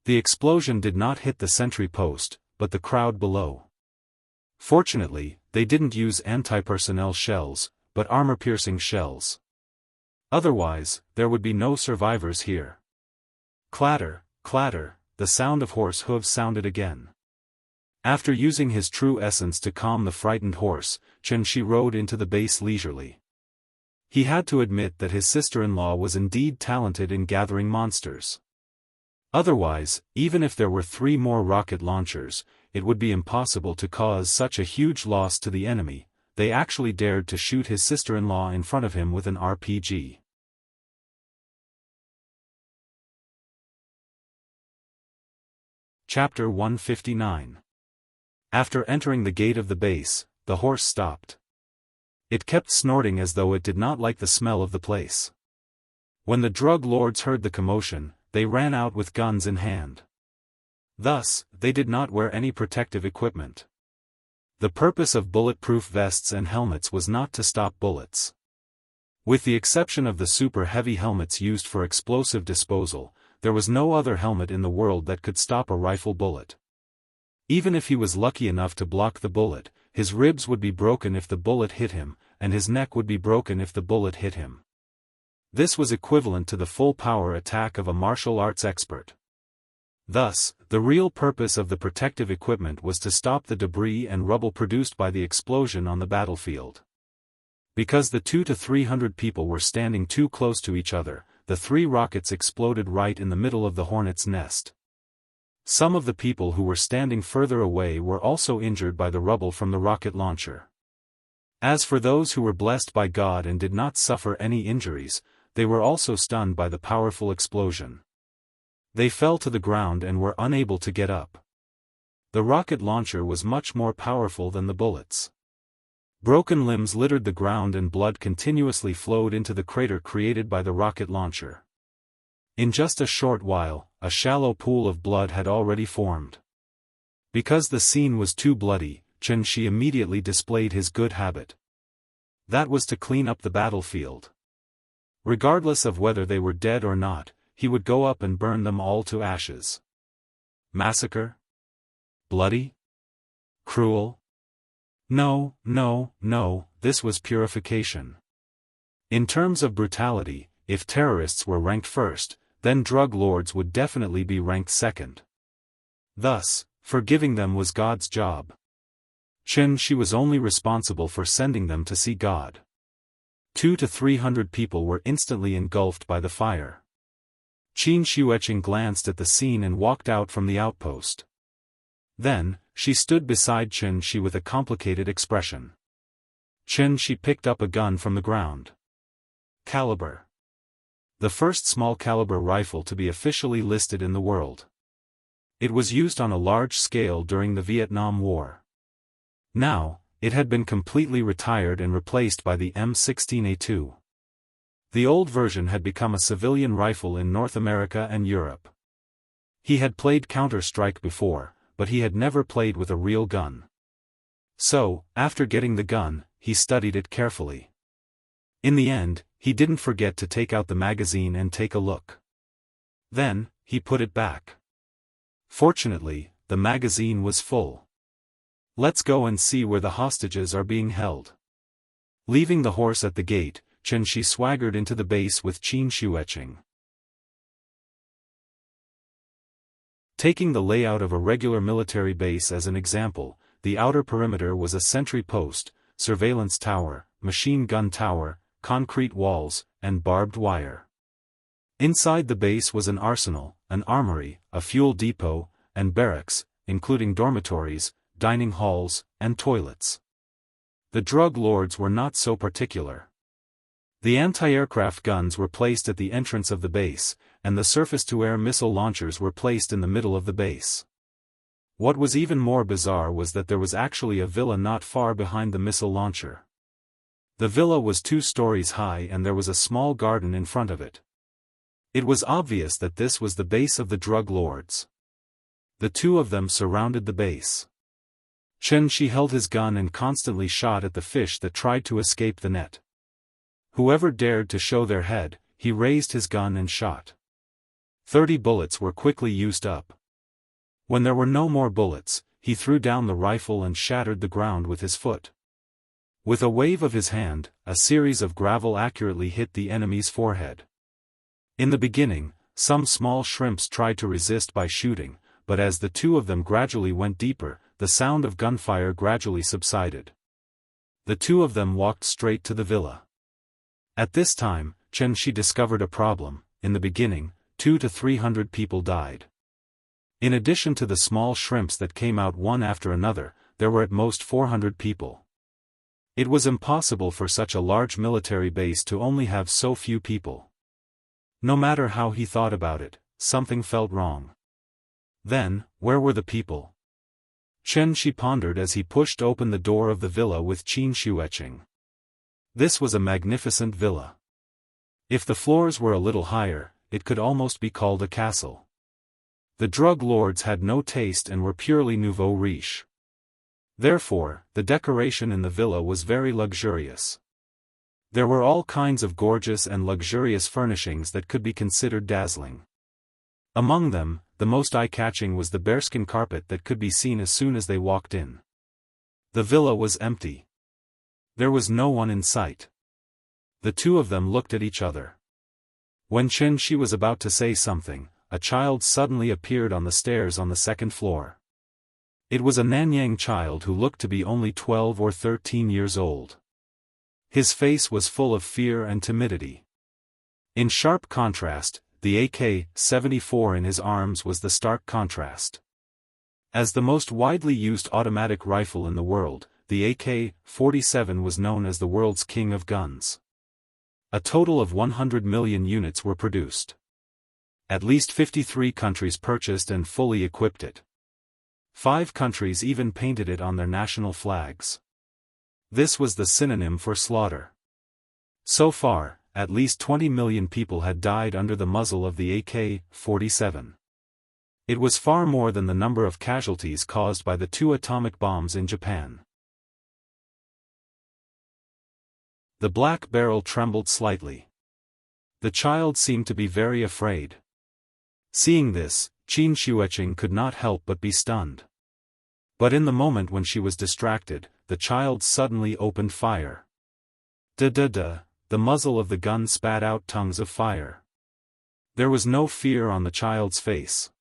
The explosion did not hit the sentry post, but the crowd below. Fortunately, they didn't use anti-personnel shells, but armor-piercing shells. Otherwise, there would be no survivors here. Clatter, clatter, the sound of horse hooves sounded again. After using his true essence to calm the frightened horse, Chen Shi rode into the base leisurely. He had to admit that his sister-in-law was indeed talented in gathering monsters. Otherwise, even if there were 3 more rocket launchers, it would be impossible to cause such a huge loss to the enemy. They actually dared to shoot his sister-in-law in front of him with an RPG. Chapter 159. After entering the gate of the base, the horse stopped. It kept snorting as though it did not like the smell of the place. When the drug lords heard the commotion, they ran out with guns in hand. Thus, they did not wear any protective equipment. The purpose of bulletproof vests and helmets was not to stop bullets. With the exception of the super-heavy helmets used for explosive disposal, there was no other helmet in the world that could stop a rifle bullet. Even if he was lucky enough to block the bullet, his ribs would be broken if the bullet hit him, and his neck would be broken if the bullet hit him. This was equivalent to the full-power attack of a martial arts expert. Thus, the real purpose of the protective equipment was to stop the debris and rubble produced by the explosion on the battlefield. Because the 200 to 300 people were standing too close to each other, the 3 rockets exploded right in the middle of the hornet's nest. Some of the people who were standing further away were also injured by the rubble from the rocket launcher. As for those who were blessed by God and did not suffer any injuries, they were also stunned by the powerful explosion. They fell to the ground and were unable to get up. The rocket launcher was much more powerful than the bullets. Broken limbs littered the ground and blood continuously flowed into the crater created by the rocket launcher. In just a short while, a shallow pool of blood had already formed. Because the scene was too bloody, Chen Shi immediately displayed his good habit. That was to clean up the battlefield. Regardless of whether they were dead or not, he would go up and burn them all to ashes. Massacre? Bloody? Cruel? No, no, no, this was purification. In terms of brutality, if terrorists were ranked first, then drug lords would definitely be ranked second. Thus, forgiving them was God's job. Chen Shi was only responsible for sending them to see God. 200 to 300 people were instantly engulfed by the fire. Qin Shueqing glanced at the scene and walked out from the outpost. Then, she stood beside Chen Shi with a complicated expression. Chen Shi picked up a gun from the ground. Caliber. The first small-caliber rifle to be officially listed in the world. It was used on a large scale during the Vietnam War. Now, it had been completely retired and replaced by the M16A2. The old version had become a civilian rifle in North America and Europe. He had played Counter-Strike before, but he had never played with a real gun. So, after getting the gun, he studied it carefully. In the end, he didn't forget to take out the magazine and take a look. Then, he put it back. Fortunately, the magazine was full. Let's go and see where the hostages are being held. Leaving the horse at the gate, Xianxia swaggered into the base with Qin Shueqing. Taking the layout of a regular military base as an example, the outer perimeter was a sentry post, surveillance tower, machine gun tower, concrete walls, and barbed wire. Inside the base was an arsenal, an armory, a fuel depot, and barracks, including dormitories, dining halls, and toilets. The drug lords were not so particular. The anti-aircraft guns were placed at the entrance of the base, and the surface-to-air missile launchers were placed in the middle of the base. What was even more bizarre was that there was actually a villa not far behind the missile launcher. The villa was 2 stories high and there was a small garden in front of it. It was obvious that this was the base of the drug lords. The 2 of them surrounded the base. Xianxia held his gun and constantly shot at the fish that tried to escape the net. Whoever dared to show their head, he raised his gun and shot. 30 bullets were quickly used up. When there were no more bullets, he threw down the rifle and shattered the ground with his foot. With a wave of his hand, a series of gravel accurately hit the enemy's forehead. In the beginning, some small shrimps tried to resist by shooting, but as the 2 of them gradually went deeper, the sound of gunfire gradually subsided. The 2 of them walked straight to the villa. At this time, Xianxia discovered a problem. In the beginning, 200 to 300 people died. In addition to the small shrimps that came out one after another, there were at most 400 people. It was impossible for such a large military base to only have so few people. No matter how he thought about it, something felt wrong. Then, where were the people? Xianxia pondered as he pushed open the door of the villa with Qin Shueqing. This was a magnificent villa. If the floors were a little higher, it could almost be called a castle. The drug lords had no taste and were purely nouveau riche. Therefore, the decoration in the villa was very luxurious. There were all kinds of gorgeous and luxurious furnishings that could be considered dazzling. Among them, the most eye-catching was the bearskin carpet that could be seen as soon as they walked in. The villa was empty. There was no one in sight. The 2 of them looked at each other. When Xianxia was about to say something, a child suddenly appeared on the stairs on the 2nd floor. It was a Nanyang child who looked to be only 12 or 13 years old. His face was full of fear and timidity. In sharp contrast, the AK-74 in his arms was the stark contrast. As the most widely used automatic rifle in the world, the AK-47 was known as the world's king of guns. A total of 100 million units were produced. At least 53 countries purchased and fully equipped it. 5 countries even painted it on their national flags. This was the synonym for slaughter. So far, at least 20 million people had died under the muzzle of the AK-47. It was far more than the number of casualties caused by the 2 atomic bombs in Japan. The black barrel trembled slightly. The child seemed to be very afraid. Seeing this, Qin Shueqing could not help but be stunned. But in the moment when she was distracted, the child suddenly opened fire. Da-da-da, the muzzle of the gun spat out tongues of fire. There was no fear on the child's face.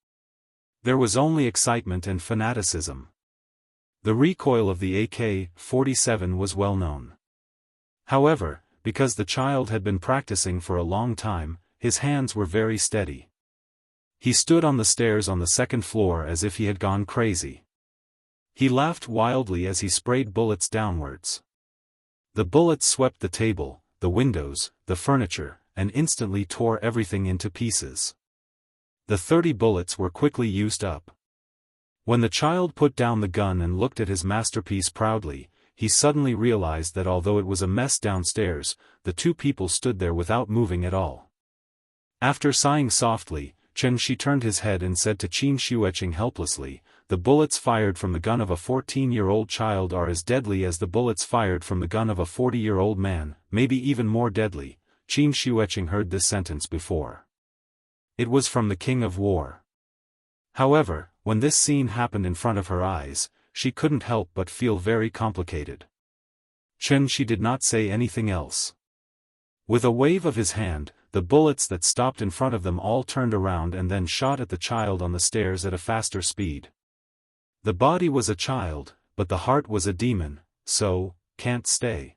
There was only excitement and fanaticism. The recoil of the AK-47 was well known. However, because the child had been practicing for a long time, his hands were very steady. He stood on the stairs on the 2nd floor as if he had gone crazy. He laughed wildly as he sprayed bullets downwards. The bullets swept the table, the windows, the furniture, and instantly tore everything into pieces. The 30 bullets were quickly used up. When the child put down the gun and looked at his masterpiece proudly, he suddenly realized that although it was a mess downstairs, the 2 people stood there without moving at all. After sighing softly, Xianxia turned his head and said to Qin Shueqing helplessly, the bullets fired from the gun of a 14-year-old child are as deadly as the bullets fired from the gun of a 40-year-old man, maybe even more deadly. Qin Shueqing heard this sentence before. It was from the King of War. However, when this scene happened in front of her eyes, she couldn't help but feel very complicated. She did not say anything else. With a wave of his hand, the bullets that stopped in front of them all turned around and then shot at the child on the stairs at a faster speed. The body was a child, but the heart was a demon, so, can't stay.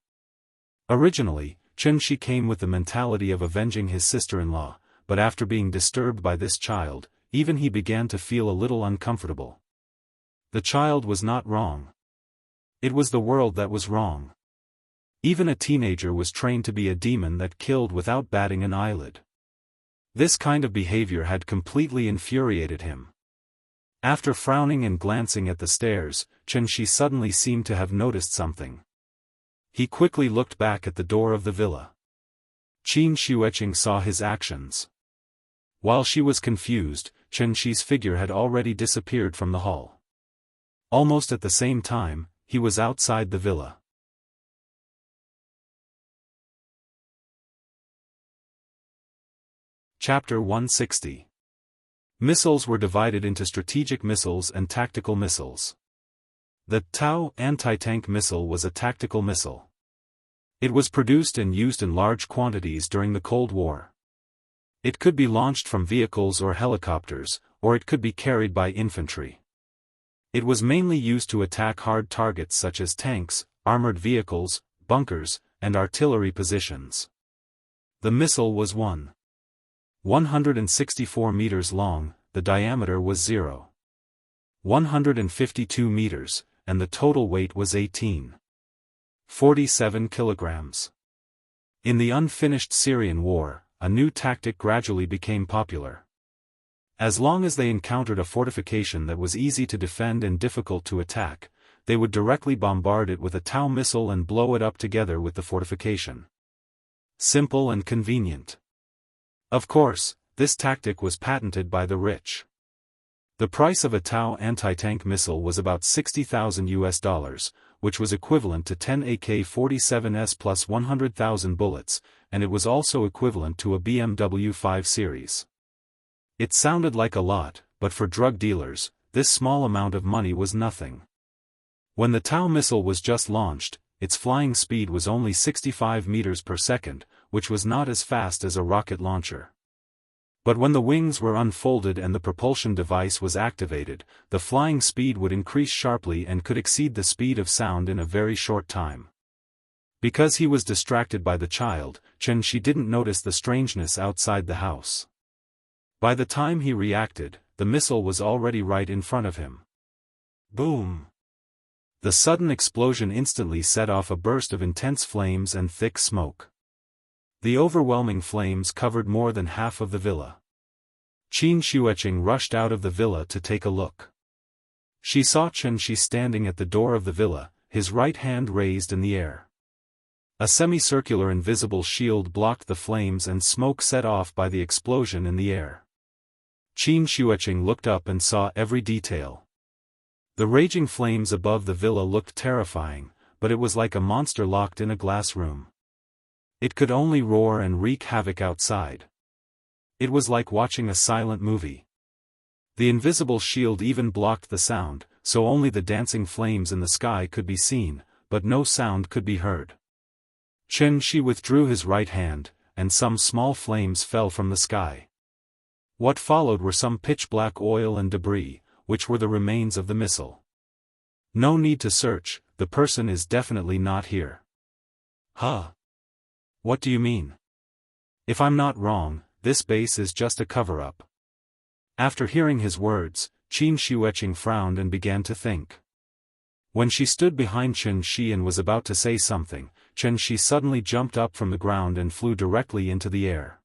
Originally, Shi came with the mentality of avenging his sister-in-law, but after being disturbed by this child, even he began to feel a little uncomfortable. The child was not wrong. It was the world that was wrong. Even a teenager was trained to be a demon that killed without batting an eyelid. This kind of behavior had completely infuriated him. After frowning and glancing at the stairs, Shi suddenly seemed to have noticed something. He quickly looked back at the door of the villa. Qin Shueqing saw his actions. While she was confused, Shi's figure had already disappeared from the hall. Almost at the same time, he was outside the villa. Chapter 160. Missiles were divided into strategic missiles and tactical missiles. The Tau anti-tank missile was a tactical missile. It was produced and used in large quantities during the Cold War. It could be launched from vehicles or helicopters, or it could be carried by infantry. It was mainly used to attack hard targets such as tanks, armored vehicles, bunkers, and artillery positions. The missile was 164 meters long, the diameter was 152 meters, and the total weight was 47 kilograms. In the unfinished Syrian war, a new tactic gradually became popular. As long as they encountered a fortification that was easy to defend and difficult to attack, they would directly bombard it with a Tau missile and blow it up together with the fortification. Simple and convenient. Of course, this tactic was patented by the rich. The price of a Tau anti-tank missile was about $60,000, which was equivalent to 10 AK-47s plus 100,000 bullets, and it was also equivalent to a BMW 5 Series. It sounded like a lot, but for drug dealers, this small amount of money was nothing. When the Tau missile was just launched, its flying speed was only 65 meters per second, which was not as fast as a rocket launcher. But when the wings were unfolded and the propulsion device was activated, the flying speed would increase sharply and could exceed the speed of sound in a very short time. Because he was distracted by the child, Shi didn't notice the strangeness outside the house. By the time he reacted, the missile was already right in front of him. Boom! The sudden explosion instantly set off a burst of intense flames and thick smoke. The overwhelming flames covered more than half of the villa. Qin Shueqing rushed out of the villa to take a look. She saw Shi standing at the door of the villa, his right hand raised in the air. A semicircular invisible shield blocked the flames and smoke set off by the explosion in the air. Qin Shueqing looked up and saw every detail. The raging flames above the villa looked terrifying, but it was like a monster locked in a glass room. It could only roar and wreak havoc outside. It was like watching a silent movie. The invisible shield even blocked the sound, so only the dancing flames in the sky could be seen, but no sound could be heard. Shi withdrew his right hand, and some small flames fell from the sky. What followed were some pitch-black oil and debris, which were the remains of the missile. No need to search, the person is definitely not here. Huh? What do you mean? If I'm not wrong, this base is just a cover-up. After hearing his words, Qin Shueqing frowned and began to think. When she stood behind Shi and was about to say something, Shi suddenly jumped up from the ground and flew directly into the air.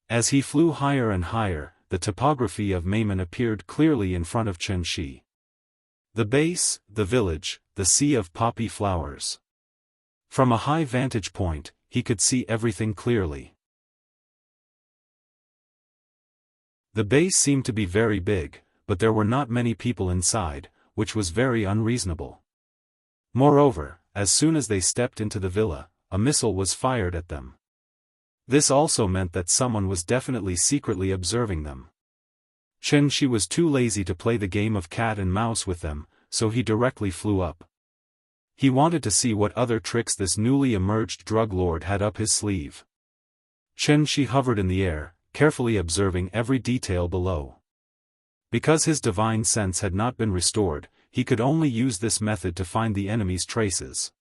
As he flew higher and higher, the topography of Meimen appeared clearly in front of Shi. The base, the village, the sea of poppy flowers. From a high vantage point, he could see everything clearly. The base seemed to be very big, but there were not many people inside, which was very unreasonable. Moreover, as soon as they stepped into the villa, a missile was fired at them. This also meant that someone was definitely secretly observing them. Xianxia was too lazy to play the game of cat and mouse with them, so he directly flew up. He wanted to see what other tricks this newly emerged drug lord had up his sleeve. Xianxia hovered in the air, carefully observing every detail below. Because his divine sense had not been restored, he could only use this method to find the enemy's traces.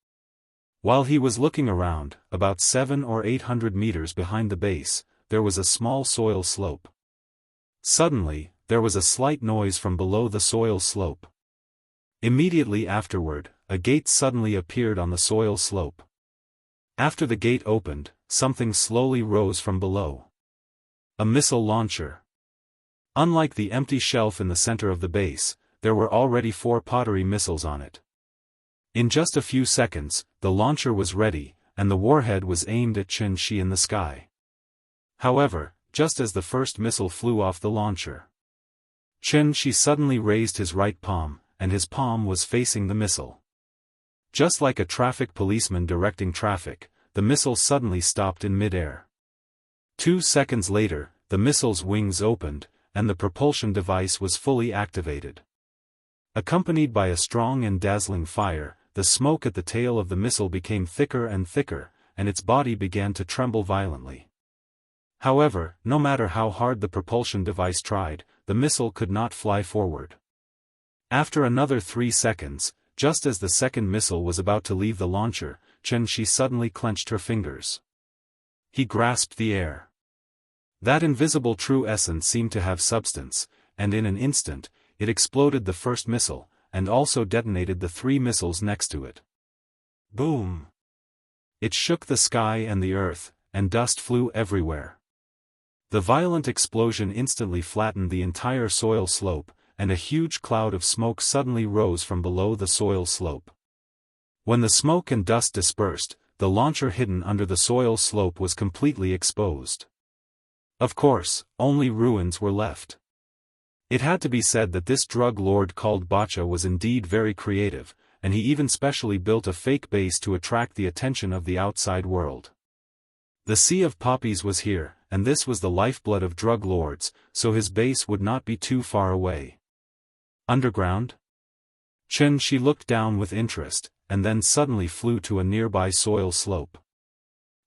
While he was looking around, about 700 or 800 meters behind the base, there was a small soil slope. Suddenly, there was a slight noise from below the soil slope. Immediately afterward, a gate suddenly appeared on the soil slope. After the gate opened, something slowly rose from below. A missile launcher. Unlike the empty shelf in the center of the base, there were already 4 pottery missiles on it. In just a few seconds, the launcher was ready, and the warhead was aimed at Xianxia in the sky. However, just as the first missile flew off the launcher, Xianxia suddenly raised his right palm, and his palm was facing the missile. Just like a traffic policeman directing traffic, the missile suddenly stopped in midair. 2 seconds later, the missile's wings opened, and the propulsion device was fully activated. Accompanied by a strong and dazzling fire, the smoke at the tail of the missile became thicker and thicker, and its body began to tremble violently. However, no matter how hard the propulsion device tried, the missile could not fly forward. After another 3 seconds, just as the second missile was about to leave the launcher, Xianxia suddenly clenched her fingers. He grasped the air. That invisible true essence seemed to have substance, and in an instant, it exploded the first missile, and also detonated the 3 missiles next to it. Boom! It shook the sky and the earth, and dust flew everywhere. The violent explosion instantly flattened the entire soil slope, and a huge cloud of smoke suddenly rose from below the soil slope. When the smoke and dust dispersed, the launcher hidden under the soil slope was completely exposed. Of course, only ruins were left. It had to be said that this drug lord called Wuxia was indeed very creative, and he even specially built a fake base to attract the attention of the outside world. The Sea of Poppies was here, and this was the lifeblood of drug lords, so his base would not be too far away. Underground? Xianxia looked down with interest, and then suddenly flew to a nearby soil slope.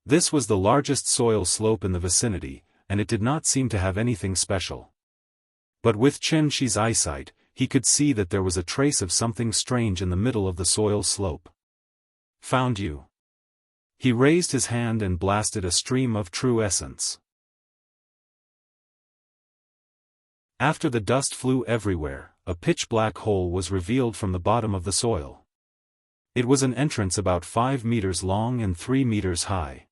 This was the largest soil slope in the vicinity, and it did not seem to have anything special. But with Xianxia's eyesight, he could see that there was a trace of something strange in the middle of the soil slope. Found you. He raised his hand and blasted a stream of true essence. After the dust flew everywhere, a pitch-black hole was revealed from the bottom of the soil. It was an entrance about 5 meters long and 3 meters high.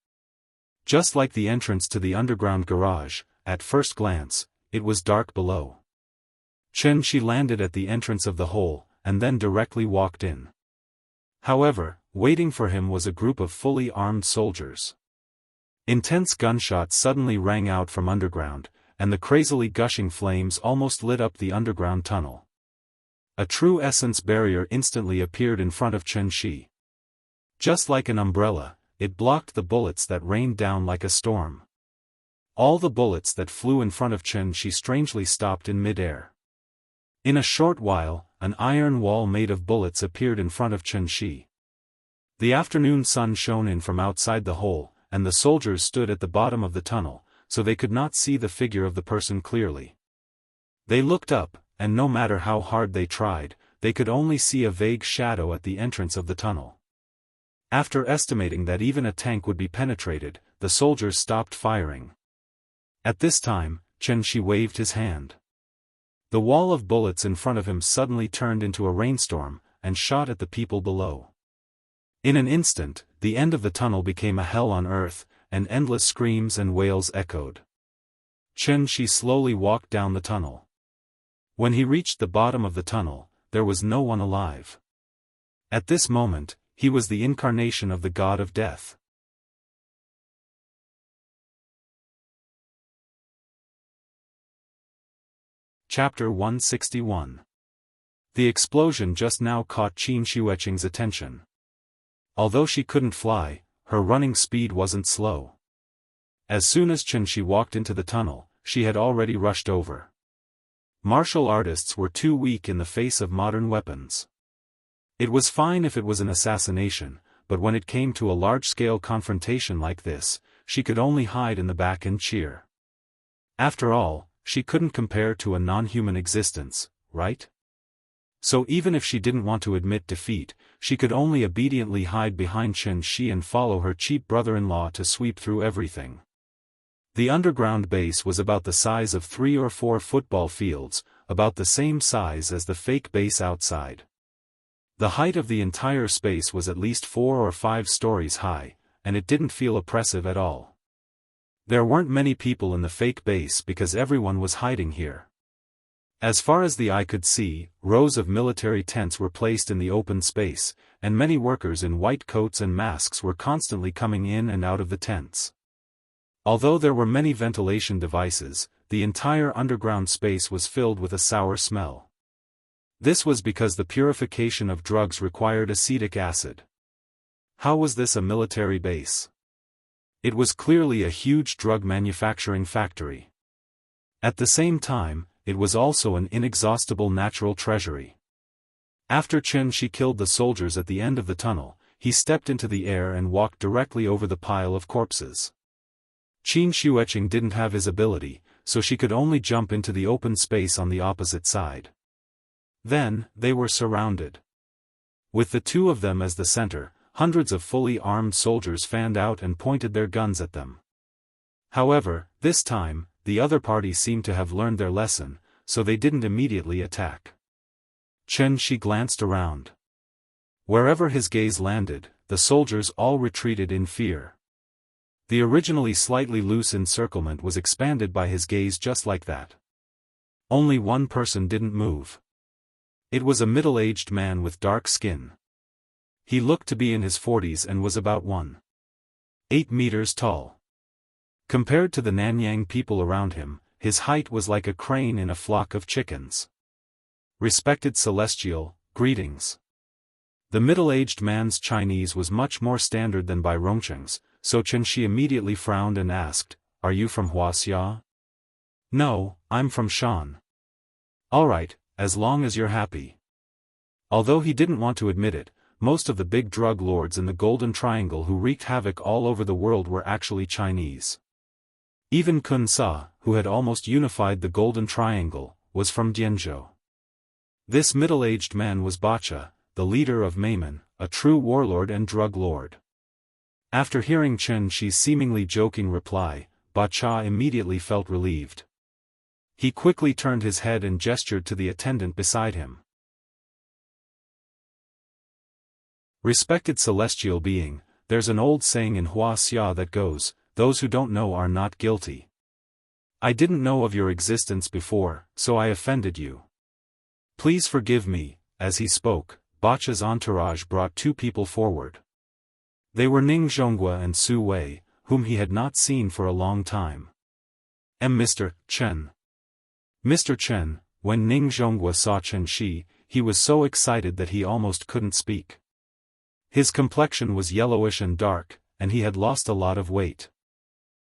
Just like the entrance to the underground garage, at first glance, it was dark below. Xianxia landed at the entrance of the hole, and then directly walked in. However, waiting for him was a group of fully armed soldiers. Intense gunshots suddenly rang out from underground, and the crazily gushing flames almost lit up the underground tunnel. A true essence barrier instantly appeared in front of Xianxia. Just like an umbrella, it blocked the bullets that rained down like a storm. All the bullets that flew in front of Xianxia strangely stopped in midair. In a short while, an iron wall made of bullets appeared in front of Xianxia. The afternoon sun shone in from outside the hole, and the soldiers stood at the bottom of the tunnel, so they could not see the figure of the person clearly. They looked up, and no matter how hard they tried, they could only see a vague shadow at the entrance of the tunnel. After estimating that even a tank would be penetrated, the soldiers stopped firing. At this time, Xianxia waved his hand. The wall of bullets in front of him suddenly turned into a rainstorm, and shot at the people below. In an instant, the end of the tunnel became a hell on earth, and endless screams and wails echoed. Xianxia slowly walked down the tunnel. When he reached the bottom of the tunnel, there was no one alive. At this moment, he was the incarnation of the god of death. Chapter 161. The explosion just now caught Qin Shueqing's attention. Although she couldn't fly, her running speed wasn't slow. As soon as Qin Shi walked into the tunnel, she had already rushed over. Martial artists were too weak in the face of modern weapons. It was fine if it was an assassination, but when it came to a large-scale confrontation like this, she could only hide in the back and cheer. After all, she couldn't compare to a non-human existence, right? So even if she didn't want to admit defeat, she could only obediently hide behind Qin Shi and follow her cheap brother-in-law to sweep through everything. The underground base was about the size of 3 or 4 football fields, about the same size as the fake base outside. The height of the entire space was at least 4 or 5 stories high, and it didn't feel oppressive at all. There weren't many people in the fake base because everyone was hiding here. As far as the eye could see, rows of military tents were placed in the open space, and many workers in white coats and masks were constantly coming in and out of the tents. Although there were many ventilation devices, the entire underground space was filled with a sour smell. This was because the purification of drugs required acetic acid. How was this a military base? It was clearly a huge drug manufacturing factory. At the same time, it was also an inexhaustible natural treasury. After Qin Shi killed the soldiers at the end of the tunnel, he stepped into the air and walked directly over the pile of corpses. Qin Shueqing didn't have his ability, so she could only jump into the open space on the opposite side. Then, they were surrounded. With the two of them as the center, hundreds of fully armed soldiers fanned out and pointed their guns at them. However, this time, the other party seemed to have learned their lesson, so they didn't immediately attack. Qin Shi glanced around. Wherever his gaze landed, the soldiers all retreated in fear. The originally slightly loose encirclement was expanded by his gaze just like that. Only one person didn't move. It was a middle-aged man with dark skin. He looked to be in his 40s and was about 1.8 meters tall. Compared to the Nanyang people around him, his height was like a crane in a flock of chickens. Respected Celestial, greetings. The middle-aged man's Chinese was much more standard than Bai Rongcheng's, so Qin Shi immediately frowned and asked, "Are you from Wuxia?" "No, I'm from Shan." "Alright, as long as you're happy." Although he didn't want to admit it, most of the big drug lords in the Golden Triangle who wreaked havoc all over the world were actually Chinese. Even Kun Sa, who had almost unified the Golden Triangle, was from Jianghu. This middle-aged man was Bacha, the leader of Meimen, a true warlord and drug lord. After hearing Qin Shi's seemingly joking reply, Bacha immediately felt relieved. He quickly turned his head and gestured to the attendant beside him. Respected celestial being, there's an old saying in Wuxia that goes, "Those who don't know are not guilty." I didn't know of your existence before, so I offended you. Please forgive me. As he spoke, Bacha's entourage brought 2 people forward. They were Ning Zhonghua and Su Wei, whom he had not seen for a long time. Mr. Chen. Mr. Chen, when Ning Zhonghua saw Qin Shi, he was so excited that he almost couldn't speak. His complexion was yellowish and dark, and he had lost a lot of weight.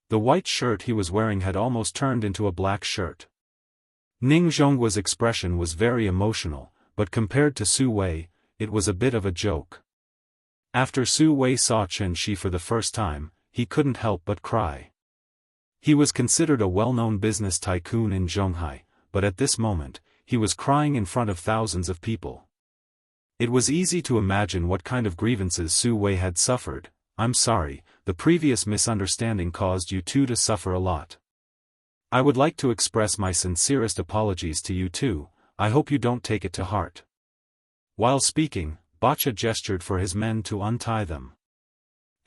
The white shirt he was wearing had almost turned into a black shirt. Ning Zhonghua's expression was very emotional, but compared to Su Wei, it was a bit of a joke. After Su Wei saw Qin Shi for the first time, he couldn't help but cry. He was considered a well-known business tycoon in Zhonghai, but at this moment, he was crying in front of thousands of people. It was easy to imagine what kind of grievances Su Wei had suffered. "I'm sorry, the previous misunderstanding caused you two to suffer a lot. I would like to express my sincerest apologies to you too. I hope you don't take it to heart." While speaking, Bacha gestured for his men to untie them.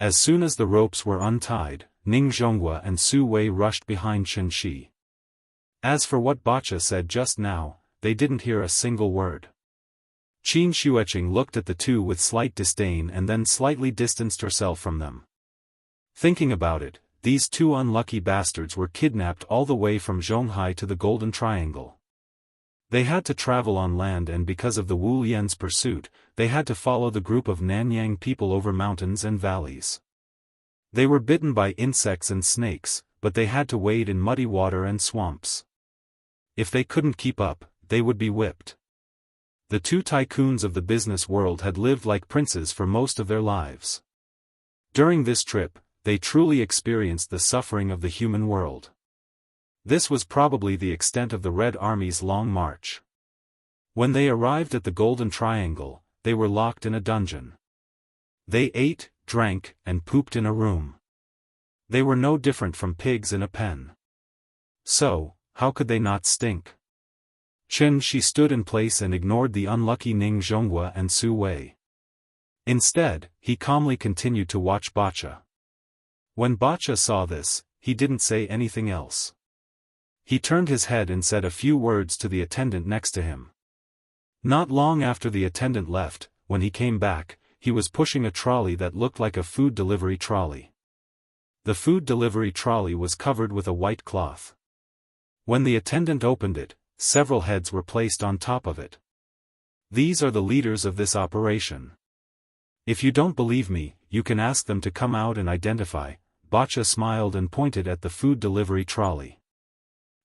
As soon as the ropes were untied, Ning Zhonghua and Su Wei rushed behind Qin Shi. As for what Bacha said just now, they didn't hear a single word. Qin Shueqing looked at the two with slight disdain and then slightly distanced herself from them. Thinking about it, these 2 unlucky bastards were kidnapped all the way from Zhonghai to the Golden Triangle. They had to travel on land, and because of the Wu Lian's pursuit, they had to follow the group of Nanyang people over mountains and valleys. They were bitten by insects and snakes, but they had to wade in muddy water and swamps. If they couldn't keep up, they would be whipped. The two tycoons of the business world had lived like princes for most of their lives. During this trip, they truly experienced the suffering of the human world. This was probably the extent of the Red Army's long march. When they arrived at the Golden Triangle, they were locked in a dungeon. They ate, drank, and pooped in a room. They were no different from pigs in a pen. So, how could they not stink? She stood in place and ignored the unlucky Ning Zhonghua and Su Wei. Instead, he calmly continued to watch Bacha. When Bacha saw this, he didn't say anything else. He turned his head and said a few words to the attendant next to him. Not long after the attendant left, when he came back, he was pushing a trolley that looked like a food delivery trolley. The food delivery trolley was covered with a white cloth. When the attendant opened it, several heads were placed on top of it. These are the leaders of this operation. If you don't believe me, you can ask them to come out and identify. Bacha smiled and pointed at the food delivery trolley.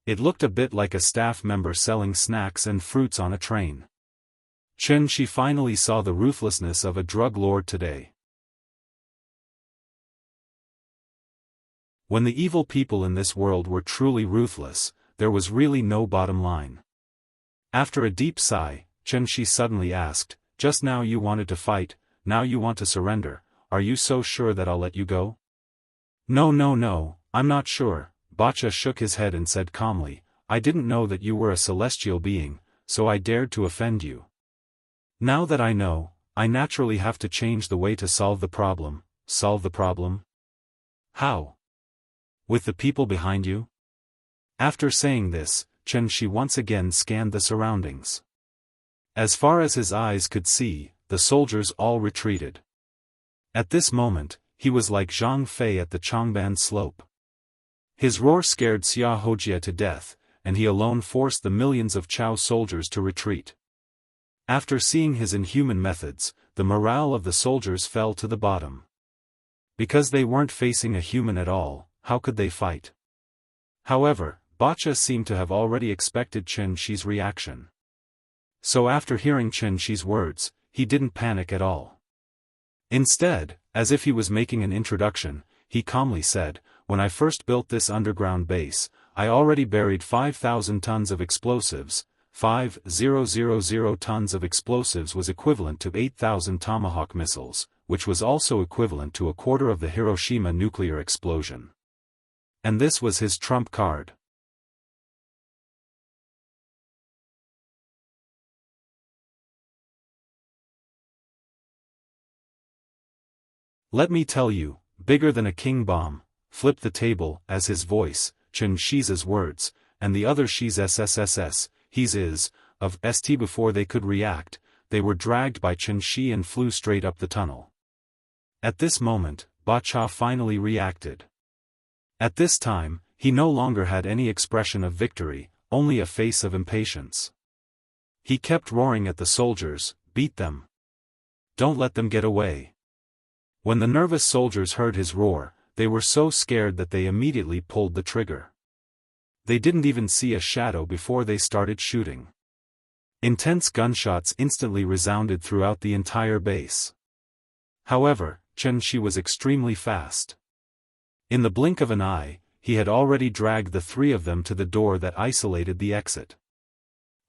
It looked a bit like a staff member selling snacks and fruits on a train. She finally saw the ruthlessness of a drug lord today. When the evil people in this world were truly ruthless, there was really no bottom line. After a deep sigh, Shi suddenly asked, "Just now you wanted to fight, now you want to surrender, are you so sure that I'll let you go?" No, I'm not sure." Bacha shook his head and said calmly, "I didn't know that you were a celestial being, so I dared to offend you. Now that I know, I naturally have to change the way to solve the problem." "Solve the problem? How? With the people behind you?" After saying this, Shi once again scanned the surroundings. As far as his eyes could see, the soldiers all retreated. At this moment, he was like Zhang Fei at the Changban slope. His roar scared Xia Hojia to death, and he alone forced the millions of Chao soldiers to retreat. After seeing his inhuman methods, the morale of the soldiers fell to the bottom. Because they weren't facing a human at all, how could they fight? However, Bacha seemed to have already expected Shi's reaction. So after hearing Shi's words, he didn't panic at all. Instead, as if he was making an introduction, he calmly said, "When I first built this underground base, I already buried 5,000 tons of explosives. 5,000 tons of explosives was equivalent to 8,000 Tomahawk missiles, which was also equivalent to a quarter of the Hiroshima nuclear explosion. And this was his trump card. Let me tell you, bigger than a king bomb." Flipped the table, as his voice, Shi's words, and the other Shi's SSSS, he's of St. Before they could react, they were dragged by Shi and flew straight up the tunnel. At this moment, Bacha finally reacted. At this time, he no longer had any expression of victory, only a face of impatience. He kept roaring at the soldiers, "Beat them! Don't let them get away!" When the nervous soldiers heard his roar, they were so scared that they immediately pulled the trigger. They didn't even see a shadow before they started shooting. Intense gunshots instantly resounded throughout the entire base. However, Shi was extremely fast. In the blink of an eye, he had already dragged the three of them to the door that isolated the exit.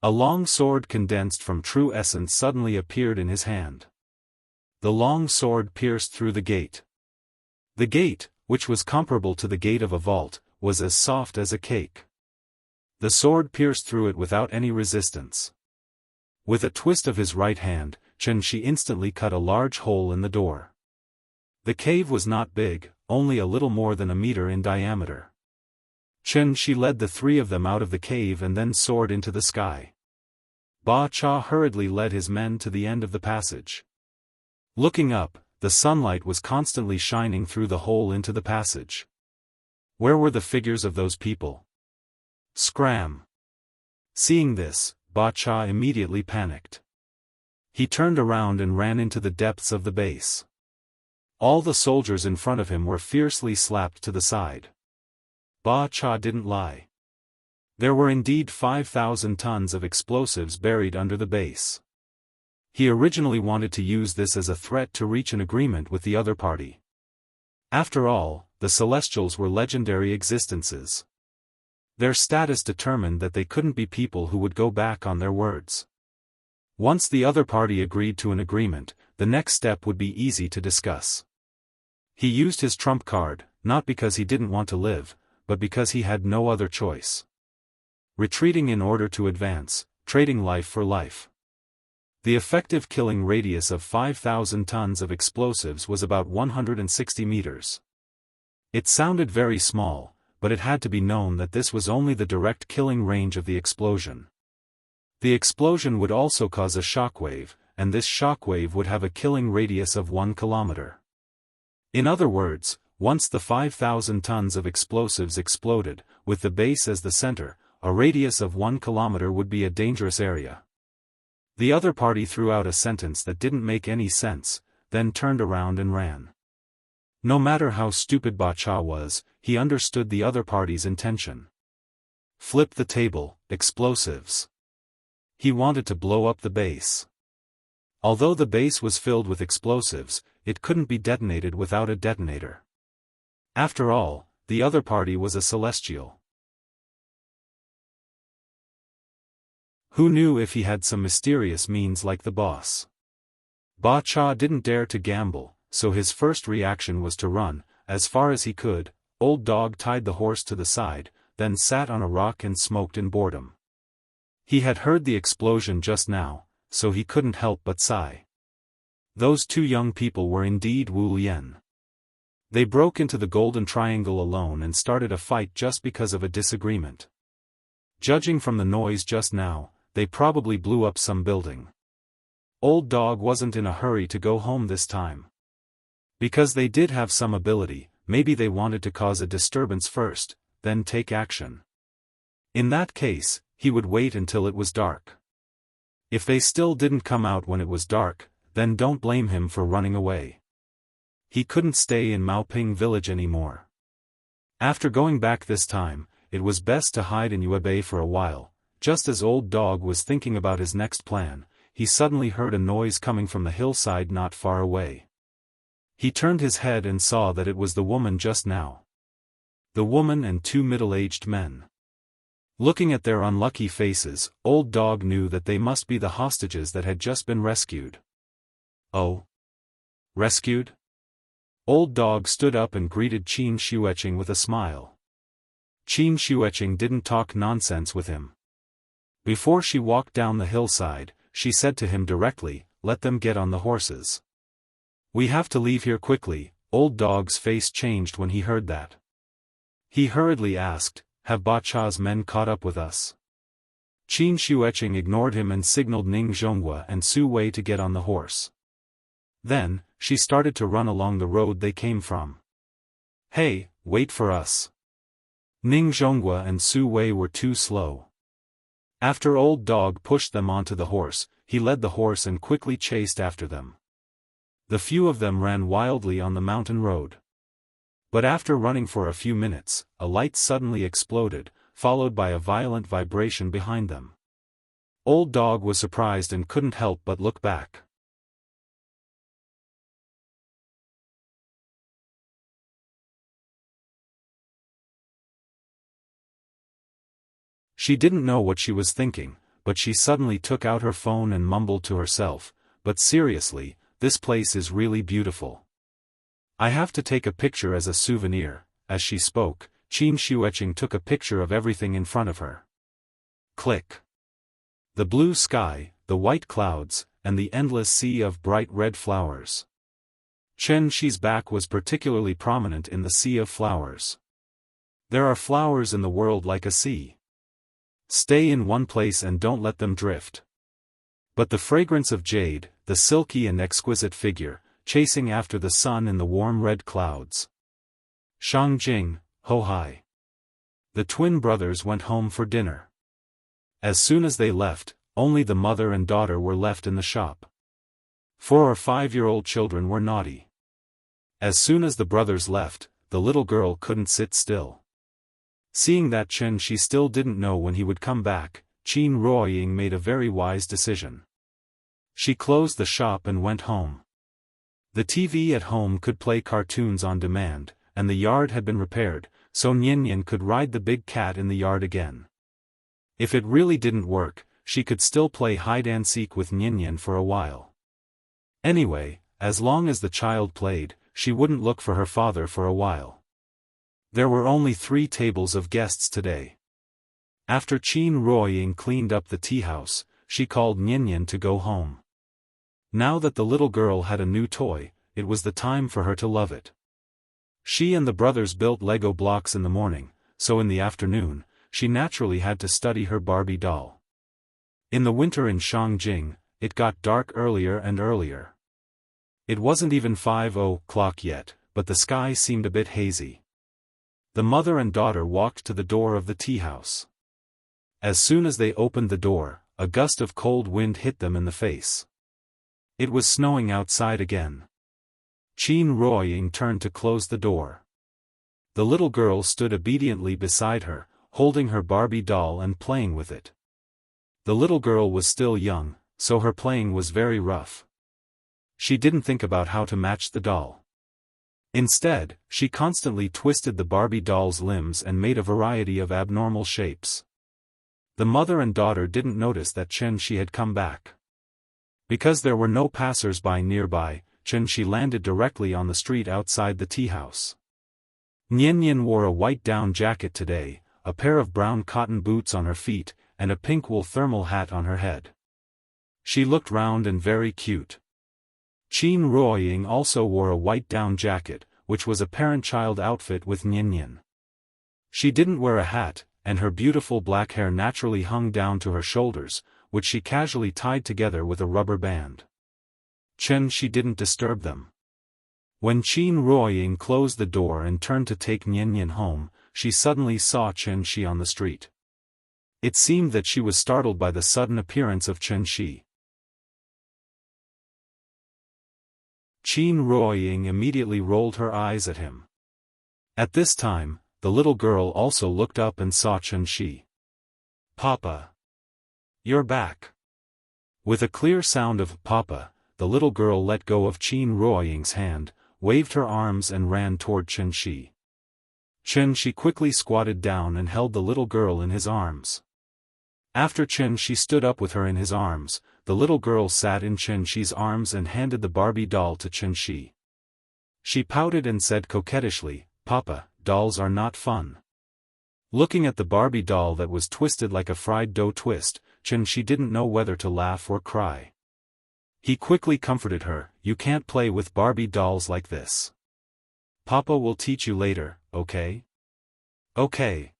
A long sword condensed from true essence suddenly appeared in his hand. The long sword pierced through the gate. The gate, which was comparable to the gate of a vault, was as soft as a cake. The sword pierced through it without any resistance. With a twist of his right hand, Shi instantly cut a large hole in the door. The cave was not big, only a little more than a meter in diameter. Shi led the three of them out of the cave and then soared into the sky. Ba Cha hurriedly led his men to the end of the passage. Looking up, the sunlight was constantly shining through the hole into the passage. Where were the figures of those people? Scram! Seeing this, Ba Cha immediately panicked. He turned around and ran into the depths of the base. All the soldiers in front of him were fiercely slapped to the side. Ba Cha didn't lie. There were indeed 5,000 tons of explosives buried under the base. He originally wanted to use this as a threat to reach an agreement with the other party. After all, the Celestials were legendary existences. Their status determined that they couldn't be people who would go back on their words. Once the other party agreed to an agreement, the next step would be easy to discuss. He used his trump card, not because he didn't want to live, but because he had no other choice. Retreating in order to advance, trading life for life. The effective killing radius of 5,000 tons of explosives was about 160 meters. It sounded very small, but it had to be known that this was only the direct killing range of the explosion. The explosion would also cause a shockwave, and this shockwave would have a killing radius of 1 kilometer. In other words, once the 5,000 tons of explosives exploded, with the base as the center, a radius of 1 kilometer would be a dangerous area. The other party threw out a sentence that didn't make any sense, then turned around and ran. No matter how stupid Ba Cha was, he understood the other party's intention. Flip the table, explosives. He wanted to blow up the base. Although the base was filled with explosives, it couldn't be detonated without a detonator. After all, the other party was a celestial. Who knew if he had some mysterious means like the boss? Ba Cha didn't dare to gamble, so his first reaction was to run, as far as he could. Old Dog tied the horse to the side, then sat on a rock and smoked in boredom. He had heard the explosion just now, so he couldn't help but sigh. Those two young people were indeed Wu Lian. They broke into the Golden Triangle alone and started a fight just because of a disagreement. Judging from the noise just now, they probably blew up some building. Old Dog wasn't in a hurry to go home this time. Because they did have some ability, maybe they wanted to cause a disturbance first, then take action. In that case, he would wait until it was dark. If they still didn't come out when it was dark, then don't blame him for running away. He couldn't stay in Maoping village anymore. After going back this time, it was best to hide in Yuebei for a while. Just as Old Dog was thinking about his next plan, he suddenly heard a noise coming from the hillside not far away. He turned his head and saw that it was the woman just now. The woman and two middle-aged men. Looking at their unlucky faces, Old Dog knew that they must be the hostages that had just been rescued. Oh? Rescued? Old Dog stood up and greeted Qin Shueqing with a smile. Qin Shueqing didn't talk nonsense with him. Before she walked down the hillside, she said to him directly, "Let them get on the horses. We have to leave here quickly." Old Dog's face changed when he heard that. He hurriedly asked, "Have Ba Cha's men caught up with us?" Qin Shueqing ignored him and signaled Ning Zhonghua and Su Wei to get on the horse. Then, she started to run along the road they came from. "Hey, wait for us." Ning Zhonghua and Su Wei were too slow. After Old Dog pushed them onto the horse, he led the horse and quickly chased after them. The few of them ran wildly on the mountain road. But after running for a few minutes, a light suddenly exploded, followed by a violent vibration behind them. Old Dog was surprised and couldn't help but look back. She didn't know what she was thinking, but she suddenly took out her phone and mumbled to herself, "But seriously, this place is really beautiful. I have to take a picture as a souvenir." As she spoke, Qin Shueqing took a picture of everything in front of her. Click. The blue sky, the white clouds, and the endless sea of bright red flowers. Chen Shi's back was particularly prominent in the sea of flowers. There are flowers in the world like a sea. Stay in one place and don't let them drift. But the fragrance of jade, the silky and exquisite figure, chasing after the sun in the warm red clouds. Shang Jing, Ho Hai. The twin brothers went home for dinner. As soon as they left, only the mother and daughter were left in the shop. 4 or 5-year-old children were naughty. As soon as the brothers left, the little girl couldn't sit still. Seeing that Xianxia still didn't know when he would come back, Qin Ruoying made a very wise decision. She closed the shop and went home. The TV at home could play cartoons on demand, and the yard had been repaired, so Nian could ride the big cat in the yard again. If it really didn't work, she could still play hide-and-seek with Nian for a while. Anyway, as long as the child played, she wouldn't look for her father for a while. There were only 3 tables of guests today. After Qin Ruoying cleaned up the tea house, she called Nian to go home. Now that the little girl had a new toy, it was the time for her to love it. She and the brothers built Lego blocks in the morning, so in the afternoon, she naturally had to study her Barbie doll. In the winter in Shangjing, it got dark earlier and earlier. It wasn't even 5 o'clock yet, but the sky seemed a bit hazy. The mother and daughter walked to the door of the tea house. As soon as they opened the door, a gust of cold wind hit them in the face. It was snowing outside again. Qin Ruoying turned to close the door. The little girl stood obediently beside her, holding her Barbie doll and playing with it. The little girl was still young, so her playing was very rough. She didn't think about how to match the doll. Instead, she constantly twisted the Barbie doll's limbs and made a variety of abnormal shapes. The mother and daughter didn't notice that Xianxia had come back. Because there were no passers-by nearby, Xianxia landed directly on the street outside the tea house. Nian wore a white down jacket today, a pair of brown cotton boots on her feet, and a pink wool thermal hat on her head. She looked round and very cute. Qin Ruoying also wore a white down jacket, which was a parent-child outfit with Nian. She didn't wear a hat, and her beautiful black hair naturally hung down to her shoulders, which she casually tied together with a rubber band. Xianxia didn't disturb them. When Qin Ruoying closed the door and turned to take Nian home, she suddenly saw Xianxia on the street. It seemed that she was startled by the sudden appearance of Xianxia. Qin Ruoying immediately rolled her eyes at him. At this time, the little girl also looked up and saw Xianxia. "Papa! You're back!" With a clear sound of "Papa," the little girl let go of Qin Ruoying's hand, waved her arms and ran toward Xianxia. Xianxia quickly squatted down and held the little girl in his arms. After Xianxia stood up with her in his arms, the little girl sat in Xianxia's arms and handed the Barbie doll to Xianxia. She pouted and said coquettishly, "Papa, dolls are not fun." Looking at the Barbie doll that was twisted like a fried dough twist, Xianxia didn't know whether to laugh or cry. He quickly comforted her, "You can't play with Barbie dolls like this. Papa will teach you later, okay?" "Okay."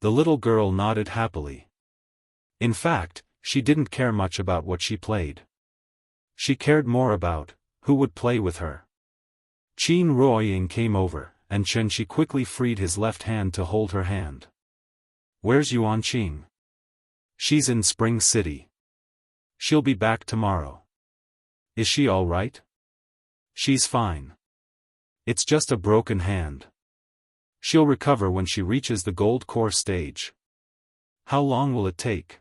The little girl nodded happily. In fact, she didn't care much about what she played. She cared more about who would play with her. Qin Ruoying came over, and Xianxia quickly freed his left hand to hold her hand. "Where's Yuan Qing?" "She's in Spring City. She'll be back tomorrow." "Is she all right?" "She's fine. It's just a broken hand. She'll recover when she reaches the gold core stage." "How long will it take?"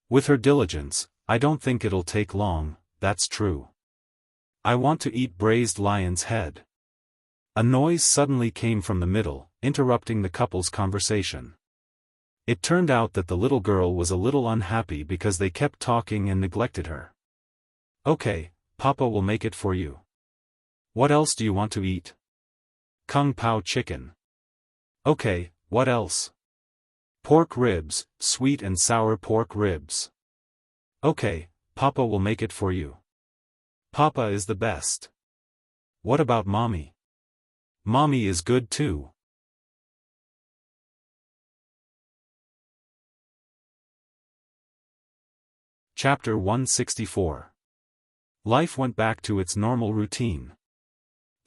"With her diligence, I don't think it'll take long, that's true. I want to eat braised lion's head." A noise suddenly came from the middle, interrupting the couple's conversation. It turned out that the little girl was a little unhappy because they kept talking and neglected her. "Okay, Papa will make it for you. What else do you want to eat?" "Kung Pao chicken." "Okay, what else?" "Pork ribs, sweet and sour pork ribs." "Okay, Papa will make it for you. Papa is the best." "What about Mommy?" "Mommy is good too." Chapter 164. Life went back to its normal routine.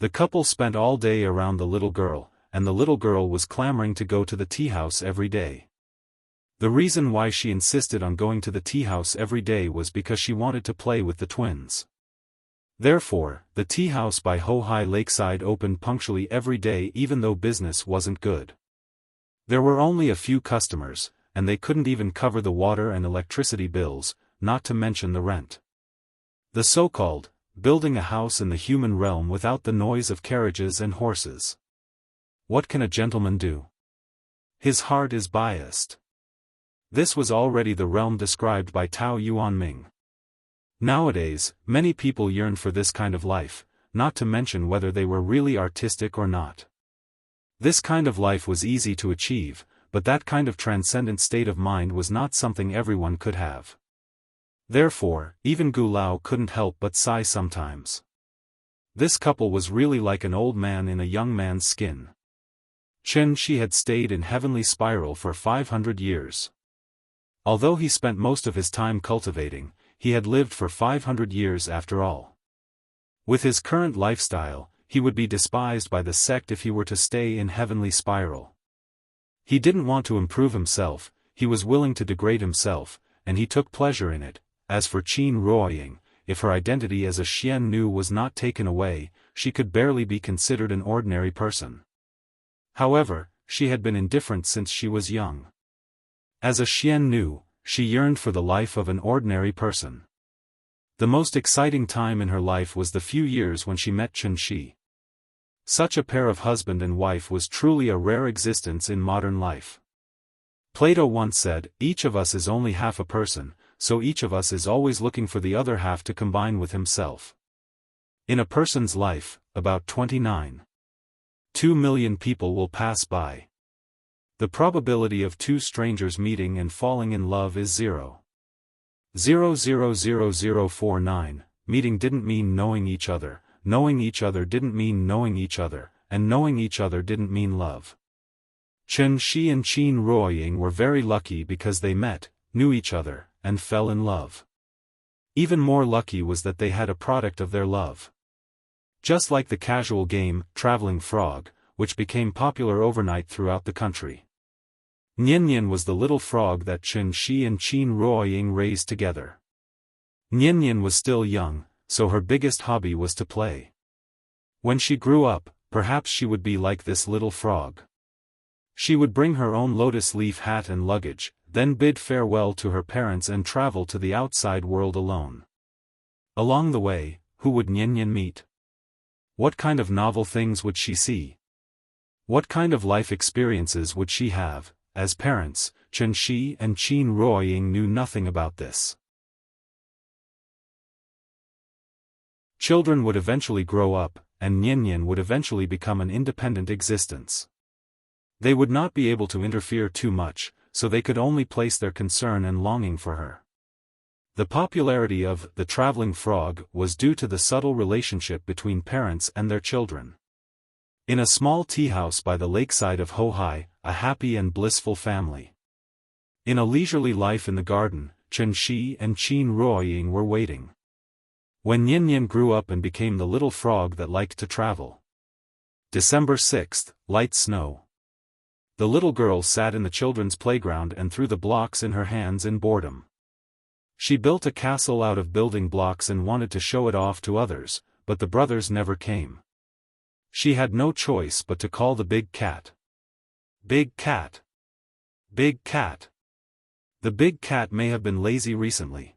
The couple spent all day around the little girl, and the little girl was clamoring to go to the tea house every day. The reason why she insisted on going to the tea house every day was because she wanted to play with the twins. Therefore, the tea house by Hohai Lakeside opened punctually every day even though business wasn't good. There were only a few customers, and they couldn't even cover the water and electricity bills, not to mention the rent. The so-called, building a house in the human realm without the noise of carriages and horses. What can a gentleman do? His heart is biased. This was already the realm described by Tao Yuanming. Nowadays, many people yearn for this kind of life, not to mention whether they were really artistic or not. This kind of life was easy to achieve, but that kind of transcendent state of mind was not something everyone could have. Therefore, even Gu Lao couldn't help but sigh sometimes. This couple was really like an old man in a young man's skin. Chen Shi had stayed in heavenly spiral for 500 years. Although he spent most of his time cultivating, he had lived for 500 years after all. With his current lifestyle, he would be despised by the sect if he were to stay in heavenly spiral. He didn't want to improve himself, he was willing to degrade himself, and he took pleasure in it. As for Qin Ruoying, if her identity as a Xian Nu was not taken away, she could barely be considered an ordinary person. However, she had been indifferent since she was young. As a Xian Nu, she yearned for the life of an ordinary person. The most exciting time in her life was the few years when she met Chen Shi. Such a pair of husband and wife was truly a rare existence in modern life. Plato once said, "Each of us is only half a person, so each of us is always looking for the other half to combine with himself." In a person's life, about 29.2 million people will pass by. The probability of two strangers meeting and falling in love is 0.000049. Meeting didn't mean knowing each other didn't mean knowing each other, and knowing each other didn't mean love. Chen Shi and Qin Ruoying were very lucky because they met, knew each other, and fell in love. Even more lucky was that they had a product of their love. Just like the casual game, Traveling Frog, which became popular overnight throughout the country. Nian was the little frog that Chen Shi and Qin Ruoying raised together. Nian was still young, so her biggest hobby was to play. When she grew up, perhaps she would be like this little frog. She would bring her own lotus leaf hat and luggage, then bid farewell to her parents and travel to the outside world alone. Along the way, who would Nian meet? What kind of novel things would she see? What kind of life experiences would she have? As parents, Chen Shi and Qin Ruoying knew nothing about this. Children would eventually grow up, and Nian would eventually become an independent existence. They would not be able to interfere too much, so they could only place their concern and longing for her. The popularity of The Traveling Frog was due to the subtle relationship between parents and their children. In a small tea house by the lakeside of Hohai, a happy and blissful family. In a leisurely life in the garden, Chen Shi and Qin Ruoying were waiting. When Nian grew up and became the little frog that liked to travel. December 6th, light snow. The little girl sat in the children's playground and threw the blocks in her hands in boredom. She built a castle out of building blocks and wanted to show it off to others, but the brothers never came. She had no choice but to call the big cat. Big cat. Big cat. The big cat may have been lazy recently.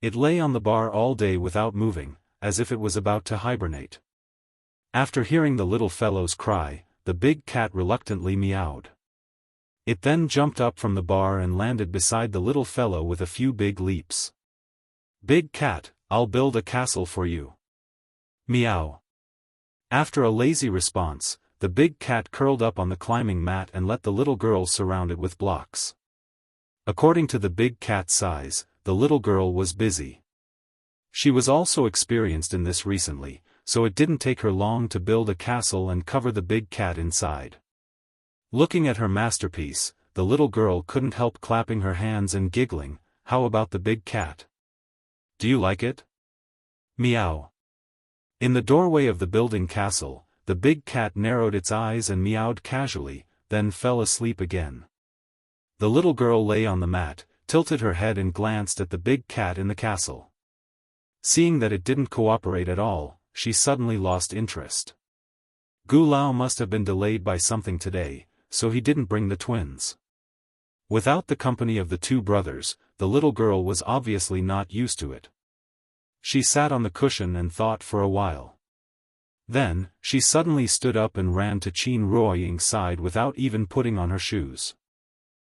It lay on the bar all day without moving, as if it was about to hibernate. After hearing the little fellow's cry, the big cat reluctantly meowed. It then jumped up from the bar and landed beside the little fellow with a few big leaps. Big cat, I'll build a castle for you. Meow. After a lazy response, the big cat curled up on the climbing mat and let the little girl surround it with blocks. According to the big cat's size, the little girl was busy. She was also experienced in this recently, so it didn't take her long to build a castle and cover the big cat inside. Looking at her masterpiece, the little girl couldn't help clapping her hands and giggling. How about the big cat? Do you like it? Meow. In the doorway of the building castle, the big cat narrowed its eyes and meowed casually, then fell asleep again. The little girl lay on the mat, tilted her head and glanced at the big cat in the castle. Seeing that it didn't cooperate at all, she suddenly lost interest. Gulao must have been delayed by something today, so he didn't bring the twins. Without the company of the two brothers, the little girl was obviously not used to it. She sat on the cushion and thought for a while. Then, she suddenly stood up and ran to Qin Ruoying's side without even putting on her shoes.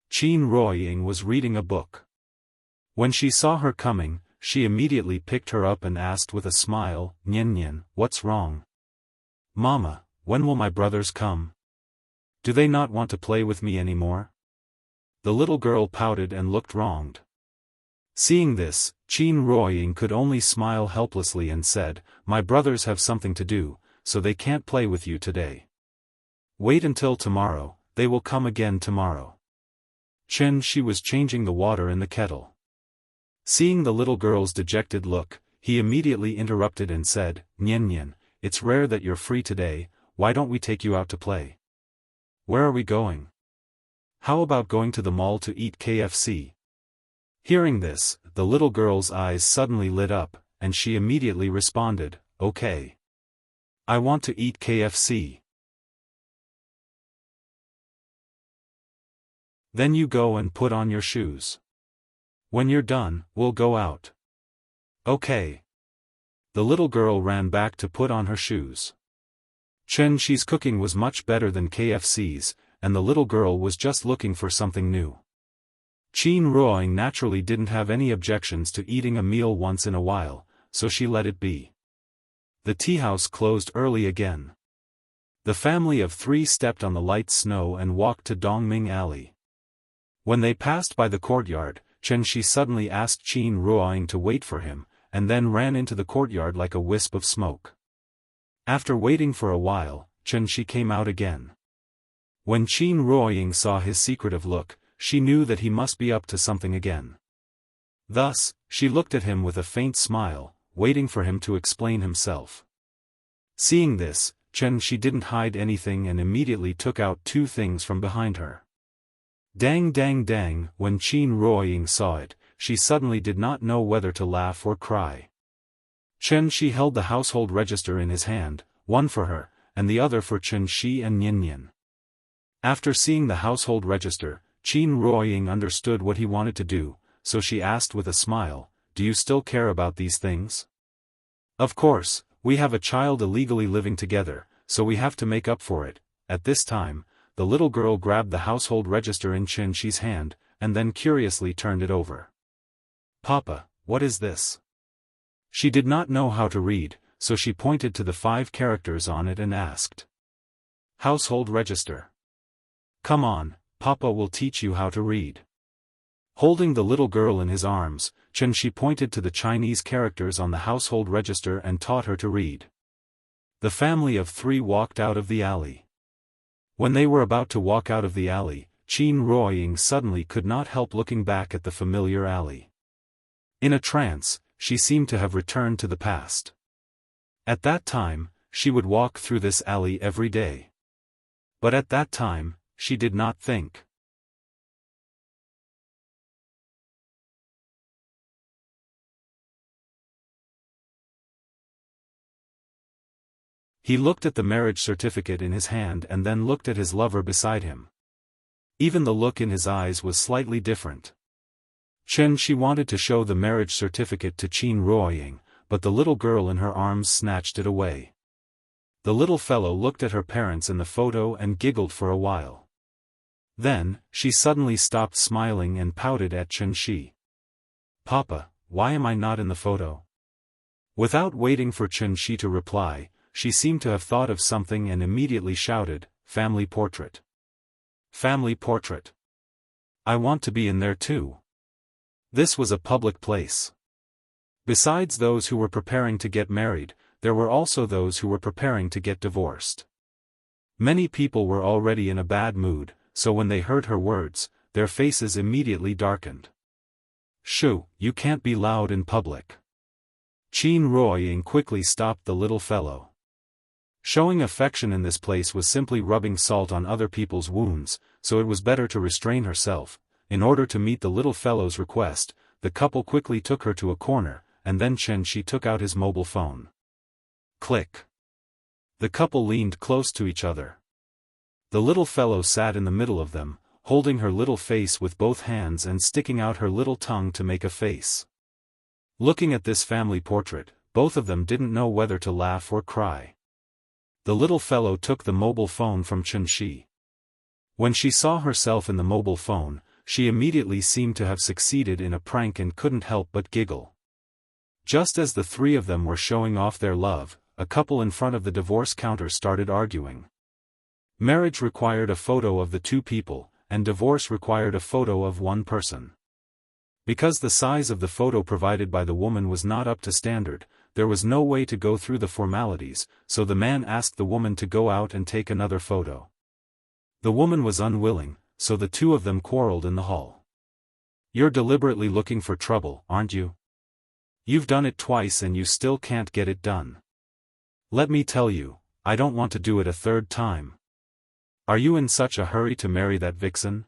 Qin Ruoying was reading a book. When she saw her coming, she immediately picked her up and asked with a smile, "Nian Nian, what's wrong?" "Mama, when will my brothers come? Do they not want to play with me anymore?" The little girl pouted and looked wronged. Seeing this, Qin Ruoying could only smile helplessly and said, "My brothers have something to do, so they can't play with you today. Wait until tomorrow, they will come again tomorrow." She was changing the water in the kettle. Seeing the little girl's dejected look, he immediately interrupted and said, "Nian Nian, it's rare that you're free today, why don't we take you out to play? Where are we going? How about going to the mall to eat KFC?" Hearing this, the little girl's eyes suddenly lit up, and she immediately responded, "Okay. I want to eat KFC." "Then you go and put on your shoes. When you're done, we'll go out." "Okay." The little girl ran back to put on her shoes. Chen-Shi's cooking was much better than KFC's, and the little girl was just looking for something new. Qin Ruoying naturally didn't have any objections to eating a meal once in a while, so she let it be. The teahouse closed early again. The family of three stepped on the light snow and walked to Dongming Alley. When they passed by the courtyard, Chen-Shi suddenly asked Qin Ruoying to wait for him, and then ran into the courtyard like a wisp of smoke. After waiting for a while, Chen-Shi came out again. When Qin Ruoying saw his secretive look, she knew that he must be up to something again. Thus, she looked at him with a faint smile, waiting for him to explain himself. Seeing this, Chen-Shi didn't hide anything and immediately took out two things from behind her. Dang dang dang, when Qin Ruoying saw it, she suddenly did not know whether to laugh or cry. Chen-Shi held the household register in his hand, one for her, and the other for Chen-Shi and Nian Nian. After seeing the household register, Qin Ruoying understood what he wanted to do, so she asked with a smile, "Do you still care about these things?" "Of course, we have a child illegally living together, so we have to make up for it." At this time, the little girl grabbed the household register in Chen-Shi's hand, and then curiously turned it over. "Papa, what is this?" She did not know how to read, so she pointed to the 5 characters on it and asked. "Household register. Come on, Papa will teach you how to read." Holding the little girl in his arms, Chen-Shi pointed to the Chinese characters on the household register and taught her to read. The family of 3 walked out of the alley. When they were about to walk out of the alley, Qin Ruoying suddenly could not help looking back at the familiar alley. In a trance, she seemed to have returned to the past. At that time, she would walk through this alley every day. But at that time, she did not think. He looked at the marriage certificate in his hand and then looked at his lover beside him. Even the look in his eyes was slightly different. Chen-Shi wanted to show the marriage certificate to Qin Ruoying, but the little girl in her arms snatched it away. The little fellow looked at her parents in the photo and giggled for a while. Then, she suddenly stopped smiling and pouted at Chen-Shi. "Papa, why am I not in the photo?" Without waiting for Chen-Shi to reply, she seemed to have thought of something and immediately shouted, "Family portrait! Family portrait! I want to be in there too." This was a public place. Besides those who were preparing to get married, there were also those who were preparing to get divorced. Many people were already in a bad mood, so when they heard her words, their faces immediately darkened. "Shoo, you can't be loud in public." Qin Ruoying quickly stopped the little fellow. Showing affection in this place was simply rubbing salt on other people's wounds, so it was better to restrain herself, In order to meet the little fellow's request, the couple quickly took her to a corner, and then Xianxia took out his mobile phone. Click. The couple leaned close to each other. The little fellow sat in the middle of them, holding her little face with both hands and sticking out her little tongue to make a face. Looking at this family portrait, both of them didn't know whether to laugh or cry. The little fellow took the mobile phone from Xianxia. When she saw herself in the mobile phone, she immediately seemed to have succeeded in a prank and couldn't help but giggle. Just as the three of them were showing off their love, a couple in front of the divorce counter started arguing. Marriage required a photo of the two people, and divorce required a photo of one person. Because the size of the photo provided by the woman was not up to standard, there was no way to go through the formalities, so the man asked the woman to go out and take another photo. The woman was unwilling, so the two of them quarreled in the hall. "You're deliberately looking for trouble, aren't you? You've done it twice and you still can't get it done. Let me tell you, I don't want to do it a third time. Are you in such a hurry to marry that vixen?"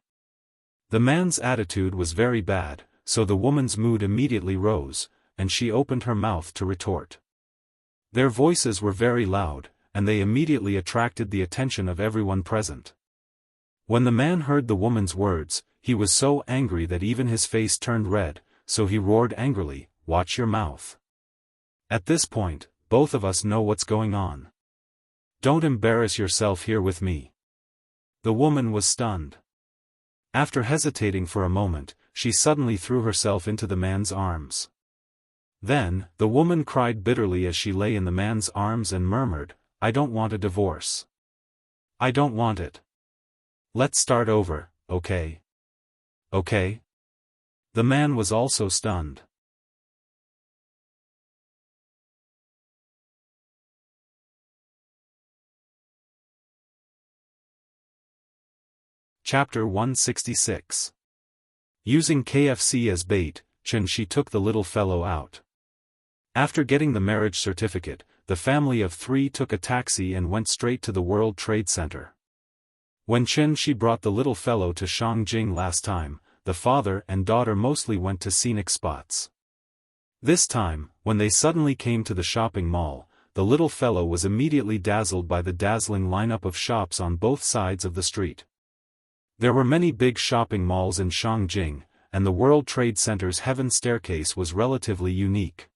The man's attitude was very bad, so the woman's mood immediately rose, and she opened her mouth to retort. Their voices were very loud, and they immediately attracted the attention of everyone present. When the man heard the woman's words, he was so angry that even his face turned red, so he roared angrily, "Watch your mouth. At this point, both of us know what's going on. Don't embarrass yourself here with me." The woman was stunned. After hesitating for a moment, she suddenly threw herself into the man's arms. Then, the woman cried bitterly as she lay in the man's arms and murmured, "I don't want a divorce. I don't want it. Let's start over, okay? Okay?" The man was also stunned. Chapter 166. Using KFC as bait, Xianxia took the little fellow out. After getting the marriage certificate, the family of three took a taxi and went straight to the World Trade Center. When Xianxia brought the little fellow to Shangjing last time, the father and daughter mostly went to scenic spots. This time, when they suddenly came to the shopping mall, the little fellow was immediately dazzled by the dazzling lineup of shops on both sides of the street. There were many big shopping malls in Shangjing, and the World Trade Center's Heaven Staircase was relatively unique.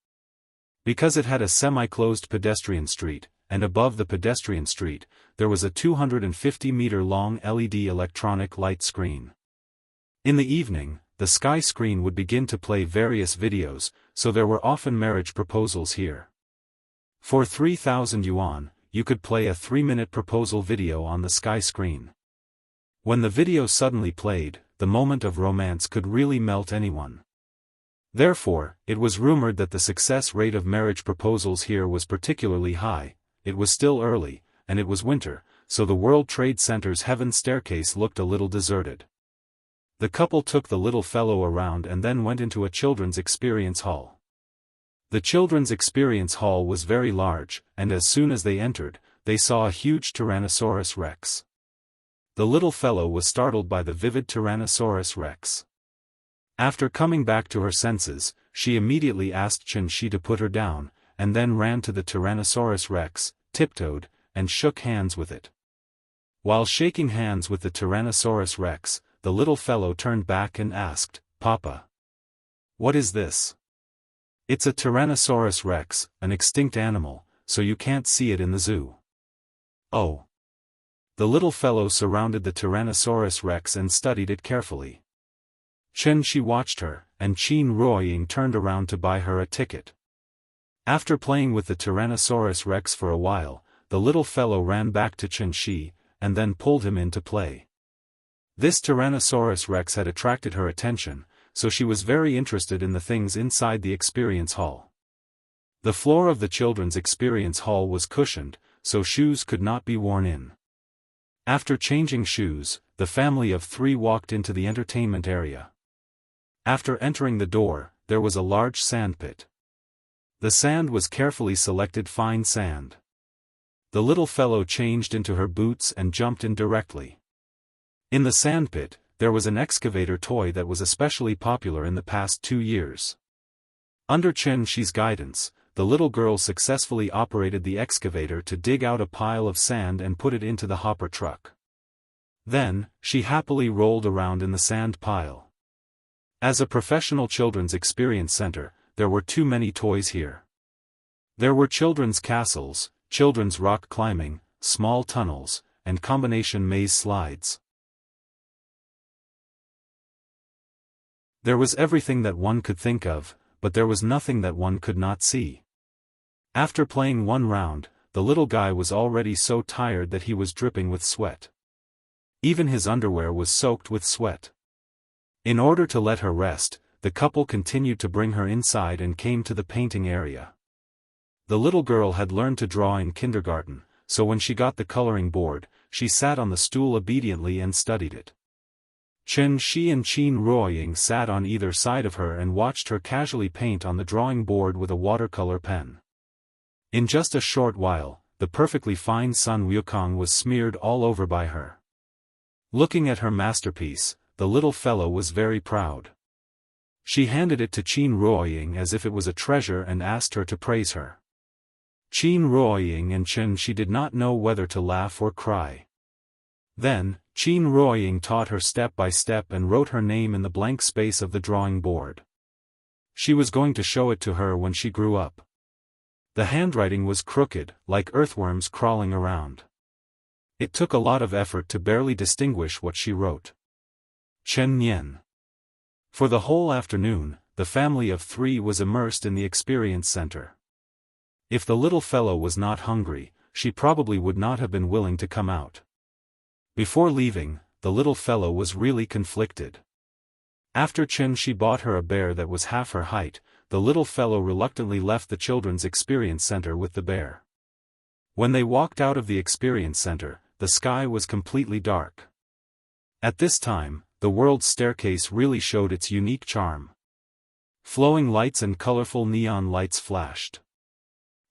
Because it had a semi-closed pedestrian street, and above the pedestrian street, there was a 250-meter-long LED electronic light screen. In the evening, the sky screen would begin to play various videos, so there were often marriage proposals here. For 3,000 yuan, you could play a 3-minute proposal video on the sky screen. When the video suddenly played, the moment of romance could really melt anyone. Therefore, it was rumored that the success rate of marriage proposals here was particularly high. It was still early, and it was winter, so the World Trade Center's Heaven Staircase looked a little deserted. The couple took the little fellow around and then went into a children's experience hall. The children's experience hall was very large, and as soon as they entered, they saw a huge Tyrannosaurus Rex. The little fellow was startled by the vivid Tyrannosaurus Rex. After coming back to her senses, she immediately asked Xianxia to put her down, and then ran to the Tyrannosaurus Rex, tiptoed, and shook hands with it. While shaking hands with the Tyrannosaurus Rex, the little fellow turned back and asked, "Papa, what is this?" "It's a Tyrannosaurus Rex, an extinct animal, so you can't see it in the zoo." "Oh." The little fellow surrounded the Tyrannosaurus Rex and studied it carefully. Xianxia watched her, and Qin Ruoying turned around to buy her a ticket. After playing with the Tyrannosaurus Rex for a while, the little fellow ran back to Xianxia, and then pulled him in to play. This Tyrannosaurus Rex had attracted her attention, so she was very interested in the things inside the experience hall. The floor of the children's experience hall was cushioned, so shoes could not be worn in. After changing shoes, the family of three walked into the entertainment area. After entering the door, there was a large sand pit. The sand was carefully selected fine sand. The little fellow changed into her boots and jumped in directly. In the sandpit, there was an excavator toy that was especially popular in the past 2 years. Under Chen Shi's guidance, the little girl successfully operated the excavator to dig out a pile of sand and put it into the hopper truck. Then, she happily rolled around in the sand pile. As a professional children's experience center, there were too many toys here. There were children's castles, children's rock climbing, small tunnels, and combination maze slides. There was everything that one could think of, but there was nothing that one could not see. After playing one round, the little guy was already so tired that he was dripping with sweat. Even his underwear was soaked with sweat. In order to let her rest, the couple continued to bring her inside and came to the painting area. The little girl had learned to draw in kindergarten, so when she got the coloring board, she sat on the stool obediently and studied it. Chen Shi and Qin Ruoying sat on either side of her and watched her casually paint on the drawing board with a watercolor pen. In just a short while, the perfectly fine Sun Wukong was smeared all over by her. Looking at her masterpiece, the little fellow was very proud. She handed it to Qin Ruoying as if it was a treasure and asked her to praise her. Qin Ruoying and Chen Shi did not know whether to laugh or cry. Then, Qin Ruoying taught her step by step and wrote her name in the blank space of the drawing board. She was going to show it to her when she grew up. The handwriting was crooked, like earthworms crawling around. It took a lot of effort to barely distinguish what she wrote. Chen Nian. For the whole afternoon, the family of 3 was immersed in the experience center. If the little fellow was not hungry, she probably would not have been willing to come out. Before leaving, the little fellow was really conflicted. After Chen Shi bought her a bear that was half her height, the little fellow reluctantly left the children's experience center with the bear. When they walked out of the experience center, the sky was completely dark. At this time, the world's staircase really showed its unique charm. Flowing lights and colorful neon lights flashed.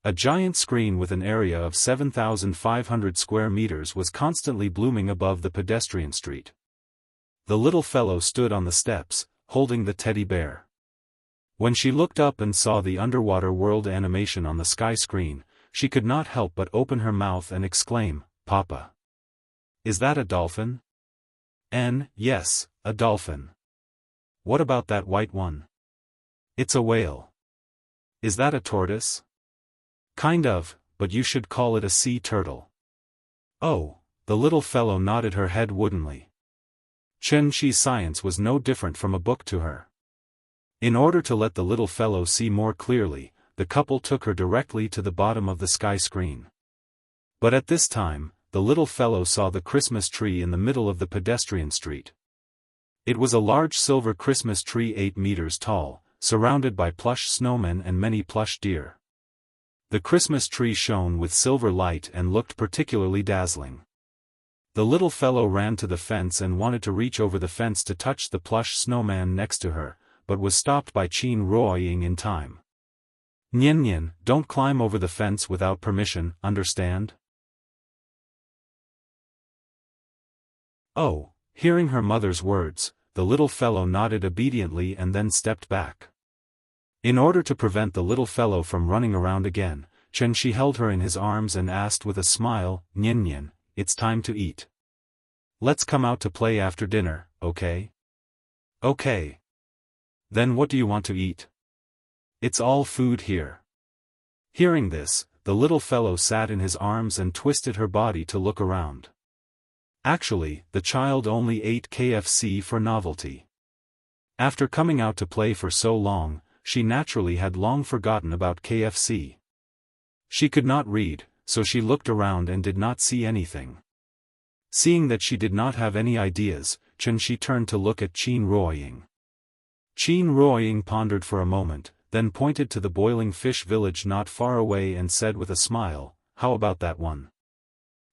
A giant screen with an area of 7,500 square meters was constantly blooming above the pedestrian street. The little fellow stood on the steps, holding the teddy bear. When she looked up and saw the underwater world animation on the sky screen, she could not help but open her mouth and exclaim, "Papa! Is that a dolphin?" Yes, a dolphin. What about that white one? It's a whale. Is that a tortoise? Kind of, but you should call it a sea turtle. Oh, the little fellow nodded her head woodenly. Chen Shi's science was no different from a book to her. In order to let the little fellow see more clearly, the couple took her directly to the bottom of the sky screen. But at this time, the little fellow saw the Christmas tree in the middle of the pedestrian street. It was a large silver Christmas tree 8 meters tall, surrounded by plush snowmen and many plush deer. The Christmas tree shone with silver light and looked particularly dazzling. The little fellow ran to the fence and wanted to reach over the fence to touch the plush snowman next to her, but was stopped by Qin Ruoying in time. "Nian, don't climb over the fence without permission, understand?" Oh, hearing her mother's words, the little fellow nodded obediently and then stepped back. In order to prevent the little fellow from running around again, Chen Shi held her in his arms and asked with a smile, "Nian, it's time to eat. Let's come out to play after dinner, okay?" "Okay. Then what do you want to eat? It's all food here." Hearing this, the little fellow sat in his arms and twisted her body to look around. Actually, the child only ate KFC for novelty. After coming out to play for so long, she naturally had long forgotten about KFC. She could not read, so she looked around and did not see anything. Seeing that she did not have any ideas, Chen Shi turned to look at Qin Ruoying. Qin Ruoying pondered for a moment, then pointed to the boiling fish village not far away and said with a smile, "How about that one?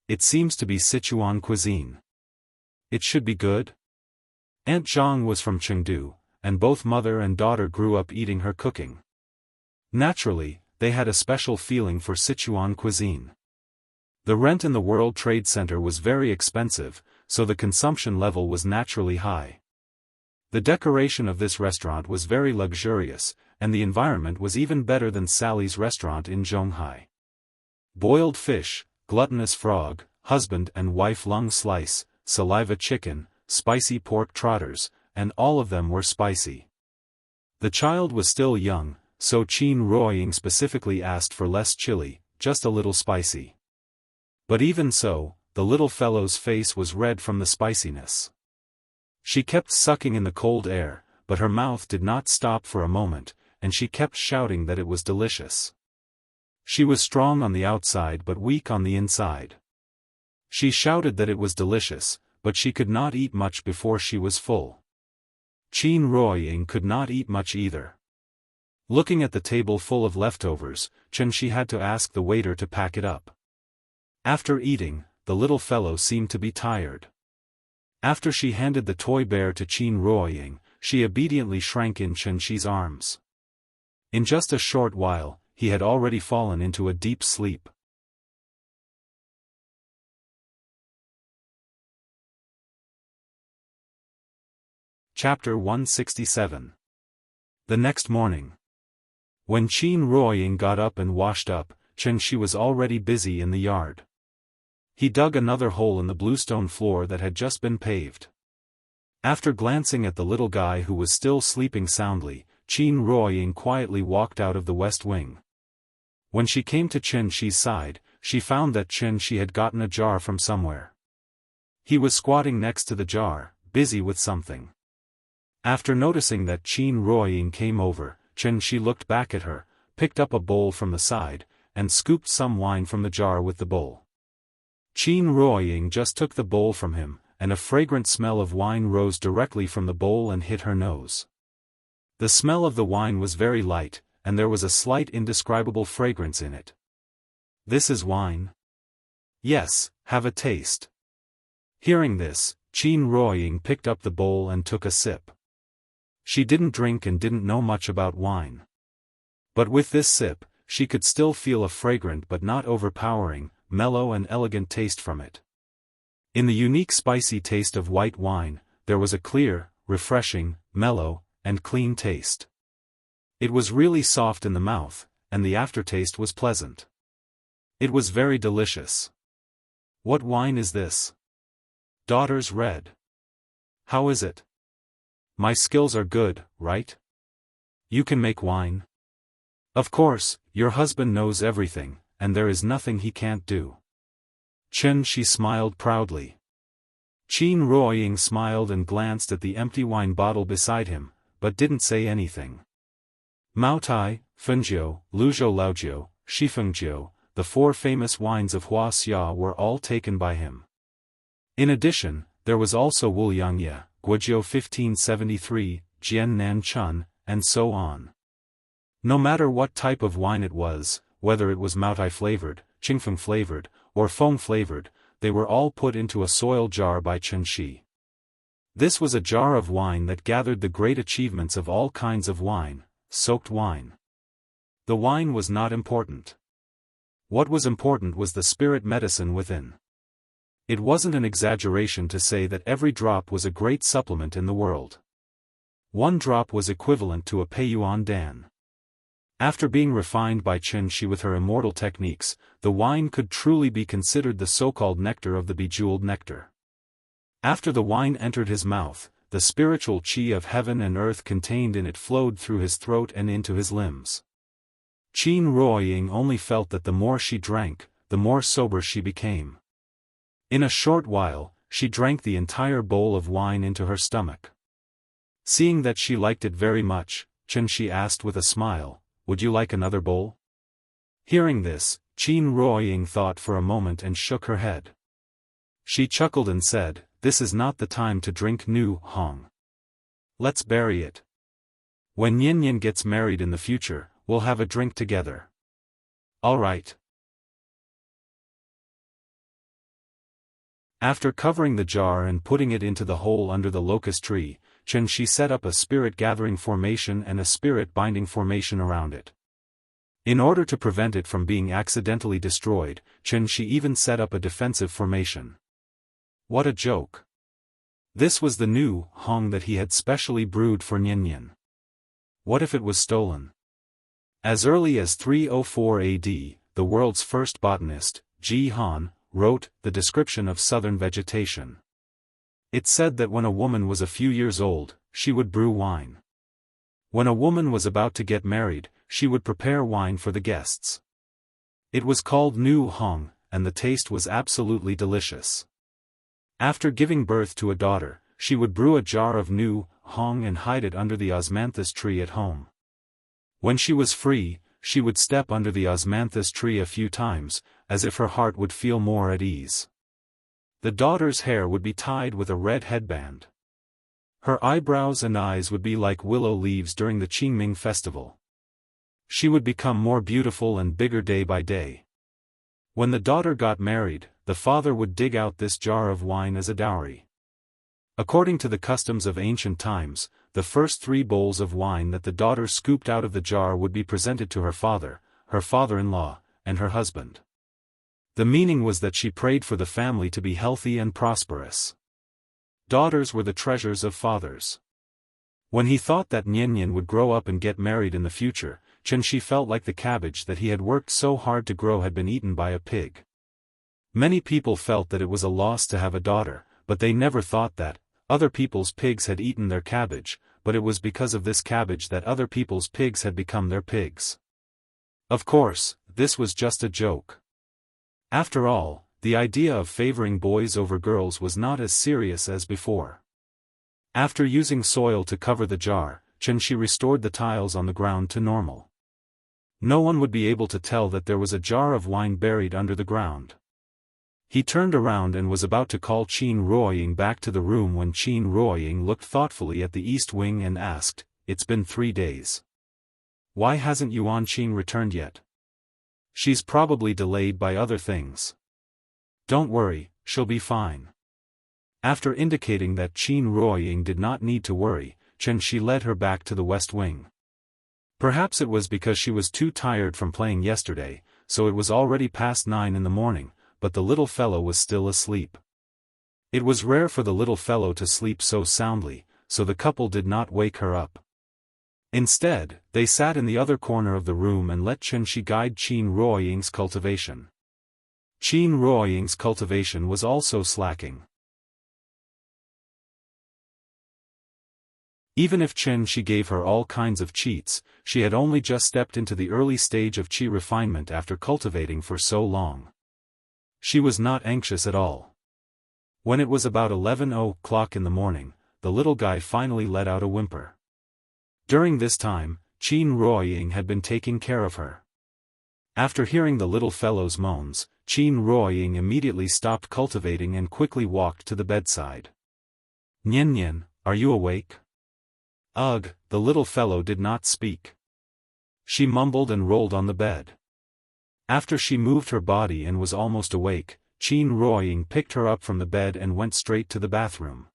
It seems to be Sichuan cuisine. It should be good." Aunt Zhang was from Chengdu, and both mother and daughter grew up eating her cooking. Naturally, they had a special feeling for Sichuan cuisine. The rent in the World Trade Center was very expensive, so the consumption level was naturally high. The decoration of this restaurant was very luxurious, and the environment was even better than Sally's restaurant in Zhonghai. Boiled fish, gluttonous frog, husband and wife lung slice, saliva chicken, spicy pork trotters, and all of them were spicy. The child was still young, so Qin Ruoying specifically asked for less chili, just a little spicy. But even so, the little fellow's face was red from the spiciness. She kept sucking in the cold air, but her mouth did not stop for a moment, and she kept shouting that it was delicious. She was strong on the outside but weak on the inside. She shouted that it was delicious, but she could not eat much before she was full. Qin Ruoying could not eat much either. Looking at the table full of leftovers, Qianxi had to ask the waiter to pack it up. After eating, the little fellow seemed to be tired. After she handed the toy bear to Qin Ruoying, she obediently shrank in Qianxi's arms. In just a short while, he had already fallen into a deep sleep. Chapter 167. The next morning. When Qin Ruoying got up and washed up, Qianxi was already busy in the yard. He dug another hole in the bluestone floor that had just been paved. After glancing at the little guy who was still sleeping soundly, Qin Ruoying quietly walked out of the west wing. When she came to Qianxi's side, she found that Qianxi had gotten a jar from somewhere. He was squatting next to the jar, busy with something. After noticing that Qin Ruoying came over, Qianxi looked back at her, picked up a bowl from the side, and scooped some wine from the jar with the bowl. Qin Ruoying just took the bowl from him, and a fragrant smell of wine rose directly from the bowl and hit her nose. The smell of the wine was very light, and there was a slight indescribable fragrance in it. "This is wine?" "Yes, have a taste." Hearing this, Qin Ruoying picked up the bowl and took a sip. She didn't drink and didn't know much about wine. But with this sip, she could still feel a fragrant but not overpowering, mellow and elegant taste from it. In the unique spicy taste of white wine, there was a clear, refreshing, mellow, and clean taste. It was really soft in the mouth, and the aftertaste was pleasant. It was very delicious. "What wine is this?" "Daughter's red." "How is it?" "My skills are good, right?" "You can make wine?" "Of course, your husband knows everything, and there is nothing he can't do." Qianxi smiled proudly. Qin Ruoying smiled and glanced at the empty wine bottle beside him, but didn't say anything. Maotai, Fengjiu, Luzhou Laojiu, Shifengjiu, the four famous wines of Huaxia were all taken by him. In addition, there was also Wuliangye, Guojiu 1573, Jian Nanchun, and so on. No matter what type of wine it was, whether it was Maotai flavored, Qingfeng flavored, or Feng flavored, they were all put into a soil jar by Qianxi. This was a jar of wine that gathered the great achievements of all kinds of wine, soaked wine. The wine was not important. What was important was the spirit medicine within. It wasn't an exaggeration to say that every drop was a great supplement in the world. One drop was equivalent to a Peiyuan Dan. After being refined by Qianxi with her immortal techniques, the wine could truly be considered the so-called nectar of the bejeweled nectar. After the wine entered his mouth, the spiritual qi of heaven and earth contained in it flowed through his throat and into his limbs. Qin Ruoying only felt that the more she drank, the more sober she became. In a short while, she drank the entire bowl of wine into her stomach. Seeing that she liked it very much, Qianxi asked with a smile, "Would you like another bowl?" Hearing this, Qin Ruoying thought for a moment and shook her head. She chuckled and said, "This is not the time to drink new Hong. Let's bury it. When Yin Yin gets married in the future, we'll have a drink together." "All right." After covering the jar and putting it into the hole under the locust tree, Qianxi set up a spirit-gathering formation and a spirit-binding formation around it. In order to prevent it from being accidentally destroyed, Qianxi even set up a defensive formation. What a joke. This was the new Hong that he had specially brewed for Nian. What if it was stolen? As early as 304 AD, the world's first botanist, Ji Han, wrote the description of southern vegetation. It said that when a woman was a few years old, she would brew wine. When a woman was about to get married, she would prepare wine for the guests. It was called Nu Hong, and the taste was absolutely delicious. After giving birth to a daughter, she would brew a jar of Nu Hong and hide it under the osmanthus tree at home. When she was free, she would step under the osmanthus tree a few times, as if her heart would feel more at ease. The daughter's hair would be tied with a red headband. Her eyebrows and eyes would be like willow leaves during the Qingming festival. She would become more beautiful and bigger day by day. When the daughter got married, the father would dig out this jar of wine as a dowry. According to the customs of ancient times, the first 3 bowls of wine that the daughter scooped out of the jar would be presented to her father-in-law, and her husband. The meaning was that she prayed for the family to be healthy and prosperous. Daughters were the treasures of fathers. When he thought that Nian would grow up and get married in the future, Xianxia felt like the cabbage that he had worked so hard to grow had been eaten by a pig. Many people felt that it was a loss to have a daughter, but they never thought that other people's pigs had eaten their cabbage, but it was because of this cabbage that other people's pigs had become their pigs. Of course, this was just a joke. After all, the idea of favoring boys over girls was not as serious as before. After using soil to cover the jar, Xianxia restored the tiles on the ground to normal. No one would be able to tell that there was a jar of wine buried under the ground. He turned around and was about to call Qin Ruoying back to the room when Qin Ruoying looked thoughtfully at the east wing and asked, "It's been 3 days. Why hasn't Yuan Qin returned yet? She's probably delayed by other things." "Don't worry, she'll be fine." After indicating that Qin Ruoying did not need to worry, Xianxia led her back to the west wing. Perhaps it was because she was too tired from playing yesterday, so it was already past 9 in the morning, but the little fellow was still asleep. It was rare for the little fellow to sleep so soundly, so the couple did not wake her up. Instead, they sat in the other corner of the room and let Xianxia guide Qin Ruoying's cultivation. Qin Ruoying's cultivation was also slacking. Even if Xianxia gave her all kinds of cheats, she had only just stepped into the early stage of qi refinement after cultivating for so long. She was not anxious at all. When it was about 11 o'clock in the morning, the little guy finally let out a whimper. During this time, Qin Ruoying had been taking care of her. After hearing the little fellow's moans, Qin Ruoying immediately stopped cultivating and quickly walked to the bedside. "Nian, are you awake?" Ugh, the little fellow did not speak. She mumbled and rolled on the bed. After she moved her body and was almost awake, Qin Ruoying picked her up from the bed and went straight to the bathroom.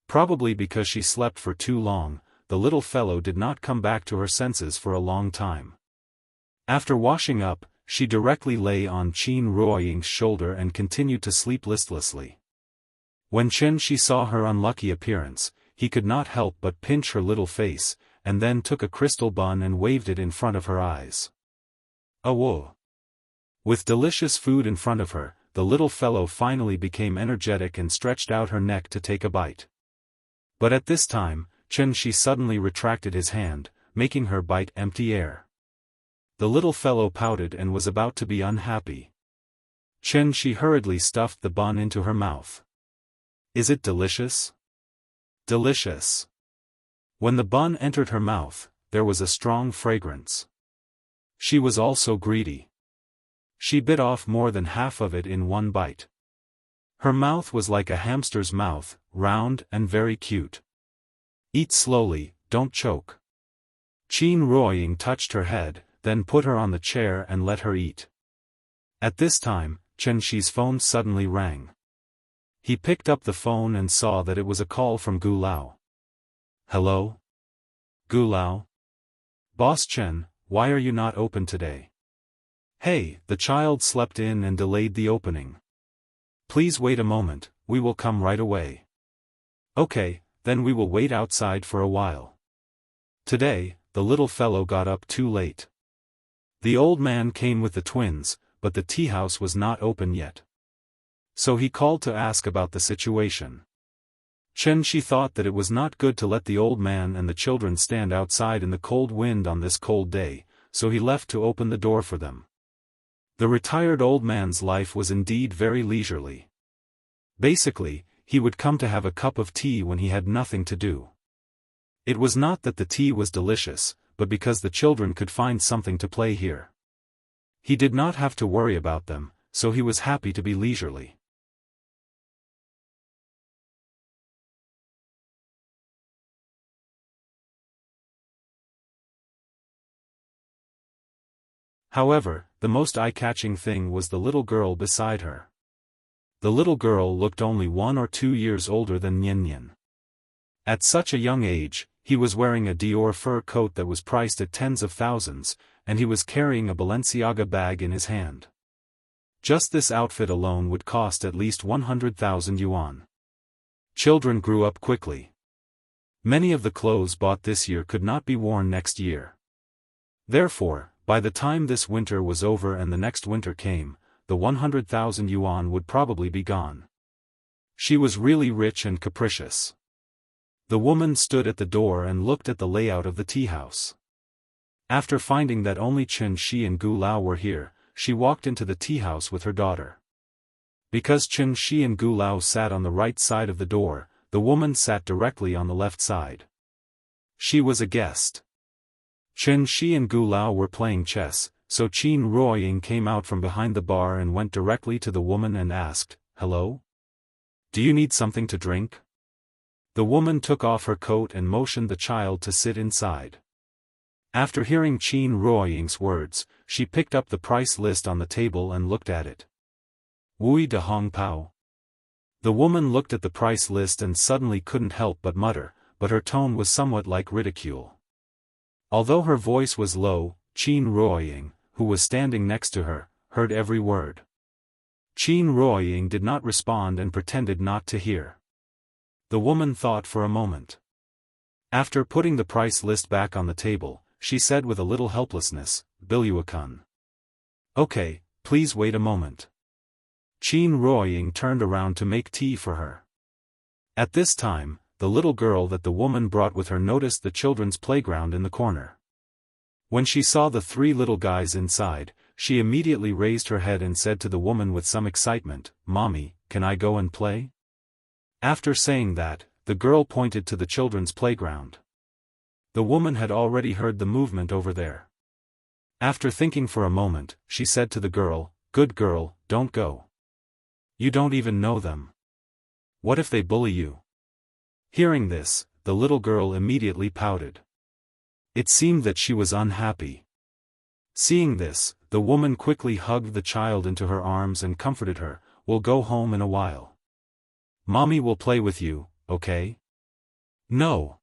Probably because she slept for too long, the little fellow did not come back to her senses for a long time. After washing up, she directly lay on Qin Ruoying's shoulder and continued to sleep listlessly. When Xianxia saw her unlucky appearance, he could not help but pinch her little face, and then took a crystal bun and waved it in front of her eyes. "Whoa!" With delicious food in front of her, the little fellow finally became energetic and stretched out her neck to take a bite. But at this time, Xianxia suddenly retracted his hand, making her bite empty air. The little fellow pouted and was about to be unhappy. Xianxia hurriedly stuffed the bun into her mouth. "Is it delicious?" "Delicious." When the bun entered her mouth, there was a strong fragrance. She was also greedy. She bit off more than half of it in one bite. Her mouth was like a hamster's mouth, round and very cute. "Eat slowly, don't choke." Qin Ruoying touched her head, then put her on the chair and let her eat. At this time, Xianxia's phone suddenly rang. He picked up the phone and saw that it was a call from Gu Lao. "Hello? Gu Lao? Boss Chen, why are you not open today?" "Hey, the child slept in and delayed the opening." Please wait a moment, we will come right away. Okay, then we will wait outside for a while. Today, the little fellow got up too late. The old man came with the twins, but the tea house was not open yet. So he called to ask about the situation. Xianxia thought that it was not good to let the old man and the children stand outside in the cold wind on this cold day, so he left to open the door for them. The retired old man's life was indeed very leisurely. Basically, he would come to have a cup of tea when he had nothing to do. It was not that the tea was delicious, but because the children could find something to play here. He did not have to worry about them, so he was happy to be leisurely. However, the most eye-catching thing was the little girl beside her. The little girl looked only 1 or 2 years older than Nian. At such a young age, he was wearing a Dior fur coat that was priced at tens of thousands, and he was carrying a Balenciaga bag in his hand. Just this outfit alone would cost at least 100,000 yuan. Children grew up quickly. Many of the clothes bought this year could not be worn next year. Therefore, by the time this winter was over and the next winter came, the 100,000 yuan would probably be gone. She was really rich and capricious. The woman stood at the door and looked at the layout of the tea house. After finding that only Xianxia and Gulao were here, she walked into the tea house with her daughter. Because Xianxia and Gulao sat on the right side of the door, the woman sat directly on the left side. She was a guest. Xianxia and Gulao were playing chess, so Qin Ruoying came out from behind the bar and went directly to the woman and asked, "Hello? Do you need something to drink?" The woman took off her coat and motioned the child to sit inside. After hearing Qin Ruoying's words, she picked up the price list on the table and looked at it. Wui de Hong Pao. The woman looked at the price list and suddenly couldn't help but mutter, but her tone was somewhat like ridicule. Although her voice was low, Qin Ruoying, who was standing next to her, heard every word. Qin Ruoying did not respond and pretended not to hear. The woman thought for a moment. After putting the price list back on the table, she said with a little helplessness, "Biluakun." "Okay, please wait a moment." Qin Ruoying turned around to make tea for her. At this time, the little girl that the woman brought with her noticed the children's playground in the corner. When she saw the 3 little guys inside, she immediately raised her head and said to the woman with some excitement, "Mommy, can I go and play?" After saying that, the girl pointed to the children's playground. The woman had already heard the movement over there. After thinking for a moment, she said to the girl, "Good girl, don't go. You don't even know them. What if they bully you?" Hearing this, the little girl immediately pouted. It seemed that she was unhappy. Seeing this, the woman quickly hugged the child into her arms and comforted her, "We'll go home in a while. Mommy will play with you, okay?" "No."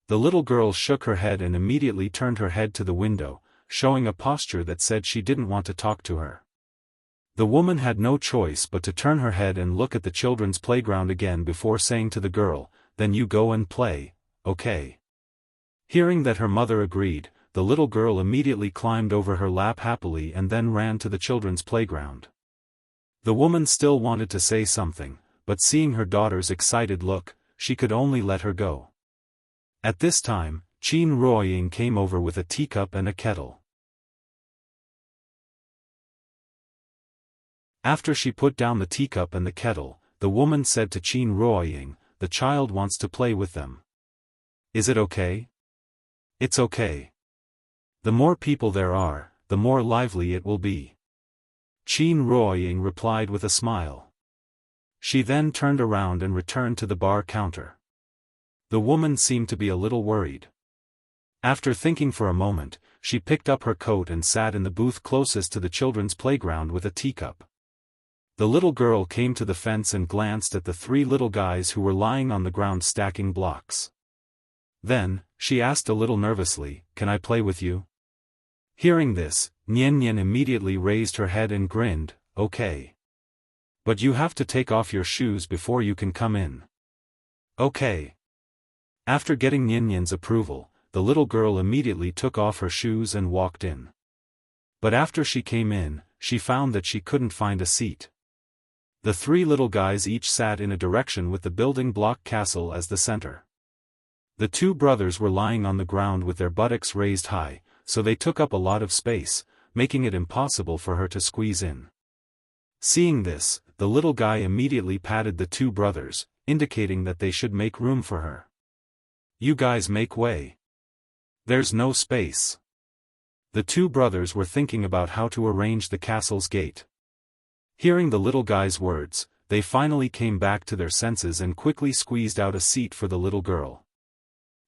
The little girl shook her head and immediately turned her head to the window, showing a posture that said she didn't want to talk to her. The woman had no choice but to turn her head and look at the children's playground again before saying to the girl, "Then you go and play, okay?" Hearing that her mother agreed, the little girl immediately climbed over her lap happily and then ran to the children's playground. The woman still wanted to say something, but seeing her daughter's excited look, she could only let her go. At this time, Qin Ruoying came over with a teacup and a kettle. After she put down the teacup and the kettle, the woman said to Qin Ruoying, "The child wants to play with them. Is it okay?" "It's okay. The more people there are, the more lively it will be." Qin Ruoying replied with a smile. She then turned around and returned to the bar counter. The woman seemed to be a little worried. After thinking for a moment, she picked up her coat and sat in the booth closest to the children's playground with a teacup. The little girl came to the fence and glanced at the 3 little guys who were lying on the ground stacking blocks. Then, she asked a little nervously, "Can I play with you?" Hearing this, Nian immediately raised her head and grinned, "Okay." But you have to take off your shoes before you can come in. Okay. After getting Nianyan's approval, the little girl immediately took off her shoes and walked in. But after she came in, she found that she couldn't find a seat. The three little guys each sat in a direction with the building block castle as the center. The two brothers were lying on the ground with their buttocks raised high, so they took up a lot of space, making it impossible for her to squeeze in. Seeing this, the little guy immediately patted the two brothers, indicating that they should make room for her. You guys make way. There's no space. The two brothers were thinking about how to arrange the castle's gate. Hearing the little guy's words, they finally came back to their senses and quickly squeezed out a seat for the little girl.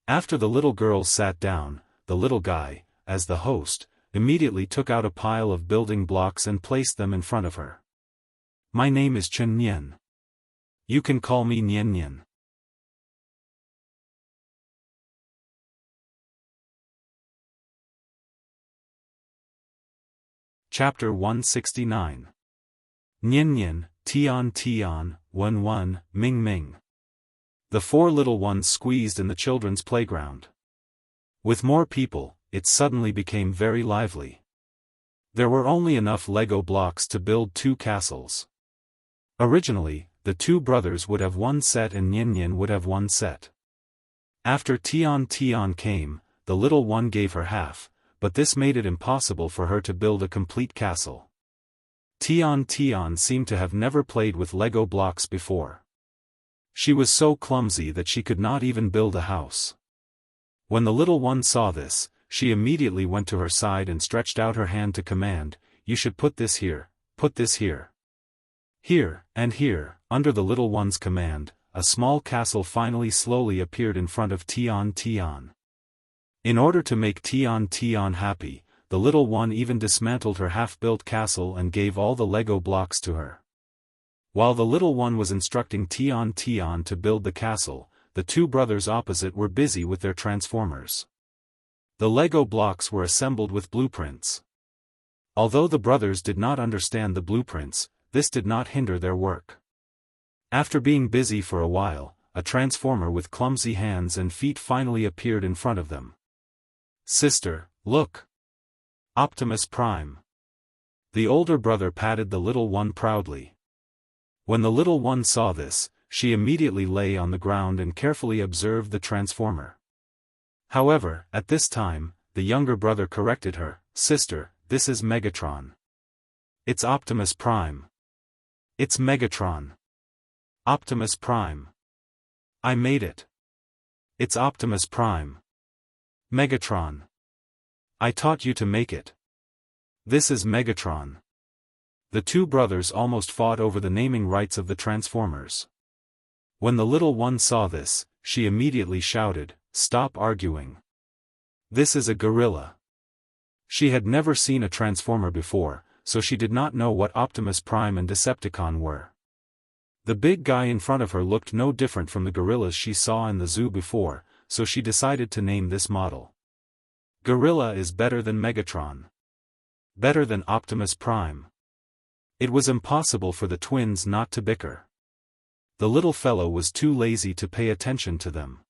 After the little girl sat down, the little guy, as the host, immediately took out a pile of building blocks and placed them in front of her. My name is Chen Nian. You can call me Nian Nian. Chapter 169. Nian Nian, Tian Tian, Wen Wen, Ming Ming. The four little ones squeezed in the children's playground. With more people, it suddenly became very lively. There were only enough Lego blocks to build two castles. Originally, the two brothers would have one set and Nian Nian would have one set. After Tian Tian came, the little one gave her half, but this made it impossible for her to build a complete castle. Tian Tian seemed to have never played with Lego blocks before. She was so clumsy that she could not even build a house. When the little one saw this, she immediately went to her side and stretched out her hand to command, "You should put this here, put this here. Here, and here." Under the little one's command, a small castle finally slowly appeared in front of Tian Tian. In order to make Tian Tian happy, the little one even dismantled her half-built castle and gave all the Lego blocks to her. While the little one was instructing Tian Tian to build the castle, the two brothers opposite were busy with their transformers. The Lego blocks were assembled with blueprints. Although the brothers did not understand the blueprints, this did not hinder their work. After being busy for a while, a transformer with clumsy hands and feet finally appeared in front of them. "Sister, look! Optimus Prime." The older brother patted the little one proudly. When the little one saw this, she immediately lay on the ground and carefully observed the transformer. However, at this time, the younger brother corrected her, "Sister, this is Megatron." "It's Optimus Prime." "It's Megatron." "Optimus Prime." "I made it." "It's Optimus Prime." "Megatron." "I taught you to make it." "This is Megatron." The two brothers almost fought over the naming rights of the Transformers. When the little one saw this, she immediately shouted, "Stop arguing. This is a gorilla." She had never seen a Transformer before, so she did not know what Optimus Prime and Decepticon were. The big guy in front of her looked no different from the gorillas she saw in the zoo before, so she decided to name this model. Gorilla is better than Megatron. Better than Optimus Prime. It was impossible for the twins not to bicker. The little fellow was too lazy to pay attention to them.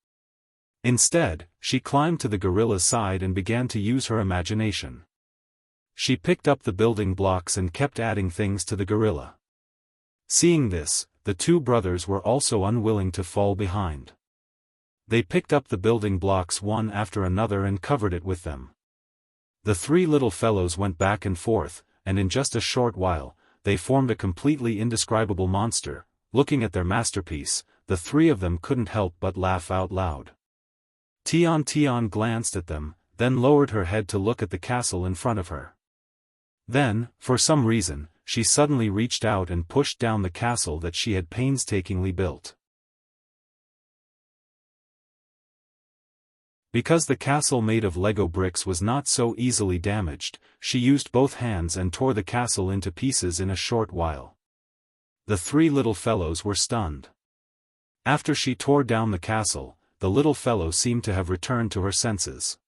Instead, she climbed to the gorilla's side and began to use her imagination. She picked up the building blocks and kept adding things to the gorilla. Seeing this, the two brothers were also unwilling to fall behind. They picked up the building blocks one after another and covered it with them. The three little fellows went back and forth, and in just a short while, they formed a completely indescribable monster. Looking at their masterpiece, the three of them couldn't help but laugh out loud. Tian Tian glanced at them, then lowered her head to look at the castle in front of her. Then, for some reason, she suddenly reached out and pushed down the castle that she had painstakingly built. Because the castle made of Lego bricks was not so easily damaged, she used both hands and tore the castle into pieces in a short while. The three little fellows were stunned. After she tore down the castle, the little fellow seemed to have returned to her senses.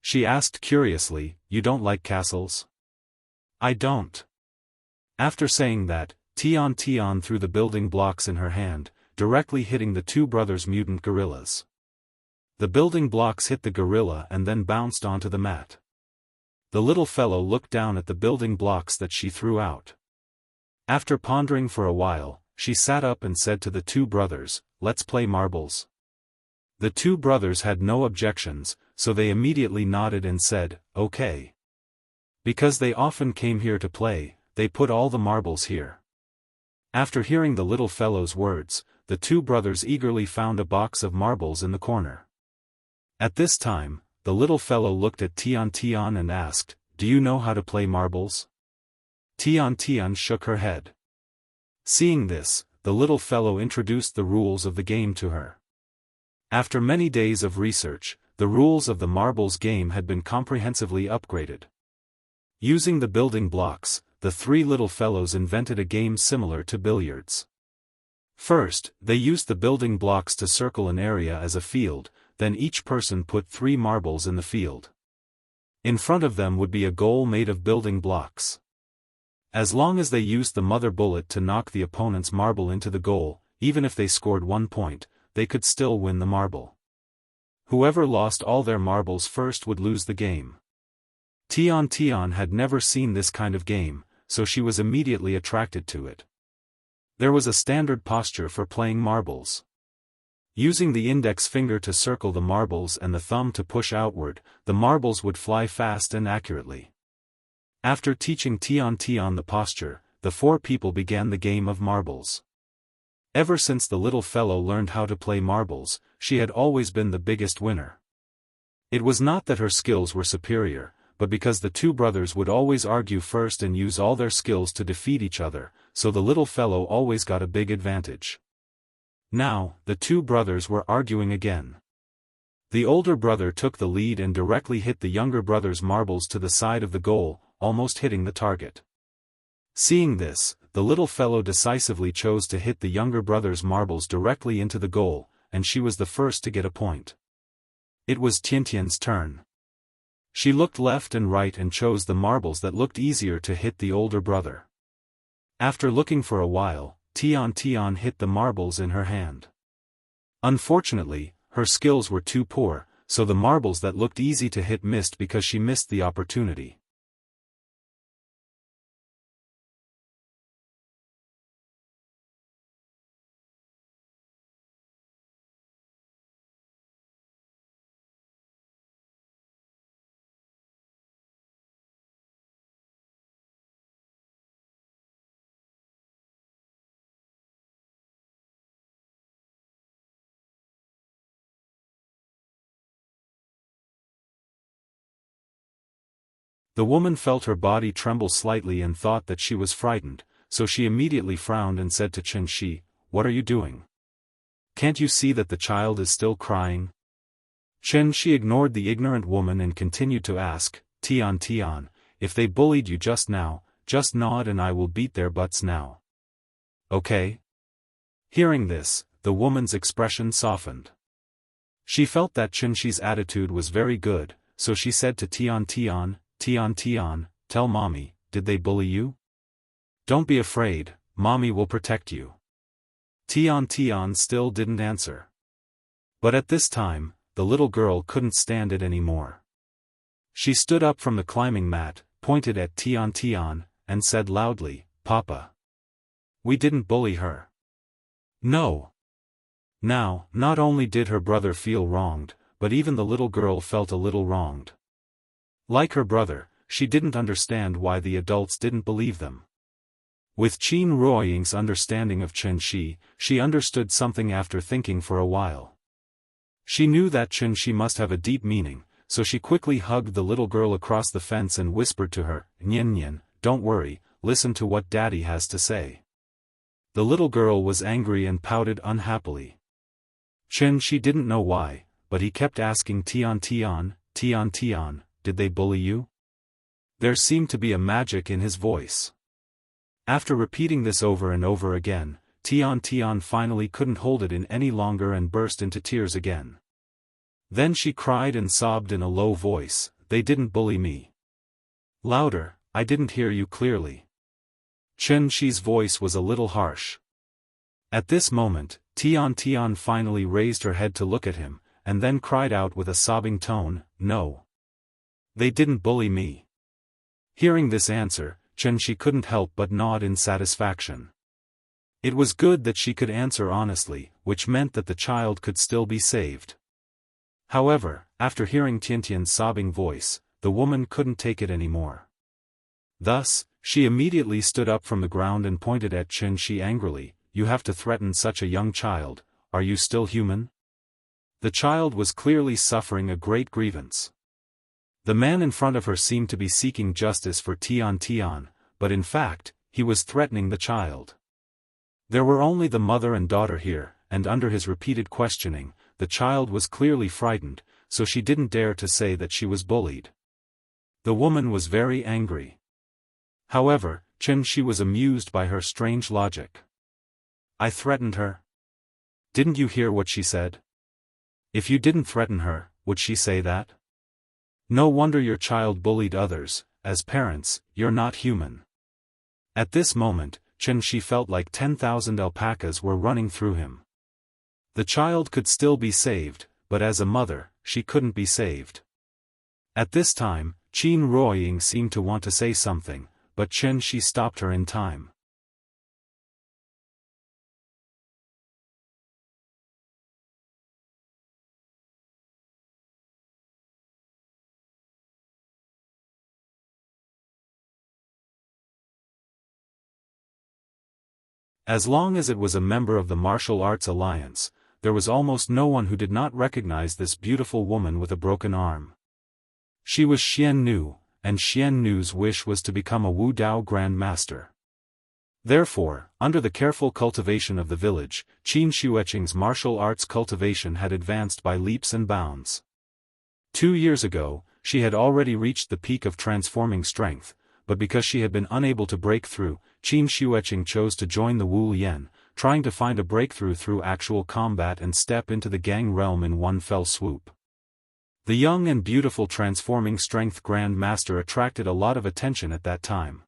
She asked curiously, "You don't like castles?" "I don't." After saying that, Tian Tian threw the building blocks in her hand, directly hitting the two brothers' mutant gorillas. The building blocks hit the gorilla and then bounced onto the mat. The little fellow looked down at the building blocks that she threw out. After pondering for a while, she sat up and said to the two brothers, "Let's play marbles." The two brothers had no objections, so they immediately nodded and said, "Okay." Because they often came here to play, they put all the marbles here. After hearing the little fellow's words, the two brothers eagerly found a box of marbles in the corner. At this time, the little fellow looked at Tian Tian and asked, "Do you know how to play marbles?" Tian Tian shook her head. Seeing this, the little fellow introduced the rules of the game to her. After many days of research, the rules of the marbles game had been comprehensively upgraded. Using the building blocks, the three little fellows invented a game similar to billiards. First, they used the building blocks to circle an area as a field, then each person put 3 marbles in the field. In front of them would be a goal made of building blocks. As long as they used the mother bullet to knock the opponent's marble into the goal, even if they scored 1 point, they could still win the marble. Whoever lost all their marbles first would lose the game. Tian Tian had never seen this kind of game, so she was immediately attracted to it. There was a standard posture for playing marbles. Using the index finger to circle the marbles and the thumb to push outward, the marbles would fly fast and accurately. After teaching Tian Tian the posture, the 4 people began the game of marbles. Ever since the little fellow learned how to play marbles, she had always been the biggest winner. It was not that her skills were superior, but because the two brothers would always argue first and use all their skills to defeat each other, so the little fellow always got a big advantage. Now, the two brothers were arguing again. The older brother took the lead and directly hit the younger brother's marbles to the side of the goal, almost hitting the target. Seeing this, the little fellow decisively chose to hit the younger brother's marbles directly into the goal, and she was the first to get a point. It was Tiantian's turn. She looked left and right and chose the marbles that looked easier to hit the older brother. After looking for a while, Tian Tian hit the marbles in her hand. Unfortunately, her skills were too poor, so the marbles that looked easy to hit missed because she missed the opportunity. The woman felt her body tremble slightly and thought that she was frightened, so she immediately frowned and said to Chen Shi, "What are you doing? Can't you see that the child is still crying?" Chen Shi ignored the ignorant woman and continued to ask, "Tian Tian, if they bullied you just now, just nod and I will beat their butts now. Okay?" Hearing this, the woman's expression softened. She felt that Chen Shi's attitude was very good, so she said to Tian Tian, "Tian Tian, tell mommy, did they bully you? Don't be afraid, mommy will protect you." Tian Tian still didn't answer. But at this time, the little girl couldn't stand it anymore. She stood up from the climbing mat, pointed at Tian Tian, and said loudly, "Papa. We didn't bully her. No." Now, not only did her brother feel wronged, but even the little girl felt a little wronged. Like her brother, she didn't understand why the adults didn't believe them. With Qin Ruoying's understanding of Chen Shi, she understood something after thinking for a while. She knew that Chen Shi must have a deep meaning, so she quickly hugged the little girl across the fence and whispered to her, "Nian Nian, don't worry, listen to what Daddy has to say." The little girl was angry and pouted unhappily. Chen Shi didn't know why, but he kept asking Tian Tian, "Tian Tian, did they bully you?" There seemed to be a magic in his voice. After repeating this over and over again, Tian Tian finally couldn't hold it in any longer and burst into tears again. Then she cried and sobbed in a low voice, "They didn't bully me." Louder, I didn't hear you clearly. Chen Shi's voice was a little harsh. At this moment, Tian finally raised her head to look at him, and then cried out with a sobbing tone, "No. They didn't bully me." Hearing this answer, Chen Shi couldn't help but nod in satisfaction. It was good that she could answer honestly, which meant that the child could still be saved. However, after hearing Tian's sobbing voice, the woman couldn't take it anymore. Thus, she immediately stood up from the ground and pointed at Chen Shi angrily, "You have to threaten such a young child, are you still human?" The child was clearly suffering a great grievance. The man in front of her seemed to be seeking justice for Tian, but in fact, he was threatening the child. There were only the mother and daughter here, and under his repeated questioning, the child was clearly frightened, so she didn't dare to say that she was bullied. The woman was very angry. However, Chen Shi was amused by her strange logic. "I threatened her? Didn't you hear what she said? If you didn't threaten her, would she say that? No wonder your child bullied others, as parents, you're not human." At this moment, Chen Shi felt like 10,000 alpacas were running through him. The child could still be saved, but as a mother, she couldn't be saved. At this time, Qin Ruoying seemed to want to say something, but Chen Shi stopped her in time. As long as it was a member of the Martial Arts Alliance, there was almost no one who did not recognize this beautiful woman with a broken arm. She was Xian Nu, and Xian Nu's wish was to become a Wu Dao Grand Master. Therefore, under the careful cultivation of the village, Qin Xueqing's martial arts cultivation had advanced by leaps and bounds. 2 years ago, she had already reached the peak of transforming strength, but because she had been unable to break through, Qin Xueqing chose to join the Wu Lian, trying to find a breakthrough through actual combat and step into the Gang realm in one fell swoop. The young and beautiful transforming strength Grand Master attracted a lot of attention at that time.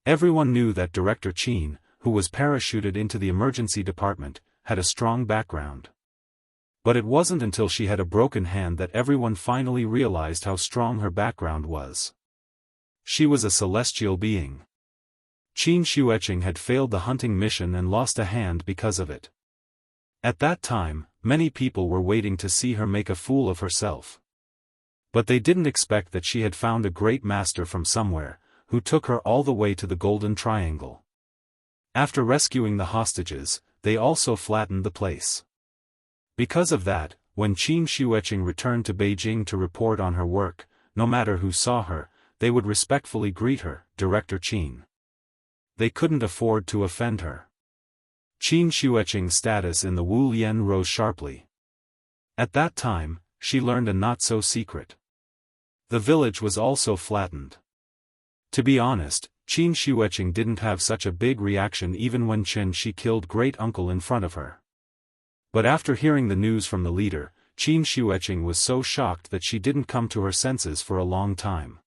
Everyone knew that Director Qin, who was parachuted into the emergency department, had a strong background. But it wasn't until she had a broken hand that everyone finally realized how strong her background was. She was a celestial being. Qin Xueqing had failed the hunting mission and lost a hand because of it. At that time, many people were waiting to see her make a fool of herself. But they didn't expect that she had found a great master from somewhere, who took her all the way to the Golden Triangle. After rescuing the hostages, they also flattened the place. Because of that, when Qin Xueqing returned to Beijing to report on her work, no matter who saw her, they would respectfully greet her, Director Qin. They couldn't afford to offend her. Qin Xueqing's status in the Wu Lian rose sharply. At that time, she learned a not-so-secret. The village was also flattened. To be honest, Qin Xueqing didn't have such a big reaction even when Chen Shi killed great-uncle in front of her. But after hearing the news from the leader, Qin Xueqing was so shocked that she didn't come to her senses for a long time.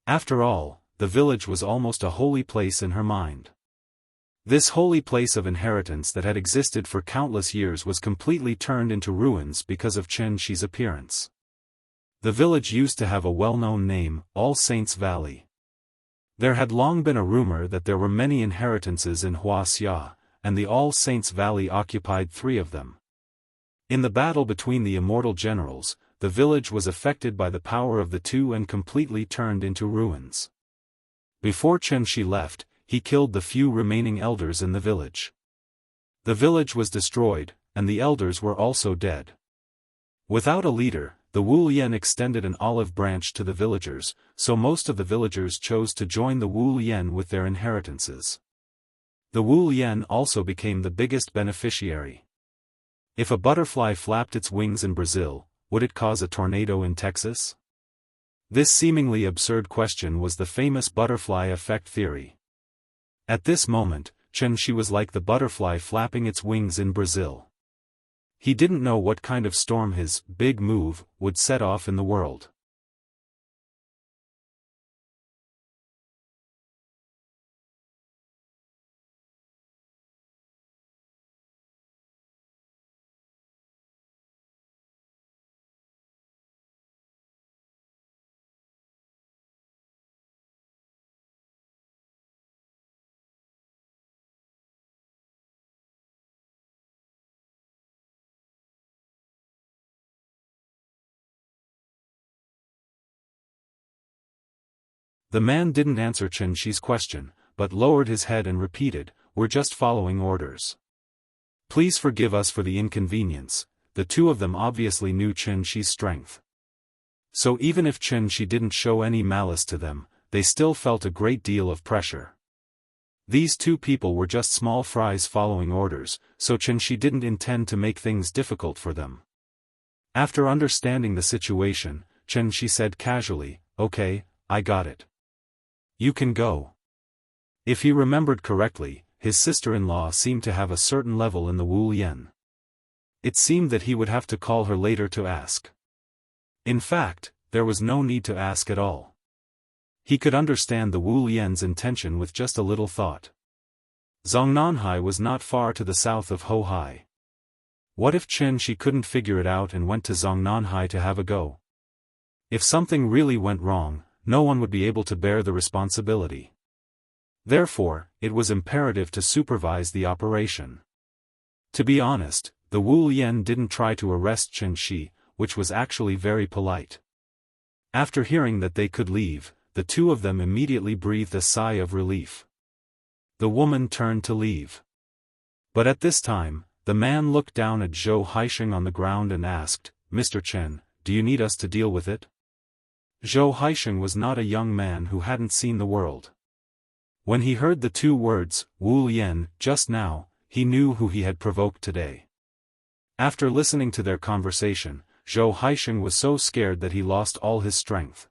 After all, the village was almost a holy place in her mind. This holy place of inheritance that had existed for countless years was completely turned into ruins because of Chen Shi's appearance. The village used to have a well-known name, All Saints Valley. There had long been a rumor that there were many inheritances in Wuxia, and the All Saints Valley occupied 3 of them. In the battle between the immortal generals, the village was affected by the power of the 2 and completely turned into ruins. Before Chen Shi left, he killed the few remaining elders in the village. The village was destroyed, and the elders were also dead. Without a leader, the Wu Lian extended an olive branch to the villagers, so most of the villagers chose to join the Wu Lian with their inheritances. The Wu Lian also became the biggest beneficiary. If a butterfly flapped its wings in Brazil, would it cause a tornado in Texas? This seemingly absurd question was the famous butterfly effect theory. At this moment, Chen Shi was like the butterfly flapping its wings in Brazil. He didn't know what kind of storm his big move would set off in the world. The man didn't answer Chen Shi's question, but lowered his head and repeated, "We're just following orders. Please forgive us for the inconvenience." The two of them obviously knew Chen Shi's strength. So even if Chen Shi didn't show any malice to them, they still felt a great deal of pressure. These two people were just small fries following orders, so Chen Shi didn't intend to make things difficult for them. After understanding the situation, Chen Shi said casually, "Okay, I got it. You can go." If he remembered correctly, his sister-in-law seemed to have a certain level in the Wu Yan. It seemed that he would have to call her later to ask. In fact, there was no need to ask at all. He could understand the Wu Yan's intention with just a little thought. Zongnanhai was not far to the south of Hohai. What if Chen Shi couldn't figure it out and went to Zongnanhai to have a go? If something really went wrong, no one would be able to bear the responsibility. Therefore, it was imperative to supervise the operation. To be honest, the Wu Yan didn't try to arrest Chen Shi, which was actually very polite. After hearing that they could leave, the two of them immediately breathed a sigh of relief. The woman turned to leave. But at this time, the man looked down at Zhou Haisheng on the ground and asked, "Mr. Chen, do you need us to deal with it?" Zhou Haisheng was not a young man who hadn't seen the world. When he heard the two words, Wu Yan, just now, he knew who he had provoked today. After listening to their conversation, Zhou Haisheng was so scared that he lost all his strength.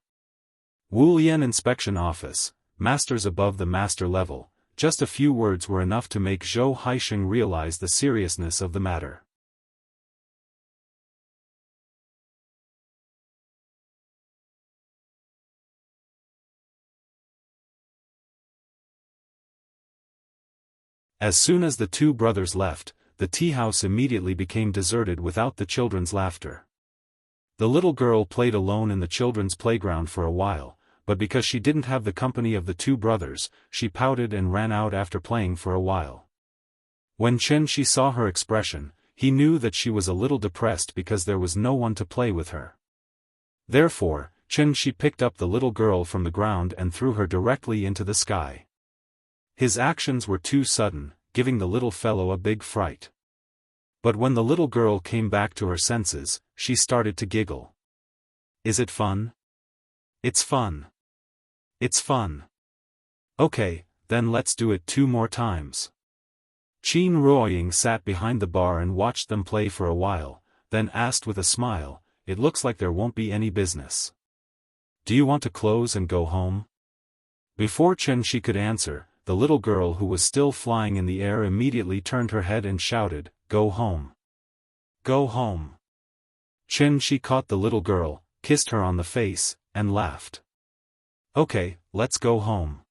Wu Yan Inspection Office, masters above the master level, just a few words were enough to make Zhou Haisheng realize the seriousness of the matter. As soon as the two brothers left, the tea house immediately became deserted without the children's laughter. The little girl played alone in the children's playground for a while, but because she didn't have the company of the two brothers, she pouted and ran out after playing for a while. When Chen Shi saw her expression, he knew that she was a little depressed because there was no one to play with her. Therefore, Chen Shi picked up the little girl from the ground and threw her directly into the sky. His actions were too sudden, giving the little fellow a big fright. But when the little girl came back to her senses, she started to giggle. "Is it fun? It's fun. It's fun. Okay, then let's do it 2 more times." Qin Ruoying sat behind the bar and watched them play for a while, then asked with a smile, "It looks like there won't be any business. Do you want to close and go home?" Before Chen Shi could answer, the little girl who was still flying in the air immediately turned her head and shouted, "Go home. Go home." Chen Shi caught the little girl, kissed her on the face, and laughed. "Okay, let's go home."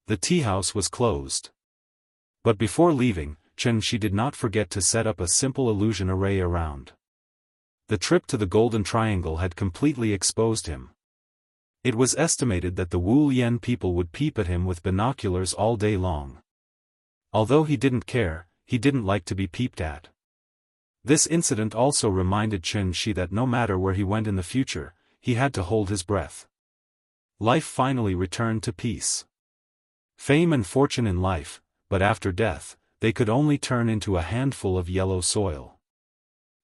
The tea house was closed. But before leaving, Chen Shi did not forget to set up a simple illusion array around. The trip to the Golden Triangle had completely exposed him. It was estimated that the Wu Yan people would peep at him with binoculars all day long. Although he didn't care, he didn't like to be peeped at. This incident also reminded Chen Shi that no matter where he went in the future, he had to hold his breath. Life finally returned to peace. Fame and fortune in life, but after death, they could only turn into a handful of yellow soil.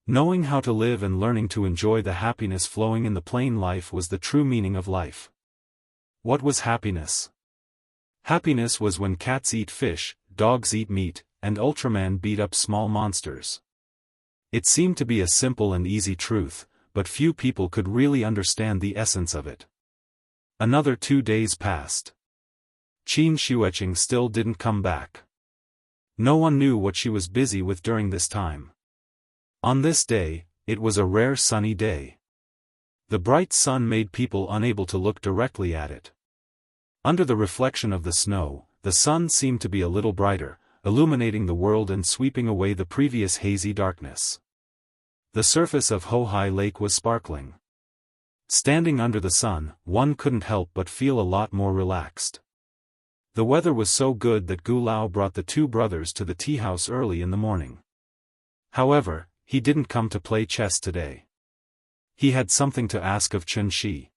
Knowing how to live and learning to enjoy the happiness flowing in the plain life was the true meaning of life. What was happiness? Happiness was when cats eat fish, dogs eat meat, and Ultraman beat up small monsters. It seemed to be a simple and easy truth, but few people could really understand the essence of it. Another 2 days passed. Qin Shueching still didn't come back. No one knew what she was busy with during this time. On this day, it was a rare sunny day. The bright sun made people unable to look directly at it. Under the reflection of the snow, the sun seemed to be a little brighter, illuminating the world and sweeping away the previous hazy darkness. The surface of Hohai Lake was sparkling. Standing under the sun, one couldn't help but feel a lot more relaxed. The weather was so good that Gu Lao brought the two brothers to the tea house early in the morning. However, he didn't come to play chess today. He had something to ask of Chen Shi.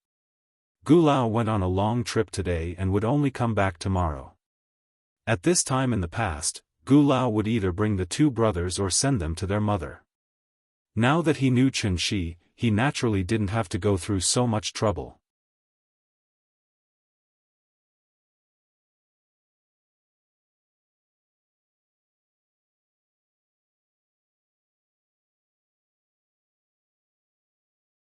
Gulao went on a long trip today and would only come back tomorrow. At this time in the past, Gulao would either bring the two brothers or send them to their mother. Now that he knew Chen Shi, he naturally didn't have to go through so much trouble.